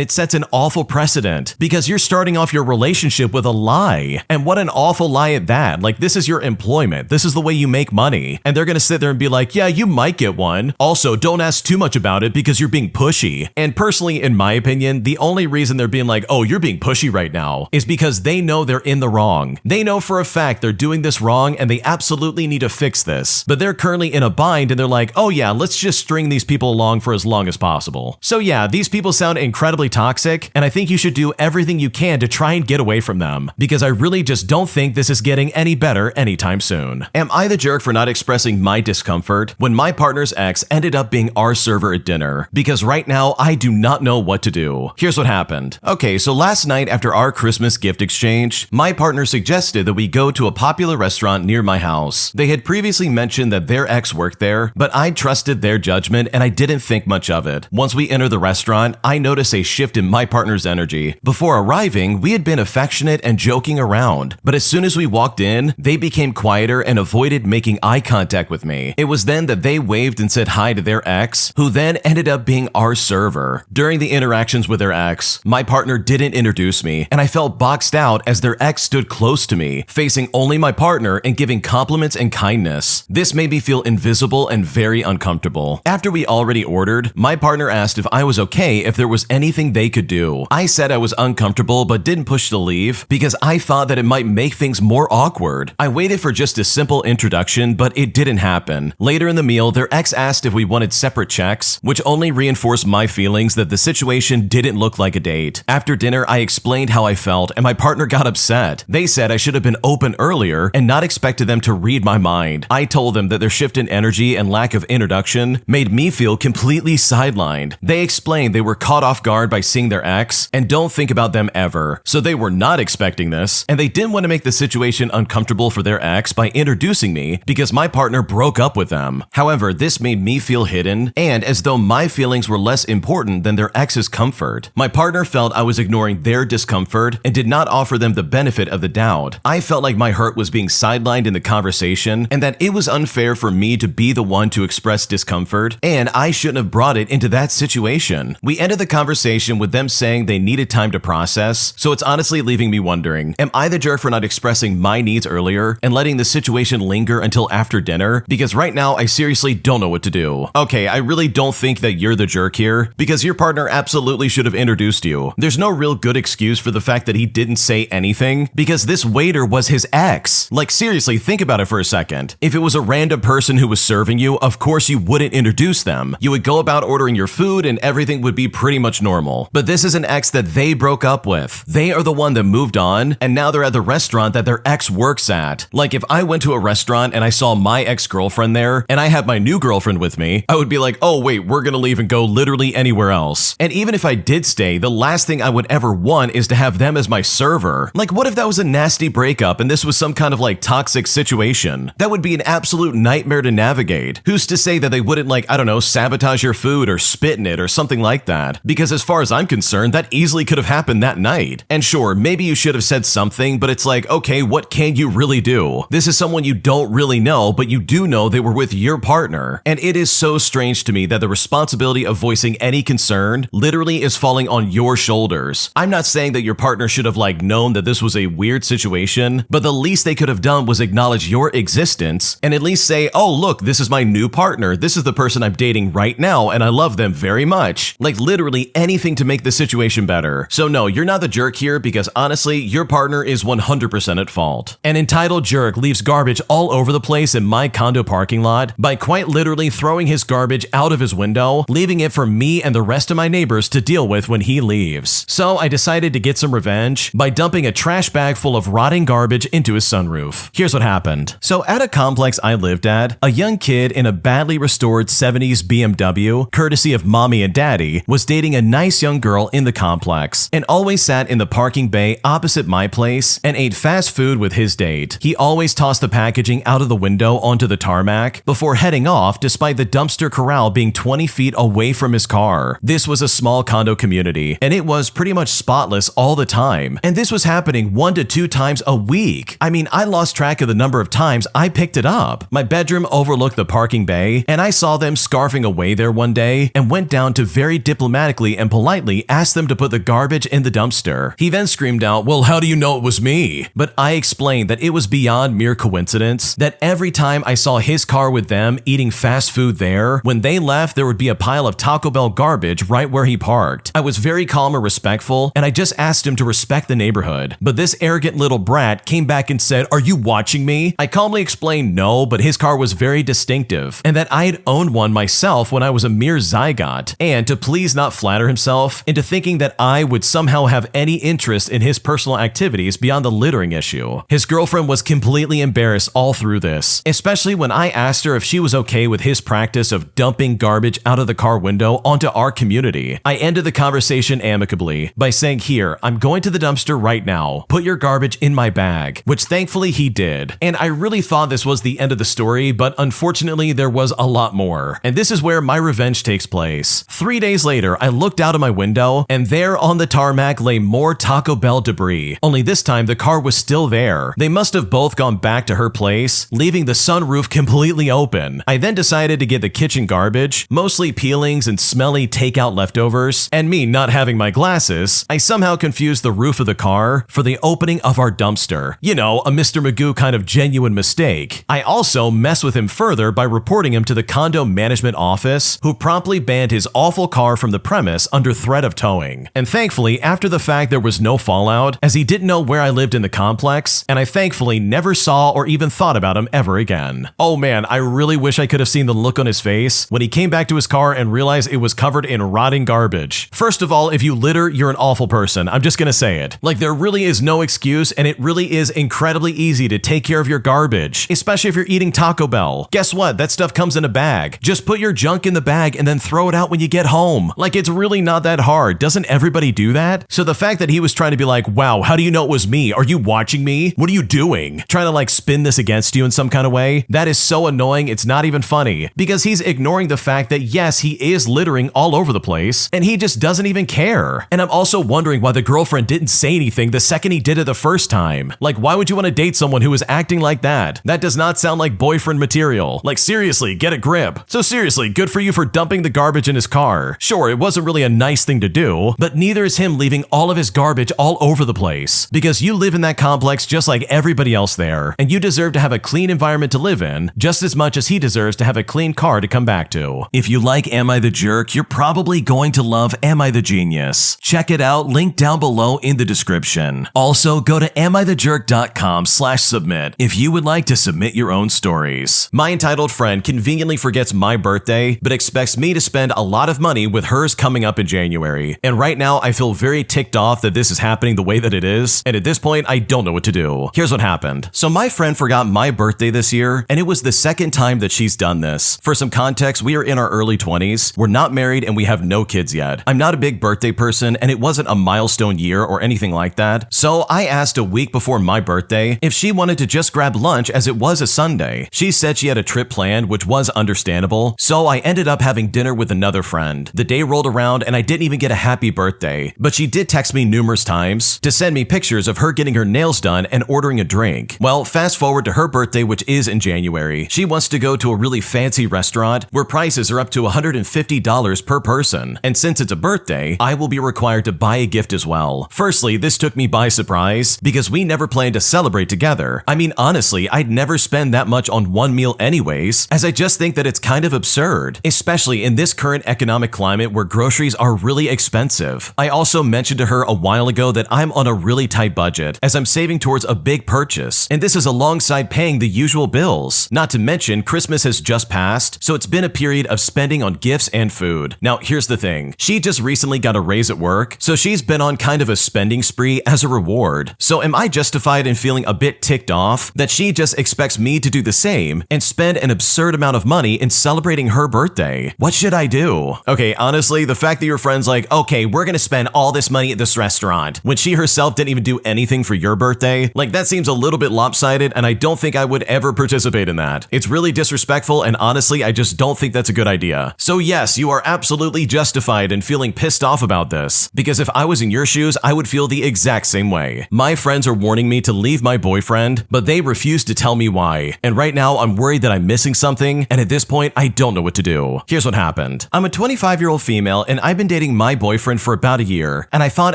it sets an awful precedent because you're starting off your relationship with a lie. And what an awful lie at that. Like this is your employment. This is the way you make money. And they're gonna sit there and be like, yeah, you might get one. Also, don't ask too much about it because you're being pushy. And personally, in my opinion, the only reason they're being like, oh, you're being pushy right now is because they know they're in the wrong. They know for a fact they're doing this wrong and they absolutely need to fix this. But they're currently in a bind and they're like, oh yeah, let's just string these people along for as long as possible. So yeah, these people sound incredibly toxic and I think you should do everything you can to try and get away from them because I really just don't think this is getting any better anytime soon. Am I the jerk for not expressing my discomfort when my partner's ex ended up being our server at dinner? Because right now, I do not know what to do. Here's what happened. Okay, so last night after our Christmas gift exchange, my partner suggested that we go to a popular restaurant near my house. They had previously mentioned that their ex worked there, but I trusted their judgment and I didn't think much of it. Once we enter the restaurant, I noticed a shift in my partner's energy. Before arriving, we had been affectionate and joking around, but as soon as we walked in, they became quieter and avoided making eye contact with me. It was then that they waved and said hi to their ex, who then ended up being our server. During the interactions with their ex, my partner didn't introduce me, and I felt boxed out as their ex stood close to me, facing only my partner and giving compliments and kindness. This made me feel invisible and very uncomfortable. After we already ordered, my partner asked if I was okay if there was anything they could do. I said I was uncomfortable but didn't push to leave because I thought that it might make things more awkward. I waited for just a simple introduction, but it didn't happen. Later in the meal, their ex asked if we wanted separate checks, which only reinforced my feelings that the situation didn't look like a date. After dinner, I explained how I felt and my partner got upset. They said I should have been open earlier and not expected them to read my mind. I told them that their shift in energy and lack of introduction made me feel completely sidelined. They explained they were caught off guard by seeing their ex and don't think about them ever. So they were not expecting this and they didn't want to make the situation uncomfortable for their ex by introducing me because my partner broke up with them. However, this made me feel hidden and as though my feelings were less important than their ex's comfort. My partner felt I was ignoring their discomfort and did not offer them the benefit of the doubt. I felt like my hurt was being sidelined in the conversation and that it was unfair for me to be the one to express discomfort and I shouldn't have brought it into that situation. We ended the conversation with them saying they needed time to process, so it's honestly leaving me wondering, am I the jerk for not expressing my needs earlier and letting the situation linger until after dinner? Because right now I seriously don't know what to do. Okay, I really don't think that you're the jerk here because your partner absolutely should have introduced you. There's no real good excuse for the fact that he didn't say anything because this waiter was his ex. Like seriously, think about it for a second. If it was a random person who was serving you, of course you wouldn't introduce them. You would go about ordering your food and everything would be pretty much normal. But this is an ex that they broke up with. They are the one that moved on and now they're at the restaurant that their ex works at. Like if I went to a restaurant and I saw my ex-girlfriend there and I had my new girlfriend with me, I would be like, oh wait, we're gonna leave and go literally anywhere else. And even if I did stay, the last thing I would ever want is to have them as my server. Like what if that was a nasty breakup and this was some kind of like toxic situation? That would be an absolute nightmare to navigate. Who's to say that they wouldn't like, I don't know, sabotage your food or spit in it or something like that? Because as far as I'm concerned, that easily could have happened that night. And sure, maybe you should have said something, but it's like, okay, what can you really do? This is someone you don't really know, but you do know they were with your partner. And it is so strange to me that the responsibility of voicing any concern literally is falling on your shoulders. I'm not saying that your partner should have like known that this was a weird situation, but the least they could have done was acknowledge your existence and at least say, oh look, this is my new partner. This is the person I'm dating right now and I love them very much. Like literally anything to make the situation better. So no, you're not the jerk here because honestly, honestly, your partner is 100% at fault. An entitled jerk leaves garbage all over the place in my condo parking lot by quite literally throwing his garbage out of his window, leaving it for me and the rest of my neighbors to deal with when he leaves. So I decided to get some revenge by dumping a trash bag full of rotting garbage into his sunroof. Here's what happened. So at a complex I lived at, a young kid in a badly restored 70s BMW, courtesy of mommy and daddy, was dating a nice young girl in the complex and always sat in the parking bay opposite my place and ate fast food with his date. He always tossed the packaging out of the window onto the tarmac before heading off, despite the dumpster corral being 20 feet away from his car. This was a small condo community, and it was pretty much spotless all the time, and this was happening 1 to 2 times a week. I mean, I lost track of the number of times I picked it up. My bedroom overlooked the parking bay, and I saw them scarfing away there one day and went down to very diplomatically and politely ask them to put the garbage in the dumpster. He then screamed out, "Well, how do you know it was me?" But I explained that it was beyond mere coincidence that every time I saw his car with them eating fast food there, when they left, there would be a pile of Taco Bell garbage right where he parked. I was very calm and respectful, and I just asked him to respect the neighborhood. But this arrogant little brat came back and said, "Are you watching me?" I calmly explained no, but his car was very distinctive, and that I had owned one myself when I was a mere zygote, and to please not flatter himself into thinking that I would somehow have any interest in his personal activities beyond the littering issue. His girlfriend was completely embarrassed all through this, especially when I asked her if she was okay with his practice of dumping garbage out of the car window onto our community. I ended the conversation amicably by saying, "Here, I'm going to the dumpster right now. Put your garbage in my bag," which thankfully he did. And I really thought this was the end of the story, but unfortunately there was a lot more. And this is where my revenge takes place. 3 days later, I looked out of my window, and there on the tarmac lay more Taco Bell debris. Only this time the car was still there. They must have both gone back to her place, leaving the sunroof completely open. I then decided to get the kitchen garbage, mostly peelings and smelly takeout leftovers, and me not having my glasses, I somehow confused the roof of the car for the opening of our dumpster. You know, a Mr. Magoo kind of genuine mistake. I also messed with him further by reporting him to the condo management office, who promptly banned his awful car from the premise under threat of towing. And thankfully, after the fact, there was no fallout, as he didn't know where I lived in the complex, and I thankfully never saw or even thought about him ever again. Oh man, I really wish I could have seen the look on his face when he came back to his car and realized it was covered in rotting garbage. First of all, if you litter, you're an awful person. I'm just gonna say it. Like, there really is no excuse, and it really is incredibly easy to take care of your garbage, especially if you're eating Taco Bell. Guess what? That stuff comes in a bag. Just put your junk in the bag and then throw it out when you get home. Like, it's really not that hard. Doesn't everybody do that? So the fact that he was trying to be like, "Wow, how do you know it was me? Are you watching me? What are you doing?" Trying to like spin this against you in some kind of way, that is so annoying, it's not even funny, because he's ignoring the fact that yes, he is littering all over the place, and he just doesn't even care. And I'm also wondering why the girlfriend didn't say anything the second he did it the first time. Like, why would you want to date someone who is acting like that? That does not sound like boyfriend material. Like, seriously, get a grip. So seriously, good for you for dumping the garbage in his car. Sure, it wasn't really a nice thing to do, but neither is him leaving all of his garbage all over the place, because you live in that complex just like everybody else there, and you deserve to have a clean environment to live in just as much as he deserves to have a clean car to come back to. If you like Am I the Jerk, you're probably going to love Am I the Genius. Check it out, link down below in the description. Also, go to amithejerk.com/submit if you would like to submit your own stories. My entitled friend conveniently forgets my birthday, but expects me to spend a lot of money with hers coming up in January. And right now, I feel very ticked off that this is happening the way that it is, and at this point, I don't know what to do. Here's what happened. So my friend forgot my birthday this year, and it was the second time that she's done this. For some context, we are in our early 20s, we're not married, and we have no kids yet. I'm not a big birthday person, and it wasn't a milestone year or anything like that, so I asked a week before my birthday if she wanted to just grab lunch as it was a Sunday. She said she had a trip planned, which was understandable, so I ended up having dinner with another friend. The day rolled around, and I didn't even get a happy birthday, but she did text me numerous times to send me pictures of her getting her nails done and ordering a drink. Well, fast forward to her birthday, which is in January. She wants to go to a really fancy restaurant where prices are up to $150 per person. And since it's a birthday, I will be required to buy a gift as well. Firstly, this took me by surprise because we never planned to celebrate together. I mean, honestly, I'd never spend that much on one meal anyways, as I just think that it's kind of absurd, especially in this current economic climate where groceries are really expensive. I also mentioned to her a while ago that I'm I'm on a really tight budget as I'm saving towards a big purchase, and this is alongside paying the usual bills. Not to mention, Christmas has just passed, so it's been a period of spending on gifts and food. Now, here's the thing. She just recently got a raise at work, so she's been on kind of a spending spree as a reward. So am I justified in feeling a bit ticked off that she just expects me to do the same and spend an absurd amount of money in celebrating her birthday? What should I do? Okay, honestly, the fact that your friend's like, okay, we're gonna spend all this money at this restaurant, when she herself didn't even do anything for your birthday, like that seems a little bit lopsided, and I don't think I would ever participate in that. It's really disrespectful, and honestly, I just don't think that's a good idea. So yes, you are absolutely justified in feeling pissed off about this, because if I was in your shoes, I would feel the exact same way. My friends are warning me to leave my boyfriend, but they refuse to tell me why. And right now, I'm worried that I'm missing something, and at this point, I don't know what to do. Here's what happened. I'm a 25-year-old female, and I've been dating my boyfriend for about a year, and I thought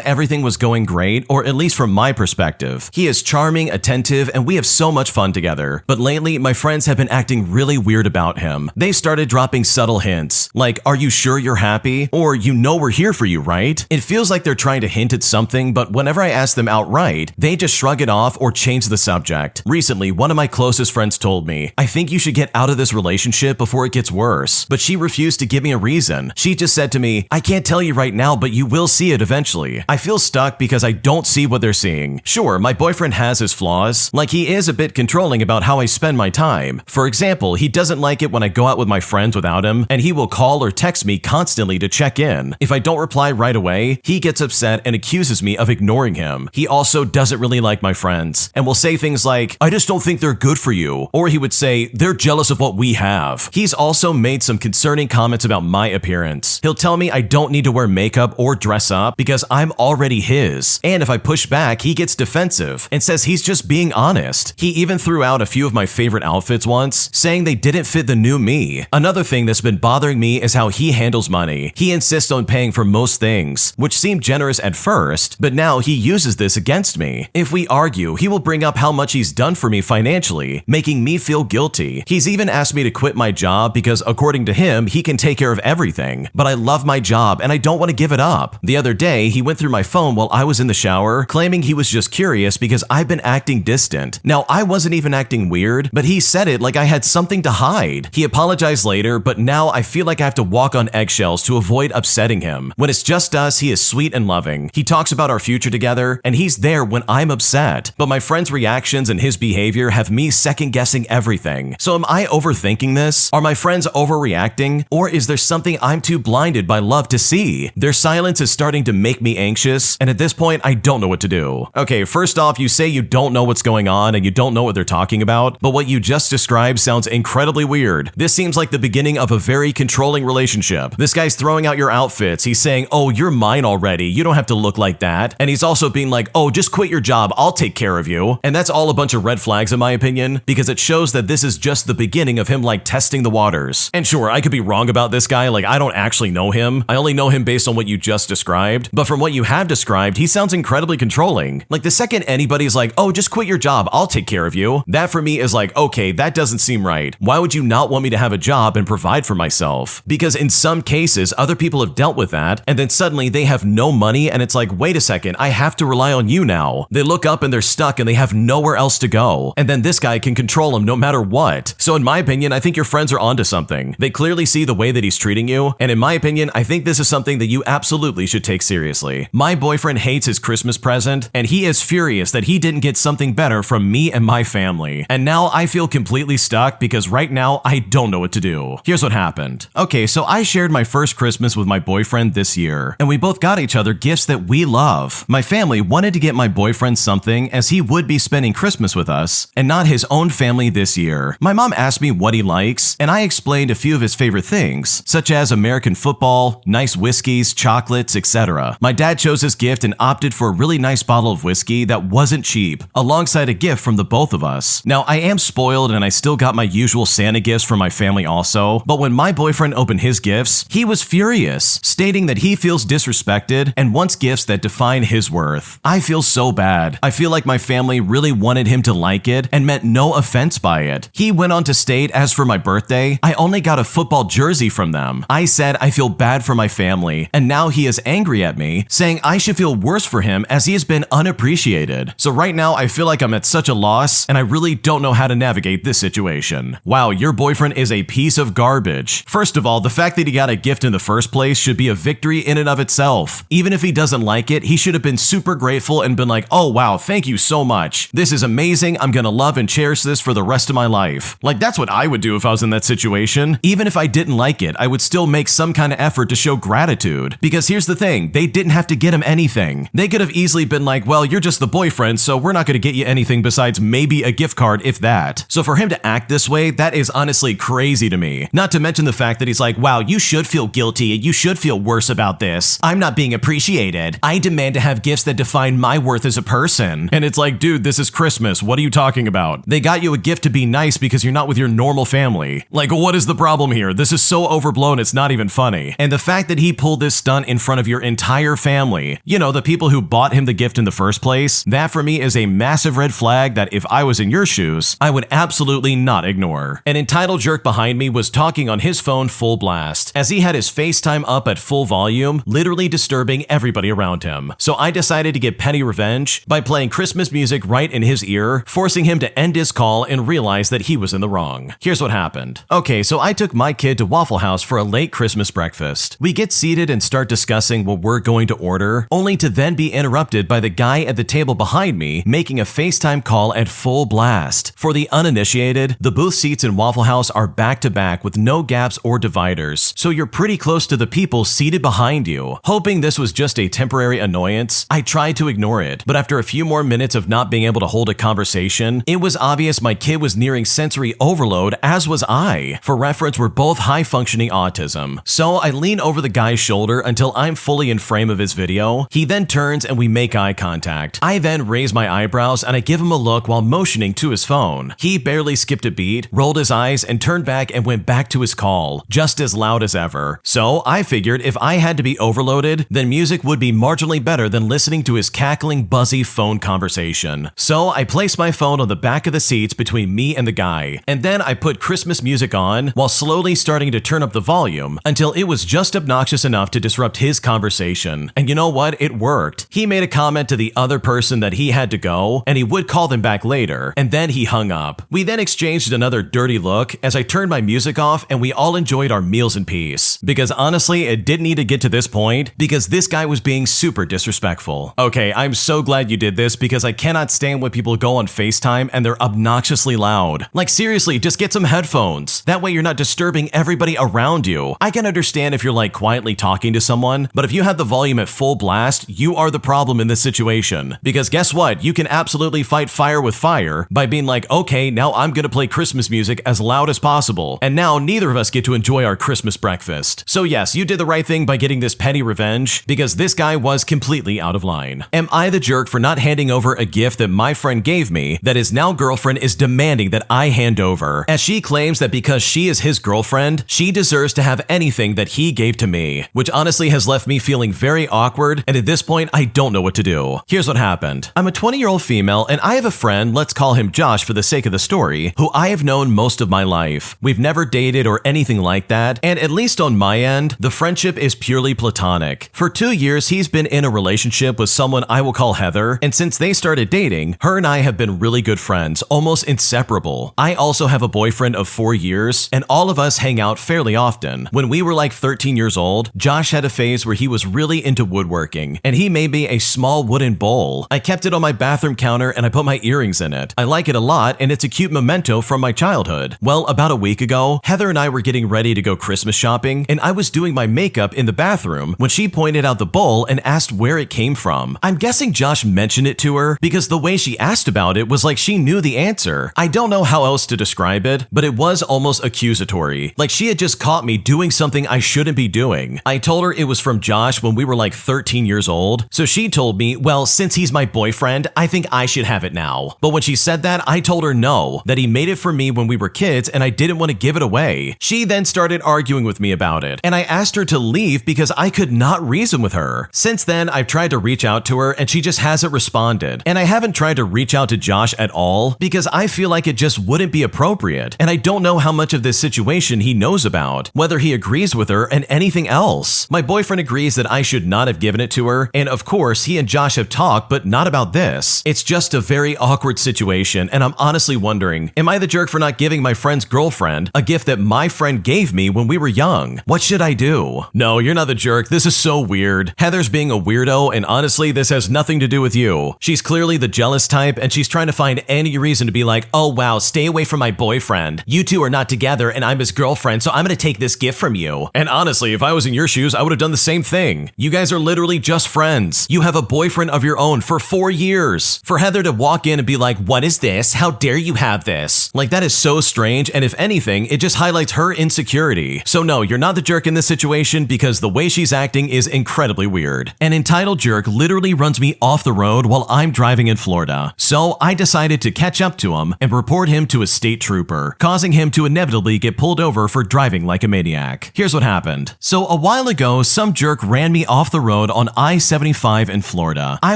everything was going great, or at least from my perspective. He is charming, attentive, and we have so much fun together. But lately, my friends have been acting really weird about him. They started dropping subtle hints, like, are you sure you're happy? Or, you know we're here for you, right? It feels like they're trying to hint at something, but whenever I ask them outright, they just shrug it off or change the subject. Recently, one of my closest friends told me, I think you should get out of this relationship before it gets worse. But she refused to give me a reason. She just said to me, I can't tell you right now, but you will see it eventually. I feel stuck because I don't see what they're seeing. Sure, my boyfriend has his flaws, like he is a bit controlling about how I spend my time. For example, he doesn't like it when I go out with my friends without him, and he will call or text me constantly to check in. If I don't reply right away, he gets upset and accuses me of ignoring him. He also doesn't really like my friends, and will say things like, I just don't think they're good for you. Or he would say, they're jealous of what we have. He's also made some concerning comments about my appearance. He'll tell me I don't need to wear makeup or dress up because I'm already his. And if I push back, he gets defensive and says he's just being honest. He even threw out a few of my favorite outfits once, saying they didn't fit the new me. Another thing that's been bothering me is how he handles money. He insists on paying for most things, which seemed generous at first, but now he uses this against me. If we argue, he will bring up how much he's done for me financially, making me feel guilty. He's even asked me to quit my job because, according to him, he can take care of everything. But I love my job and I don't want to give it up. The other day, he went through my phone while I was in the shower, claiming he was just curious because I've been acting distant. Now, I wasn't even acting weird, but he said it like I had something to hide. He apologized later, but now I feel like I have to walk on eggshells to avoid upsetting him. When it's just us, he is sweet and loving. He talks about our future together, and he's there when I'm upset. But my friend's reactions and his behavior have me second-guessing everything. So am I overthinking this? Are my friends overreacting? Or is there something I'm too blinded by love to see? Their silence is starting to make me anxious, and at this point, I don't know what to do. Okay, first off, you say you don't know what's going on and you don't know what they're talking about, but what you just described sounds incredibly weird. This seems like the beginning of a very controlling relationship. This guy's throwing out your outfits. He's saying, oh, you're mine already. You don't have to look like that. And he's also being like, oh, just quit your job. I'll take care of you. And that's all a bunch of red flags in my opinion, because it shows that this is just the beginning of him like testing the waters. And sure, I could be wrong about this guy. Like, I don't actually know him. I only know him based on what you just described. But from what you have described, he sounds incredibly controlling. Like the second anybody's like, oh, just quit your job. I'll take care of you. That for me is like, okay, that doesn't seem right. Why would you not want me to have a job and provide for myself? Because in some cases, other people have dealt with that, and then suddenly they have no money, and it's like, wait a second, I have to rely on you now. They look up and they're stuck and they have nowhere else to go. And then this guy can control them no matter what. So in my opinion, I think your friends are onto something. They clearly see the way that he's treating you, and in my opinion, I think this is something that you absolutely should take seriously. My boyfriend hates his Christmas present, and he is furious that he didn't get something better from me and my family. And now I feel completely stuck because right now I don't know what to do. Here's what happened. Okay, so I shared my first Christmas with my boyfriend this year, and we both got each other gifts that we love. My family wanted to get my boyfriend something as he would be spending Christmas with us and not his own family this year. My mom asked me what he likes, and I explained a few of his favorite things, such as American football, nice whiskeys, chocolates, etc. My dad chose his gift and opted for a really nice bottle of whiskey that wasn't cheap, alongside a gift from the both of us. Now, I am spoiled and I still got my usual Santa gifts from my family also, but when my boyfriend opened his gifts, he was furious, stating that he feels disrespected and wants gifts that define his worth. I feel so bad. I feel like my family really wanted him to like it and meant no offense by it. He went on to state, as for my birthday, I only got a football jersey from them. I said I feel bad for my family, and now he is angry at me, saying I should feel worse for him as he has been unappreciated. So right now I feel like I'm at such a loss and I really don't know how to navigate this situation. Wow, your boyfriend is a piece of garbage. First of all, the fact that he got a gift in the first place should be a victory in and of itself. Even if he doesn't like it, he should have been super grateful and been like, oh wow, thank you so much. This is amazing. I'm gonna love and cherish this for the rest of my life. Like, that's what I would do if I was in that situation. Even if I didn't like it, I would still make some kind of effort to show gratitude. Because here's the thing, they didn't have to get him anything. They could have easily been like, well, you're just the boyfriend, so we're not gonna get you anything besides maybe a gift card, if that. So for him to act this way, that is honestly crazy to me. Not to mention the fact that he's like, wow, you should feel guilty and you should feel worse about this. I'm not being appreciated. I demand to have gifts that define my worth as a person. And it's like, dude, this is Christmas. What are you talking about? They got you a gift to be nice because you're not with your normal family. Like, what is the problem here? This is so overblown, it's not even funny. And the fact that he pulled this stunt in front of your entire family, you know, the people who bought him the gift in the first place, that for me is a massive red flag that if I was in your shoes, I would absolutely not ignore. An entitled jerk behind me was talking on his phone full blast, as he had his FaceTime up at full volume, literally disturbing everybody around him. So I decided to get petty revenge by playing Christmas music right in his ear, forcing him to end his call and realize that he was in the wrong. Here's what happened. Okay, so I took my kid to Waffle House for a late Christmas breakfast. We get seated and start discussing what we're going to order, only to then be interrupted by the guy at the table behind me making a FaceTime call at full blast. For the uninitiated, the booth seats in Waffle House are back to back with no gaps or dividers, so you're pretty close to the people seated behind you. Hoping this was just a temporary annoyance, I tried to ignore it, but after a few more minutes of not being able to hold a conversation, it was obvious my kid was nearing sensory overload, as was I. For reference, we're both high-functioning autism. So I lean over the guy's shoulder until I'm fully in frame of his video. He then turns and we make eye contact. I then raise my eyebrows and I give him a look while motioning to his phone. He barely skipped a beat, rolled his eyes, and turned back and went back to his call, just as loud as ever. So I figured if I had to be overloaded, then music would be marginally better than listening to his cackling, buzzy phone conversation. So I placed my phone on the back of the seats between me and the guy, and then I put Christmas music on while slowly starting to turn up the volume until it was just obnoxious enough to disrupt his conversation. And you know what? It worked. He made a comment to the other person that he had to go, and he would call them back later, and then he hung up. We then exchanged another dirty look as I turned my music off and we all enjoyed our meals in peace. Because honestly, it didn't need to get to this point because this guy was being super disrespectful. Okay, I'm so glad you did this because I cannot stand when people go on FaceTime and they're obnoxiously loud. Like seriously, just get some headphones. That way you're not disturbing everybody around you. I can understand if you're like quietly talking to someone, but if you have the volume at full blast, you are the problem in this situation. Because guess what? You can absolutely fight fire with fire by being like, okay, now I'm gonna play Christmas music as loud as possible, and now neither of us get to enjoy our Christmas breakfast. So yes, you did the right thing by getting this petty revenge, because this guy was completely out of line. Am I the jerk for not handing over a gift that my friend gave me that his now girlfriend is demanding that I hand over, as she claims that because she is his girlfriend, she deserves to have anything that he gave to me, which honestly has left me feeling very awkward, and at this point, I don't know what to do. Here's what happened. I'm a 20-year-old female, and I have a friend, let's call him Josh for the sake of the story, who I have known most of my life. We've never dated or anything like that, and at least on my end, the friendship is purely platonic. For 2 years, he's been in a relationship with someone I will call Heather, and since they started dating, her and I have been really good friends, almost inseparable. I also have a boyfriend of 4 years, and all of us hang out fairly often. When we were like 13 years old, Josh had a phase where he was really into woodworking, and he made me a small wooden bowl. I kept it on my bathroom counter and I put my earrings in it. I like it a lot, and it's a cute memento from my childhood. Well, about a week ago, Heather and I were getting ready to go Christmas shopping, and I was doing my makeup in the bathroom when she pointed out the bowl and asked where it came from. I'm guessing Josh mentioned it to her because the way she asked about it was like she knew the answer. I don't know how else to describe it, but it was almost accusatory. Like she had just caught me doing something I shouldn't be doing. I told her it was from Josh when we were like 13 years old, so she told me, well, since he's my boyfriend, I think I should have it now. But when she said that, I told her no, that he made it for me when we were kids and I didn't want to give it away. She then started arguing with me about it, and I asked her to leave because I could not reason with her. Since then, I've tried to reach out to her and she just hasn't responded. And I haven't tried to reach out to Josh at all because I feel like it just wouldn't be appropriate, and I don't know how much of this situation he knows about, whether he agrees with her and anything else. My boyfriend agrees that I should not have given it to her, and of of course, he and Josh have talked, but not about this. It's just a very awkward situation, and I'm honestly wondering, am I the jerk for not giving my friend's girlfriend a gift that my friend gave me when we were young? What should I do? No, you're not the jerk. This is so weird. Heather's being a weirdo, and honestly, this has nothing to do with you. She's clearly the jealous type, and she's trying to find any reason to be like, oh wow, stay away from my boyfriend. You two are not together, and I'm his girlfriend, so I'm gonna take this gift from you. And honestly, if I was in your shoes, I would have done the same thing. You guys are literally just friends. You have a boyfriend of your own for 4 years. For Heather to walk in and be like, what is this? How dare you have this? Like, that is so strange, and if anything, it just highlights her insecurity. So no, you're not the jerk in this situation because the way she's acting is incredibly weird. An entitled jerk literally runs me off the road while I'm driving in Florida. So I decided to catch up to him and report him to a state trooper, causing him to inevitably get pulled over for driving like a maniac. Here's what happened. So a while ago, some jerk ran me off the road on I-75 in Florida. I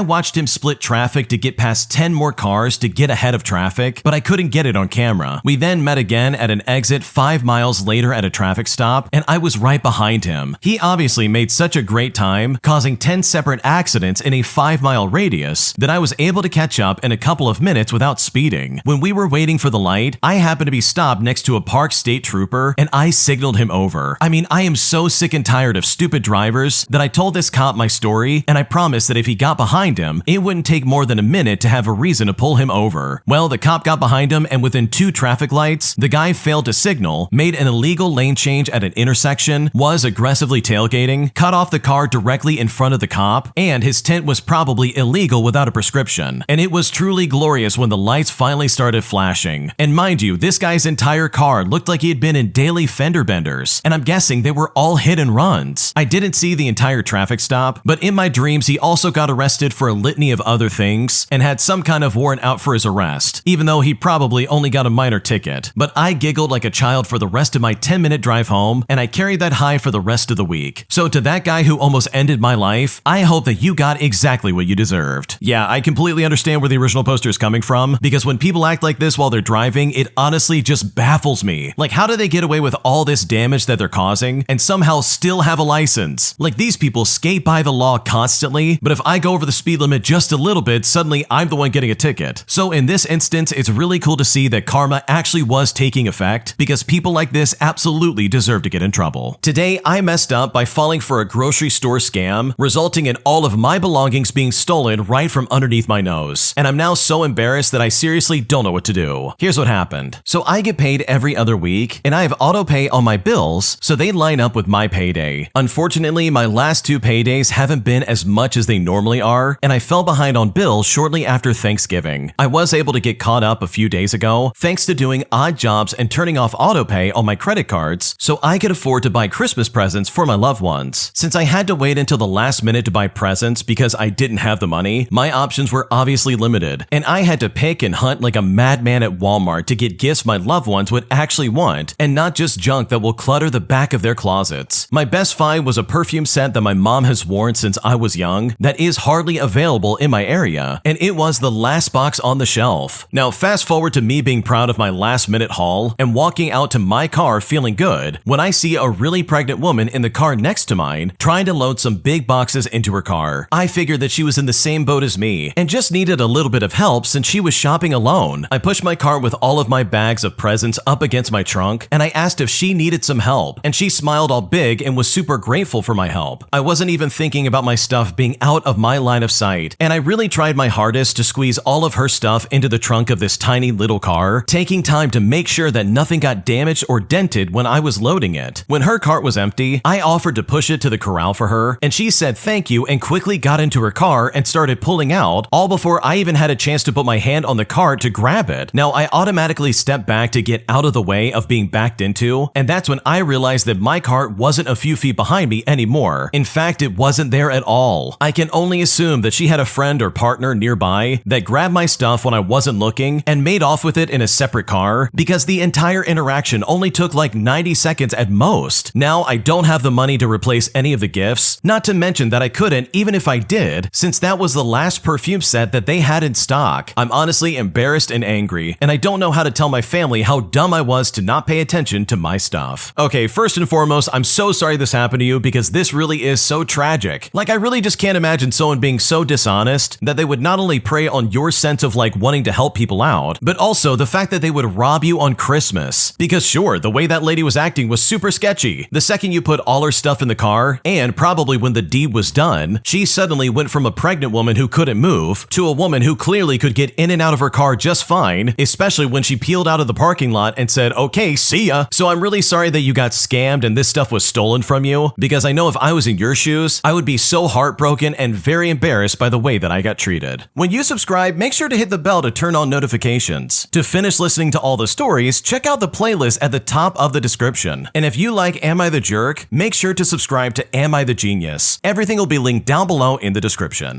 watched him split traffic to get past 10 more cars to get ahead of traffic, but I couldn't get it on camera. We then met again at an exit 5 miles later at a traffic stop, and I was right behind him. He obviously made such a great time, causing 10 separate accidents in a 5-mile radius, that I was able to catch up in a couple of minutes without speeding. When we were waiting for the light, I happened to be stopped next to a parked state trooper, and I signaled him over. I mean, I am so sick and tired of stupid drivers that I told this cop my story, and I promised that if he got behind him, it wouldn't take more than a minute to have a reason to pull him over. Well, the cop got behind him, and within 2 traffic lights, the guy failed to signal, made an illegal lane change at an intersection, was aggressively tailgating, cut off the car directly in front of the cop, and his tint was probably illegal without a prescription. And it was truly glorious when the lights finally started flashing. And mind you, this guy's entire car looked like he had been in daily fender benders, and I'm guessing they were all hit and runs. I didn't see the entire traffic stop, but in my dreams he also got arrested for a litany of other things and had some kind of warrant out for his arrest, even though he probably only got a minor ticket. But I giggled like a child for the rest of my 10-minute drive home, and I carried that high for the rest of the week. So to that guy who almost ended my life, I hope that you got exactly what you deserved. Yeah, I completely understand where the original poster is coming from, because when people act like this while they're driving, it honestly just baffles me. Like, how do they get away with all this damage that they're causing and somehow still have a license? Like, these people skate by the law constantly, but if I go over the speed limit just a little bit, suddenly I'm the one getting a ticket. So in this instance, it's really cool to see that karma actually was taking effect, because people like this absolutely deserve to get in trouble. Today, I messed up by falling for a grocery store scam, resulting in all of my belongings being stolen right from underneath my nose. And I'm now so embarrassed that I seriously don't know what to do. Here's what happened. So I get paid every other week, and I have auto pay on my bills, so they line up with my payday. Unfortunately, my last 2 paydays haven't been as much as they normally are, and I fell behind on bills shortly after Thanksgiving. I was able to get caught up a few days ago, thanks to doing odd jobs and turning off auto pay on my credit cards, so I could afford to buy Christmas presents for my loved ones. Since I had to wait until the last minute to buy presents because I didn't have the money, my options were obviously limited, and I had to pick and hunt like a madman at Walmart to get gifts my loved ones would actually want, and not just junk that will clutter the back of their closets. My best find was a perfume scent that my mom has worn since I was young that is hardly available in my area, and it was the last box on the shelf. Now fast forward to me being proud of my last minute haul and walking out to my car feeling good when I see a really pregnant woman in the car next to mine trying to load some big boxes into her car. I figured that she was in the same boat as me and just needed a little bit of help since she was shopping alone. I pushed my cart with all of my bags of presents up against my trunk, and I asked if she needed some help, and she smiled all big and was super grateful for my help. I wasn't even thinking about my stuff being out of my line of sight, and I really tried my hardest to squeeze all of her stuff into the trunk of this tiny little car, taking time to make sure that nothing got damaged or dented when I was loading it. When her cart was empty, I offered to push it to the corral for her, and she said thank you and quickly got into her car and started pulling out, all before I even had a chance to put my hand on the cart to grab it. Now, I automatically stepped back to get out of the way of being backed into, and that's when I realized that my cart wasn't a few feet behind me anymore. In fact, it wasn't there at all. I can only assume that she had a friend or partner nearby that grabbed my stuff when I wasn't looking and made off with it in a separate car, because the entire interaction only took like 90 seconds at most. Now, I don't have the money to replace any of the gifts, not to mention that I couldn't even if I did, since that was the last perfume set that they had in stock. I'm honestly embarrassed and angry, and I don't know how to tell my family how dumb I was to not pay attention to my stuff. Okay, first and foremost, I'm so sorry this happened to you because this really is so tragic. Like, I really just just can't imagine someone being so dishonest that they would not only prey on your sense of like wanting to help people out, but also the fact that they would rob you on Christmas. Because sure, the way that lady was acting was super sketchy. The second you put all her stuff in the car, and probably when the deed was done, she suddenly went from a pregnant woman who couldn't move to a woman who clearly could get in and out of her car just fine, especially when she peeled out of the parking lot and said, okay, see ya. So I'm really sorry that you got scammed and this stuff was stolen from you, because I know if I was in your shoes, I would be so heartbroken and very embarrassed by the way that I got treated. When you subscribe, make sure to hit the bell to turn on notifications. To finish listening to all the stories, check out the playlist at the top of the description. And if you like Am I the Jerk, make sure to subscribe to Am I the Genius. Everything will be linked down below in the description.